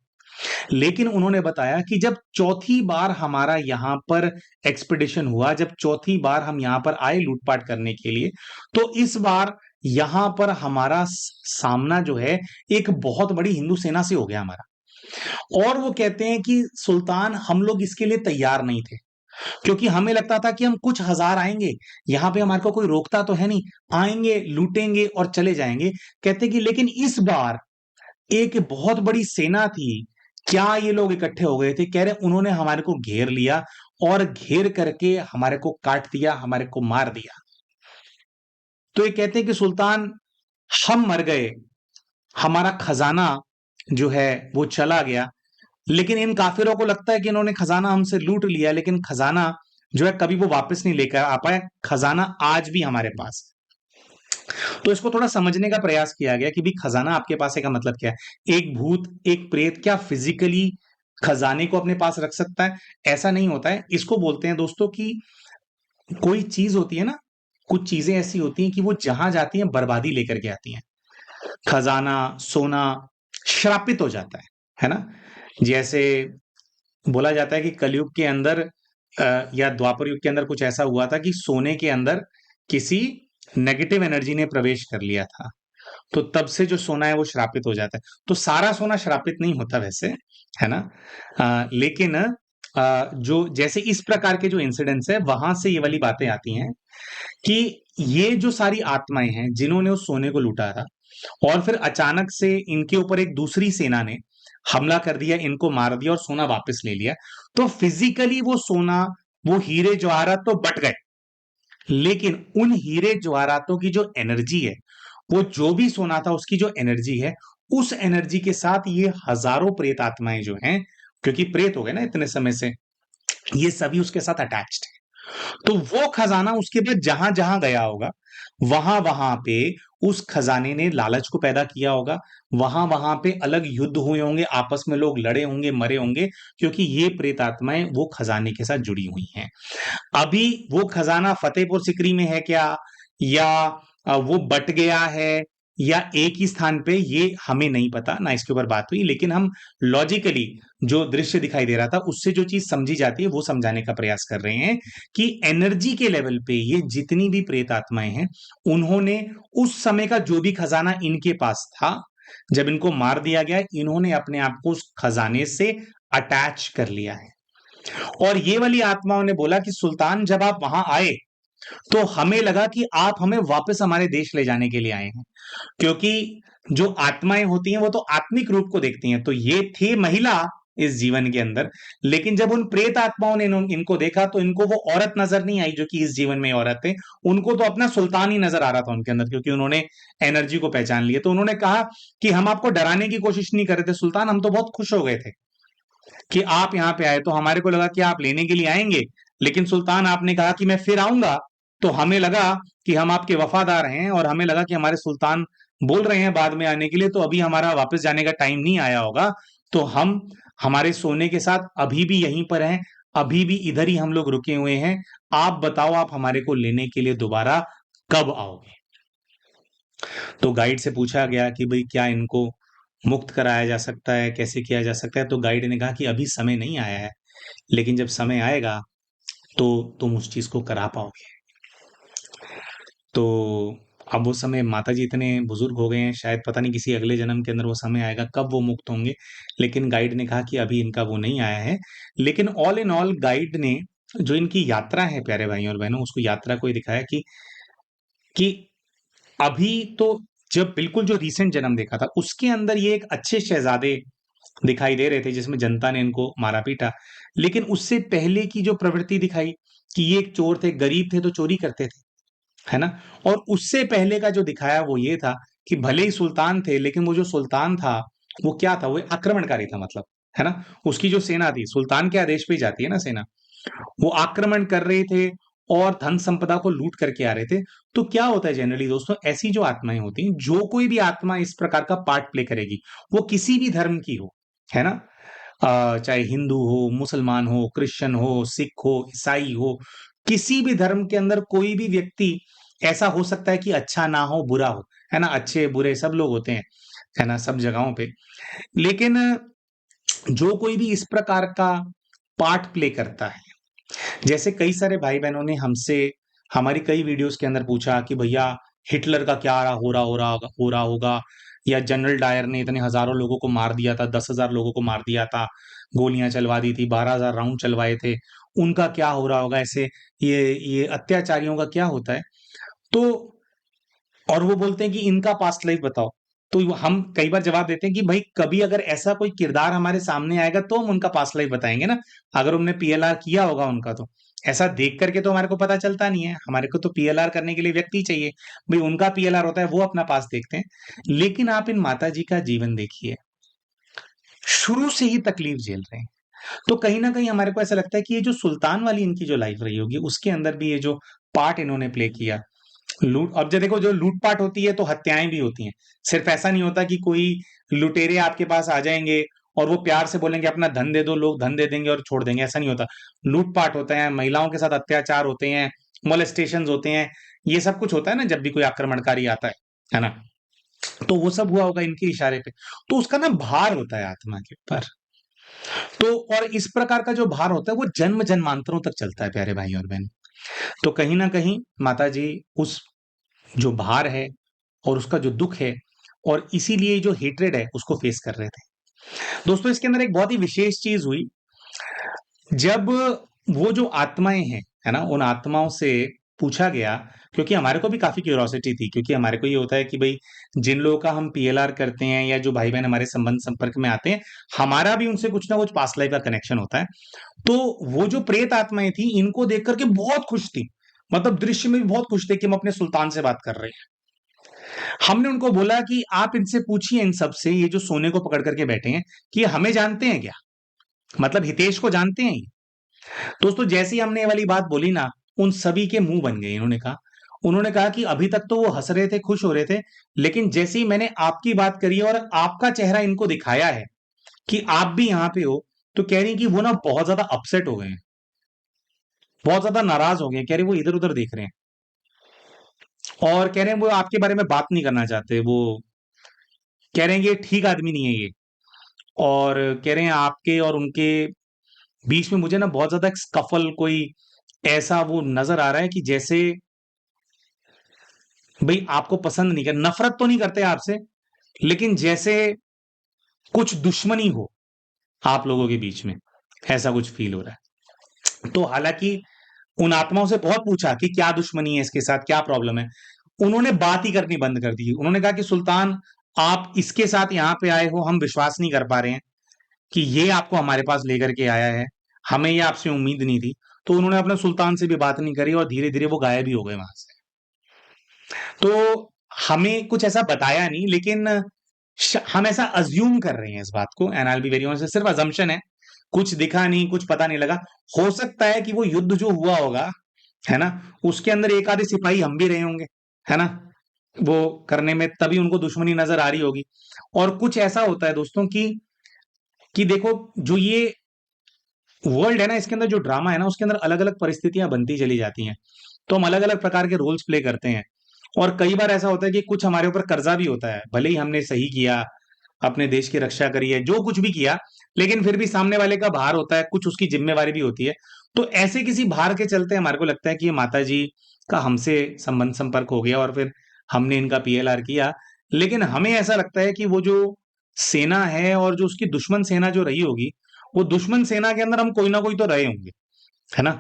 लेकिन उन्होंने बताया कि जब चौथी बार हमारा यहां पर एक्सपेडिशन हुआ, जब चौथी बार हम यहां पर आए लूटपाट करने के लिए, तो इस बार यहां पर हमारा सामना जो है एक बहुत बड़ी हिंदू सेना से हो गया हमारा। और वो कहते हैं कि सुल्तान, हम लोग इसके लिए तैयार नहीं थे, क्योंकि हमें लगता था कि हम कुछ हजार आएंगे, यहां पे हमारे को कोई रोकता तो है नहीं, आएंगे लूटेंगे और चले जाएंगे। कहते कि लेकिन इस बार एक बहुत बड़ी सेना थी। क्या ये लोग इकट्ठे हो गए थे? कह रहे उन्होंने हमारे को घेर लिया और घेर करके हमारे को काट दिया, हमारे को मार दिया। तो ये कहते हैं कि सुल्तान, हम मर गए, हमारा खजाना जो है वो चला गया, लेकिन इन काफिरों को लगता है कि इन्होंने खजाना हमसे लूट लिया, लेकिन खजाना जो है कभी वो वापस नहीं लेकर आ पाए, खजाना आज भी हमारे पास है। तो इसको थोड़ा समझने का प्रयास किया गया कि भाई खजाना आपके पास है का मतलब क्या है। एक भूत, एक प्रेत क्या फिजिकली खजाने को अपने पास रख सकता है? ऐसा नहीं होता है। इसको बोलते हैं दोस्तों कि कोई चीज होती है ना, कुछ चीजें ऐसी होती हैं कि वो जहां जाती हैं बर्बादी लेकर के आती हैं। खजाना, सोना श्रापित हो जाता है ना। जैसे बोला जाता है कि कलयुग के अंदर या द्वापर युग के अंदर कुछ ऐसा हुआ था कि सोने के अंदर किसी नेगेटिव एनर्जी ने प्रवेश कर लिया था, तो तब से जो सोना है वो श्रापित हो जाता है। तो सारा सोना श्रापित नहीं होता वैसे, है ना। लेकिन जो जैसे इस प्रकार के जो इंसिडेंट्स है, वहां से ये वाली बातें आती हैं कि ये जो सारी आत्माएं हैं जिन्होंने उस सोने को लूटा था, और फिर अचानक से इनके ऊपर एक दूसरी सेना ने हमला कर दिया, इनको मार दिया और सोना वापस ले लिया। तो फिजिकली वो सोना, वो हीरे जवाहरात तो बट गए, लेकिन उन हीरे जवाहरातों की जो एनर्जी है, वो जो भी सोना था उसकी जो एनर्जी है, उस एनर्जी के साथ ये हजारों प्रेत आत्माएं जो हैं, क्योंकि प्रेत हो गए ना इतने समय से, ये सभी उसके साथ अटैच्ड है। तो वो खजाना उसके बाद जहां जहां गया होगा, वहां वहां पे उस खजाने ने लालच को पैदा किया होगा, वहां वहां पे अलग युद्ध हुए होंगे, आपस में लोग लड़े होंगे, मरे होंगे, क्योंकि ये प्रेतात्माएं वो खजाने के साथ जुड़ी हुई हैं। अभी वो खजाना फतेहपुर सिकरी में है क्या, या वो बट गया है, या एक ही स्थान पे, ये हमें नहीं पता ना, इसके ऊपर बात हुई। लेकिन हम लॉजिकली जो दृश्य दिखाई दे रहा था उससे जो चीज समझी जाती है वो समझाने का प्रयास कर रहे हैं कि एनर्जी के लेवल पे ये जितनी भी प्रेत आत्माएं हैं, उन्होंने उस समय का जो भी खजाना इनके पास था, जब इनको मार दिया गया, इन्होंने अपने आप को उस खजाने से अटैच कर लिया है। और ये वाली आत्माओं ने बोला कि सुल्तान, जब आप वहां आए तो हमें लगा कि आप हमें वापस हमारे देश ले जाने के लिए आए हैं, क्योंकि जो आत्माएं होती हैं वो तो आत्मिक रूप को देखती हैं। तो ये थी महिला इस जीवन के अंदर, लेकिन जब उन प्रेत आत्माओं ने इनको देखा तो इनको वो औरत नजर नहीं आई जो कि इस जीवन में औरत है। उनको तो अपना सुल्तान ही नजर आ रहा था उनके अंदर, क्योंकि उन्होंने एनर्जी को पहचान लिया। तो उन्होंने कहा कि हम आपको डराने की कोशिश नहीं कर रहे थे सुल्तान, हम तो बहुत खुश हो गए थे कि आप यहां पे आए, तो हमारे को लगा कि आप लेने के लिए आएंगे, लेकिन सुल्तान आपने कहा कि मैं फिर आऊंगा, तो हमें लगा कि हम आपके वफादार हैं, और हमें लगा कि हमारे सुल्तान बोल रहे हैं बाद में आने के लिए, तो अभी हमारा वापस जाने का टाइम नहीं आया होगा, तो हम हमारे सोने के साथ अभी भी यहीं पर हैं, अभी भी इधर ही हम लोग रुके हुए हैं। आप बताओ, आप हमारे को लेने के लिए दोबारा कब आओगे? तो गाइड से पूछा गया कि भाई क्या इनको मुक्त कराया जा सकता है, कैसे किया जा सकता है? तो गाइड ने कहा कि अभी समय नहीं आया है, लेकिन जब समय आएगा तो तुम उस चीज को करा पाओगे। तो अब वो समय माता जी इतने बुजुर्ग हो गए हैं, शायद पता नहीं किसी अगले जन्म के अंदर वो समय आएगा कब वो मुक्त होंगे। लेकिन गाइड ने कहा कि अभी इनका वो नहीं आया है। लेकिन ऑल इन ऑल गाइड ने जो इनकी यात्रा है प्यारे भाइयों और बहनों, उसको यात्रा को ही दिखाया कि अभी तो जब बिल्कुल जो रीसेंट जन्म देखा था उसके अंदर ये एक अच्छे शहजादे दिखाई दे रहे थे जिसमें जनता ने इनको मारा पीटा। लेकिन उससे पहले की जो प्रवृत्ति दिखाई कि ये एक चोर थे, गरीब थे तो चोरी करते थे, है ना? और उससे पहले का जो दिखाया वो ये था कि भले ही सुल्तान थे, लेकिन वो जो सुल्तान था, वो क्या था? वो एक आक्रमणकारी था मतलब, है ना? उसकी जो सेना थी, सुल्तान के आदेश पे ही जाती है ना सेना, वो आक्रमण कर रहे थे और धन संपदा को लूट करके आ रहे थे। तो क्या होता है जनरली दोस्तों, ऐसी जो आत्माएं होती हैं, जो कोई भी आत्मा इस प्रकार का पार्ट प्ले करेगी, वो किसी भी धर्म की हो, है ना? चाहे हिंदू हो, मुसलमान हो, क्रिश्चियन हो, सिख हो, ईसाई हो, किसी भी धर्म के अंदर कोई भी व्यक्ति ऐसा हो सकता है कि अच्छा ना हो, बुरा हो, है ना? अच्छे बुरे सब लोग होते हैं, है ना? सब जगहों पे। लेकिन जो कोई भी इस प्रकार का पार्ट प्ले करता है, जैसे कई सारे भाई बहनों ने हमसे हमारी कई वीडियोस के अंदर पूछा कि भैया हिटलर का क्या हो रहा होगा, या जनरल डायर ने इतने हजारों लोगों को मार दिया था, 10,000 लोगों को मार दिया था, गोलियां चलवा दी थी, 12,000 राउंड चलवाए थे, उनका क्या हो रहा होगा? ऐसे ये अत्याचारियों का क्या होता है? तो और वो बोलते हैं कि इनका पास्ट लाइफ बताओ। तो हम कई बार जवाब देते हैं कि भाई कभी अगर ऐसा कोई किरदार हमारे सामने आएगा तो हम उनका पास्ट लाइफ बताएंगे ना। अगर उन्होंने पीएलआर किया होगा उनका, तो ऐसा देख करके तो हमारे को पता चलता नहीं है। हमारे को तो पीएलआर करने के लिए व्यक्ति चाहिए। भाई उनका पीएलआर होता है, वो अपना पास्ट देखते हैं। लेकिन आप इन माता जी का जीवन देखिए, शुरू से ही तकलीफ झेल रहे हैं। तो कहीं ना कहीं हमारे को ऐसा लगता है कि ये जो सुल्तान वाली इनकी जो लाइफ रही होगी, उसके अंदर भी ये जो पार्ट इन्होंने प्ले किया, लूट। अब जो देखो, जो लूटपाट होती है तो हत्याएं भी होती हैं। सिर्फ ऐसा नहीं होता कि कोई लुटेरे आपके पास आ जाएंगे और वो प्यार से बोलेंगे अपना धन दे दो, लोग धन दे देंगे और छोड़ देंगे, ऐसा नहीं होता। लूटपाट होते हैं, महिलाओं के साथ अत्याचार होते हैं, मोलेस्टेशन होते हैं, ये सब कुछ होता है ना जब भी कोई आक्रमणकारी आता है ना? तो वो सब हुआ होगा इनके इशारे पे। तो उसका ना भार होता है आत्मा के ऊपर। तो और इस प्रकार का जो भार होता है वो जन्म जन्मांतरों तक चलता है प्यारे भाई और बहन। तो कहीं ना कहीं माता जी उस जो भार है और उसका जो दुख है और इसीलिए जो हेट्रेड है उसको फेस कर रहे थे। दोस्तों इसके अंदर एक बहुत ही विशेष चीज हुई, जब वो जो आत्माएं हैं, है ना, उन आत्माओं से पूछा गया, क्योंकि हमारे को भी काफी क्यूरियोसिटी थी, क्योंकि हमारे को ये होता है कि भाई जिन लोगों का हम पीएलआर करते हैं या जो भाई बहन हमारे संबंध संपर्क में आते हैं, हमारा भी उनसे कुछ ना कुछ पास्ट लाइफ का कनेक्शन होता है। तो वो जो प्रेत आत्माएं थी, इनको देख करके बहुत खुश थी, मतलब दृश्य में भी बहुत खुश थे कि हम अपने सुल्तान से बात कर रहे हैं। हमने उनको बोला कि आप इनसे पूछिए, इन सब से, ये जो सोने को पकड़ करके बैठे हैं, कि ये हमें जानते हैं क्या? मतलब हितेश को जानते हैं ये? दोस्तों जैसे ही हमने ये वाली बात बोली ना, उन सभी के मुंह बन गए। उन्होंने कहा कि अभी तक तो वो हंस रहे थे, खुश हो रहे थे, लेकिन जैसे ही मैंने आपकी बात करी और आपका चेहरा इनको दिखाया है कि आप भी यहाँ पे हो, तो कह रही कि वो ना बहुत ज्यादा अपसेट हो गए हैं, बहुत ज्यादा नाराज हो गए हैं। कह रहे वो इधर उधर देख रहे हैं और कह रहे हैं वो आपके बारे में बात नहीं करना चाहते। वो कह रहे हैं ये ठीक आदमी नहीं है ये, और कह रहे हैं आपके और उनके बीच में मुझे ना बहुत ज्यादा एक स्कफल, कोई ऐसा वो नजर आ रहा है कि जैसे भाई आपको पसंद नहीं कर, नफरत तो नहीं करते आपसे, लेकिन जैसे कुछ दुश्मनी हो आप लोगों के बीच में, ऐसा कुछ फील हो रहा है। तो हालांकि उन आत्माओं से बहुत पूछा कि क्या दुश्मनी है इसके साथ, क्या प्रॉब्लम है। उन्होंने बात ही करनी बंद कर दी। उन्होंने कहा कि सुल्तान, आप इसके साथ यहाँ पे आए हो, हम विश्वास नहीं कर पा रहे हैं कि ये आपको हमारे पास लेकर के आया है, हमें ये आपसे उम्मीद नहीं थी। तो उन्होंने अपने सुल्तान से भी बात नहीं करी और धीरे धीरे वो गायब ही हो गए वहां से। तो हमें कुछ ऐसा बताया नहीं, लेकिन हम ऐसा अज्यूम कर रहे हैं इस बात को, and I will be very honest, सिर्फ अजम्पशन है। कुछ दिखा नहीं, कुछ पता नहीं लगा। हो सकता है कि वो युद्ध जो हुआ होगा, है ना, उसके अंदर एक आधे सिपाही हम भी रहे होंगे, है ना, वो करने में, तभी उनको दुश्मनी नजर आ रही होगी। और कुछ ऐसा होता है दोस्तों कि देखो, जो ये वर्ल्ड है ना, इसके अंदर जो ड्रामा है ना, उसके अंदर अलग अलग परिस्थितियां बनती चली जाती हैं। तो हम अलग अलग प्रकार के रोल्स प्ले करते हैं। और कई बार ऐसा होता है कि कुछ हमारे ऊपर कर्जा भी होता है, भले ही हमने सही किया, अपने देश की रक्षा करी है, जो कुछ भी किया, लेकिन फिर भी सामने वाले का भार होता है, कुछ उसकी जिम्मेवारी भी होती है। तो ऐसे किसी भार के चलते हमारे को लगता है कि ये माता जी का हमसे संबंध संपर्क हो गया और फिर हमने इनका पीएलआर किया, लेकिन हमें ऐसा लगता है कि वो जो सेना है और जो उसकी दुश्मन सेना जो रही होगी, वो दुश्मन सेना के अंदर हम कोई ना कोई तो रहे होंगे, है ना,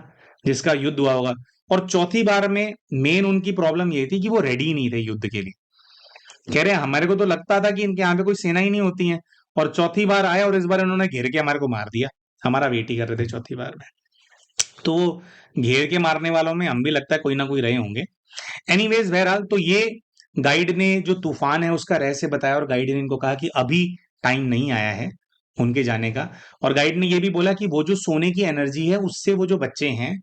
जिसका युद्ध हुआ होगा। और चौथी बार में मेन उनकी प्रॉब्लम ये थी कि वो रेडी नहीं थे युद्ध के लिए। कह रहे हैं हमारे को तो लगता था कि इनके यहाँ पे कोई सेना ही नहीं होती है, और चौथी बार आए और इस बार इन्होंने घेर के हमारे को मार दिया। हमारा वेट ही कर रहे थे चौथी बार में। तो घेर के मारने वालों में हम भी लगता है कोई ना कोई रहे होंगे। एनीवेज, बहरहाल तो ये गाइड ने जो तूफान है उसका रहस्य बताया, और गाइड ने इनको कहा कि अभी टाइम नहीं आया है उनके जाने का। और गाइड ने ये भी बोला कि वो जो सोने की एनर्जी है उससे वो जो बच्चे हैं,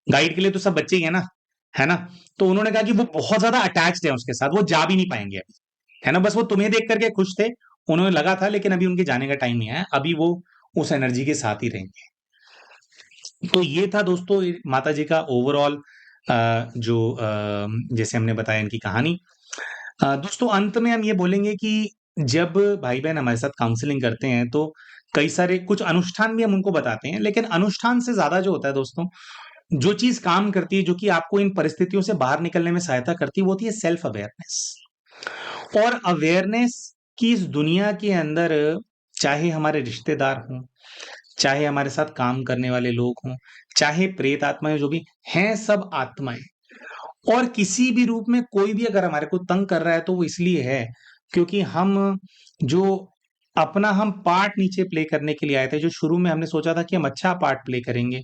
गाइड के लिए तो सब बच्चे ही है ना, है ना, तो उन्होंने कहा कि वो बहुत ज्यादा अटैच्ड है उसके साथ, वो जा भी नहीं पाएंगे अभी, है ना, बस वो तुम्हें देख करके खुश थे, उन्हें लगा था, लेकिन अभी उनके जाने का टाइम नहीं आया, अभी वो उस एनर्जी के साथ ही रहेंगे। तो ये था दोस्तों माता जी का ओवरऑल जो जैसे हमने बताया इनकी कहानी। दोस्तों अंत में हम ये बोलेंगे कि जब भाई बहन हमारे साथ काउंसलिंग करते हैं तो कई सारे कुछ अनुष्ठान भी हम उनको बताते हैं, लेकिन अनुष्ठान से ज्यादा जो होता है दोस्तों, जो चीज काम करती है, जो कि आपको इन परिस्थितियों से बाहर निकलने में सहायता करती है, वो होती है सेल्फ अवेयरनेस। और अवेयरनेस की इस दुनिया के अंदर, चाहे हमारे रिश्तेदार हों, चाहे हमारे साथ काम करने वाले लोग हों, चाहे प्रेत आत्माएं, जो भी हैं सब आत्माएं, और किसी भी रूप में कोई भी अगर हमारे को तंग कर रहा है तो वो इसलिए है क्योंकि हम जो अपना हम पार्ट नीचे प्ले करने के लिए आए थे, जो शुरू में हमने सोचा था कि हम अच्छा पार्ट प्ले करेंगे,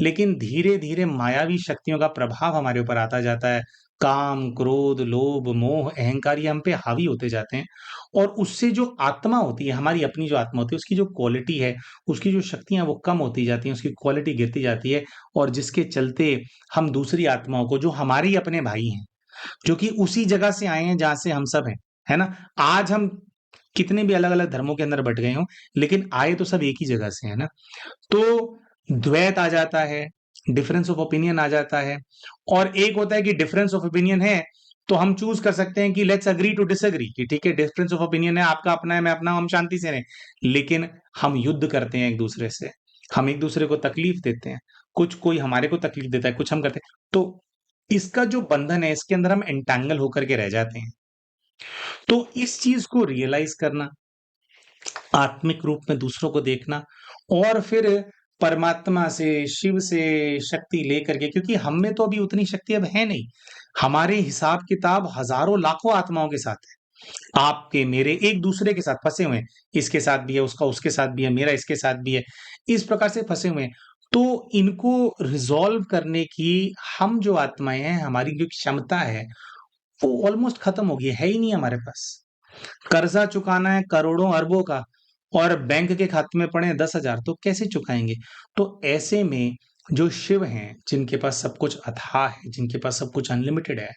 लेकिन धीरे धीरे मायावी शक्तियों का प्रभाव हमारे ऊपर आता जाता है। काम, क्रोध, लोभ, मोह, अहंकार, ये हम पे हावी होते जाते हैं, और उससे जो आत्मा होती है, हमारी अपनी जो आत्मा होती है, उसकी जो क्वालिटी है, उसकी जो शक्तियां वो कम होती जाती हैं, उसकी क्वालिटी गिरती जाती है। और जिसके चलते हम दूसरी आत्माओं को, जो हमारे ही अपने भाई हैं, जो कि उसी जगह से आए हैं जहां से हम सब हैं, है ना, आज हम कितने भी अलग अलग धर्मों के अंदर बट गए हों, लेकिन आए तो सब एक ही जगह से, है ना, तो द्वैत आ जाता है, डिफरेंस ऑफ ओपिनियन आ जाता है। और एक होता है कि डिफरेंस ऑफ ओपिनियन है तो हम चूज कर सकते हैं कि लेट्स अग्री टू डिसएग्री, कि ठीक है डिफरेंस ऑफ ओपिनियन है, आपका अपना है, मैं अपना, हम शांति से रहें। लेकिन हम युद्ध करते हैं एक दूसरे से, हम एक दूसरे को तकलीफ देते हैं, कुछ कोई हमारे को तकलीफ देता है, कुछ हम करते हैं, तो इसका जो बंधन है, इसके अंदर हम एंटैंगल होकर के रह जाते हैं। तो इस चीज को रियलाइज करना, आत्मिक रूप में दूसरों को देखना, और फिर परमात्मा से, शिव से शक्ति लेकर के, क्योंकि हम में तो अभी उतनी शक्ति अब है नहीं, हमारे हिसाब किताब हजारों लाखों आत्माओं के साथ है, आपके मेरे एक दूसरे के साथ फंसे हुए हैं, इसके साथ भी है, उसका उसके साथ भी है, मेरा इसके साथ भी है, इस प्रकार से फंसे हुए हैं। तो इनको रिजॉल्व करने की हम जो आत्माएं हैं, हमारी जो क्षमता है वो ऑलमोस्ट खत्म हो गई है ही नहीं हमारे पास। कर्जा चुकाना है करोड़ों अरबों का, और बैंक के खाते में पड़े 10,000, तो कैसे चुकाएंगे? तो ऐसे में जो शिव हैं, जिनके पास सब कुछ अथाह है, जिनके पास सब कुछ अनलिमिटेड है,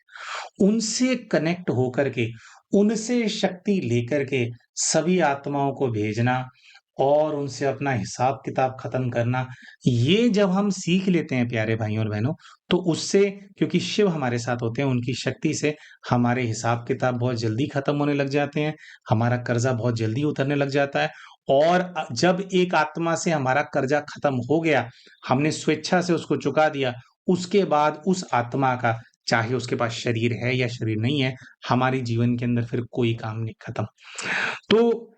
उनसे कनेक्ट होकर के, उनसे शक्ति लेकर के सभी आत्माओं को भेजना और उनसे अपना हिसाब किताब खत्म करना, ये जब हम सीख लेते हैं प्यारे भाइयों और बहनों, तो उससे, क्योंकि शिव हमारे साथ होते हैं, उनकी शक्ति से हमारे हिसाब किताब बहुत जल्दी खत्म होने लग जाते हैं, हमारा कर्जा बहुत जल्दी उतरने लग जाता है। और जब एक आत्मा से हमारा कर्जा खत्म हो गया, हमने स्वेच्छा से उसको चुका दिया, उसके बाद उस आत्मा का, चाहे उसके पास शरीर है या शरीर नहीं है, हमारे जीवन के अंदर फिर कोई काम नहीं खत्म। तो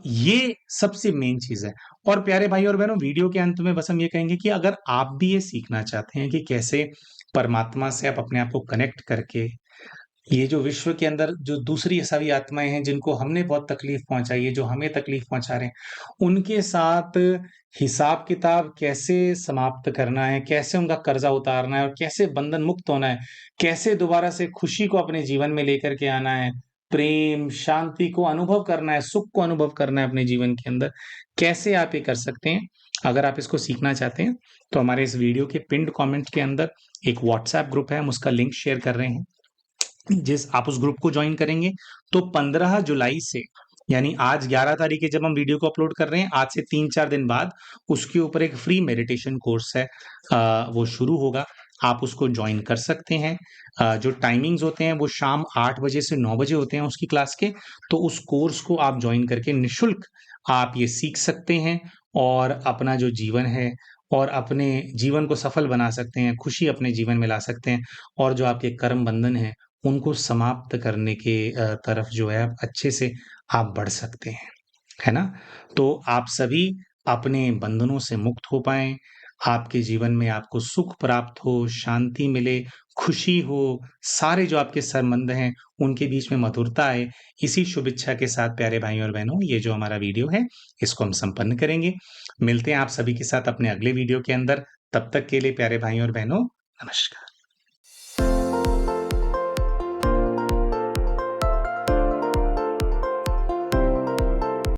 ये सबसे मेन चीज है। और प्यारे भाई और बहनों, वीडियो के अंत में बस हम ये कहेंगे कि अगर आप भी ये सीखना चाहते हैं कि कैसे परमात्मा से आप अपने आप को कनेक्ट करके, ये जो विश्व के अंदर जो दूसरी सभी आत्माएं हैं जिनको हमने बहुत तकलीफ पहुंचाई है, जो हमें तकलीफ पहुंचा रहे हैं, उनके साथ हिसाब किताब कैसे समाप्त करना है, कैसे उनका कर्जा उतारना है, और कैसे बंधन मुक्त होना है, कैसे दोबारा से खुशी को अपने जीवन में लेकर के आना है, प्रेम शांति को अनुभव करना है, सुख को अनुभव करना है अपने जीवन के अंदर, कैसे आप ये कर सकते हैं? अगर आप इसको सीखना चाहते हैं तो हमारे इस वीडियो के पिंड कमेंट के अंदर एक व्हाट्सएप ग्रुप है, हम उसका लिंक शेयर कर रहे हैं। जिस आप उस ग्रुप को ज्वाइन करेंगे तो 15 जुलाई से, यानी आज 11 तारीख है जब हम वीडियो को अपलोड कर रहे हैं, आज से 3-4 दिन बाद उसके ऊपर एक फ्री मेडिटेशन कोर्स है, वो शुरू होगा, आप उसको ज्वाइन कर सकते हैं। जो टाइमिंग्स होते हैं वो शाम 8 बजे से 9 बजे होते हैं उसकी क्लास के, तो उस कोर्स को आप ज्वाइन करके निशुल्क आप ये सीख सकते हैं, और अपना जो जीवन है, और अपने जीवन को सफल बना सकते हैं, खुशी अपने जीवन में ला सकते हैं, और जो आपके कर्म बंधन है उनको समाप्त करने के तरफ जो है आप अच्छे से आप बढ़ सकते हैं। है ना? तो आप सभी अपने बंधनों से मुक्त हो पाएँ, आपके जीवन में आपको सुख प्राप्त हो, शांति मिले, खुशी हो, सारे जो आपके संबंध हैं, उनके बीच में मधुरता आए। इसी शुभ इच्छा के साथ प्यारे भाइयों और बहनों, ये जो हमारा वीडियो है, इसको हम संपन्न करेंगे। मिलते हैं आप सभी के साथ अपने अगले वीडियो के अंदर। तब तक के लिए प्यारे भाइयों और बहनों, नमस्कार।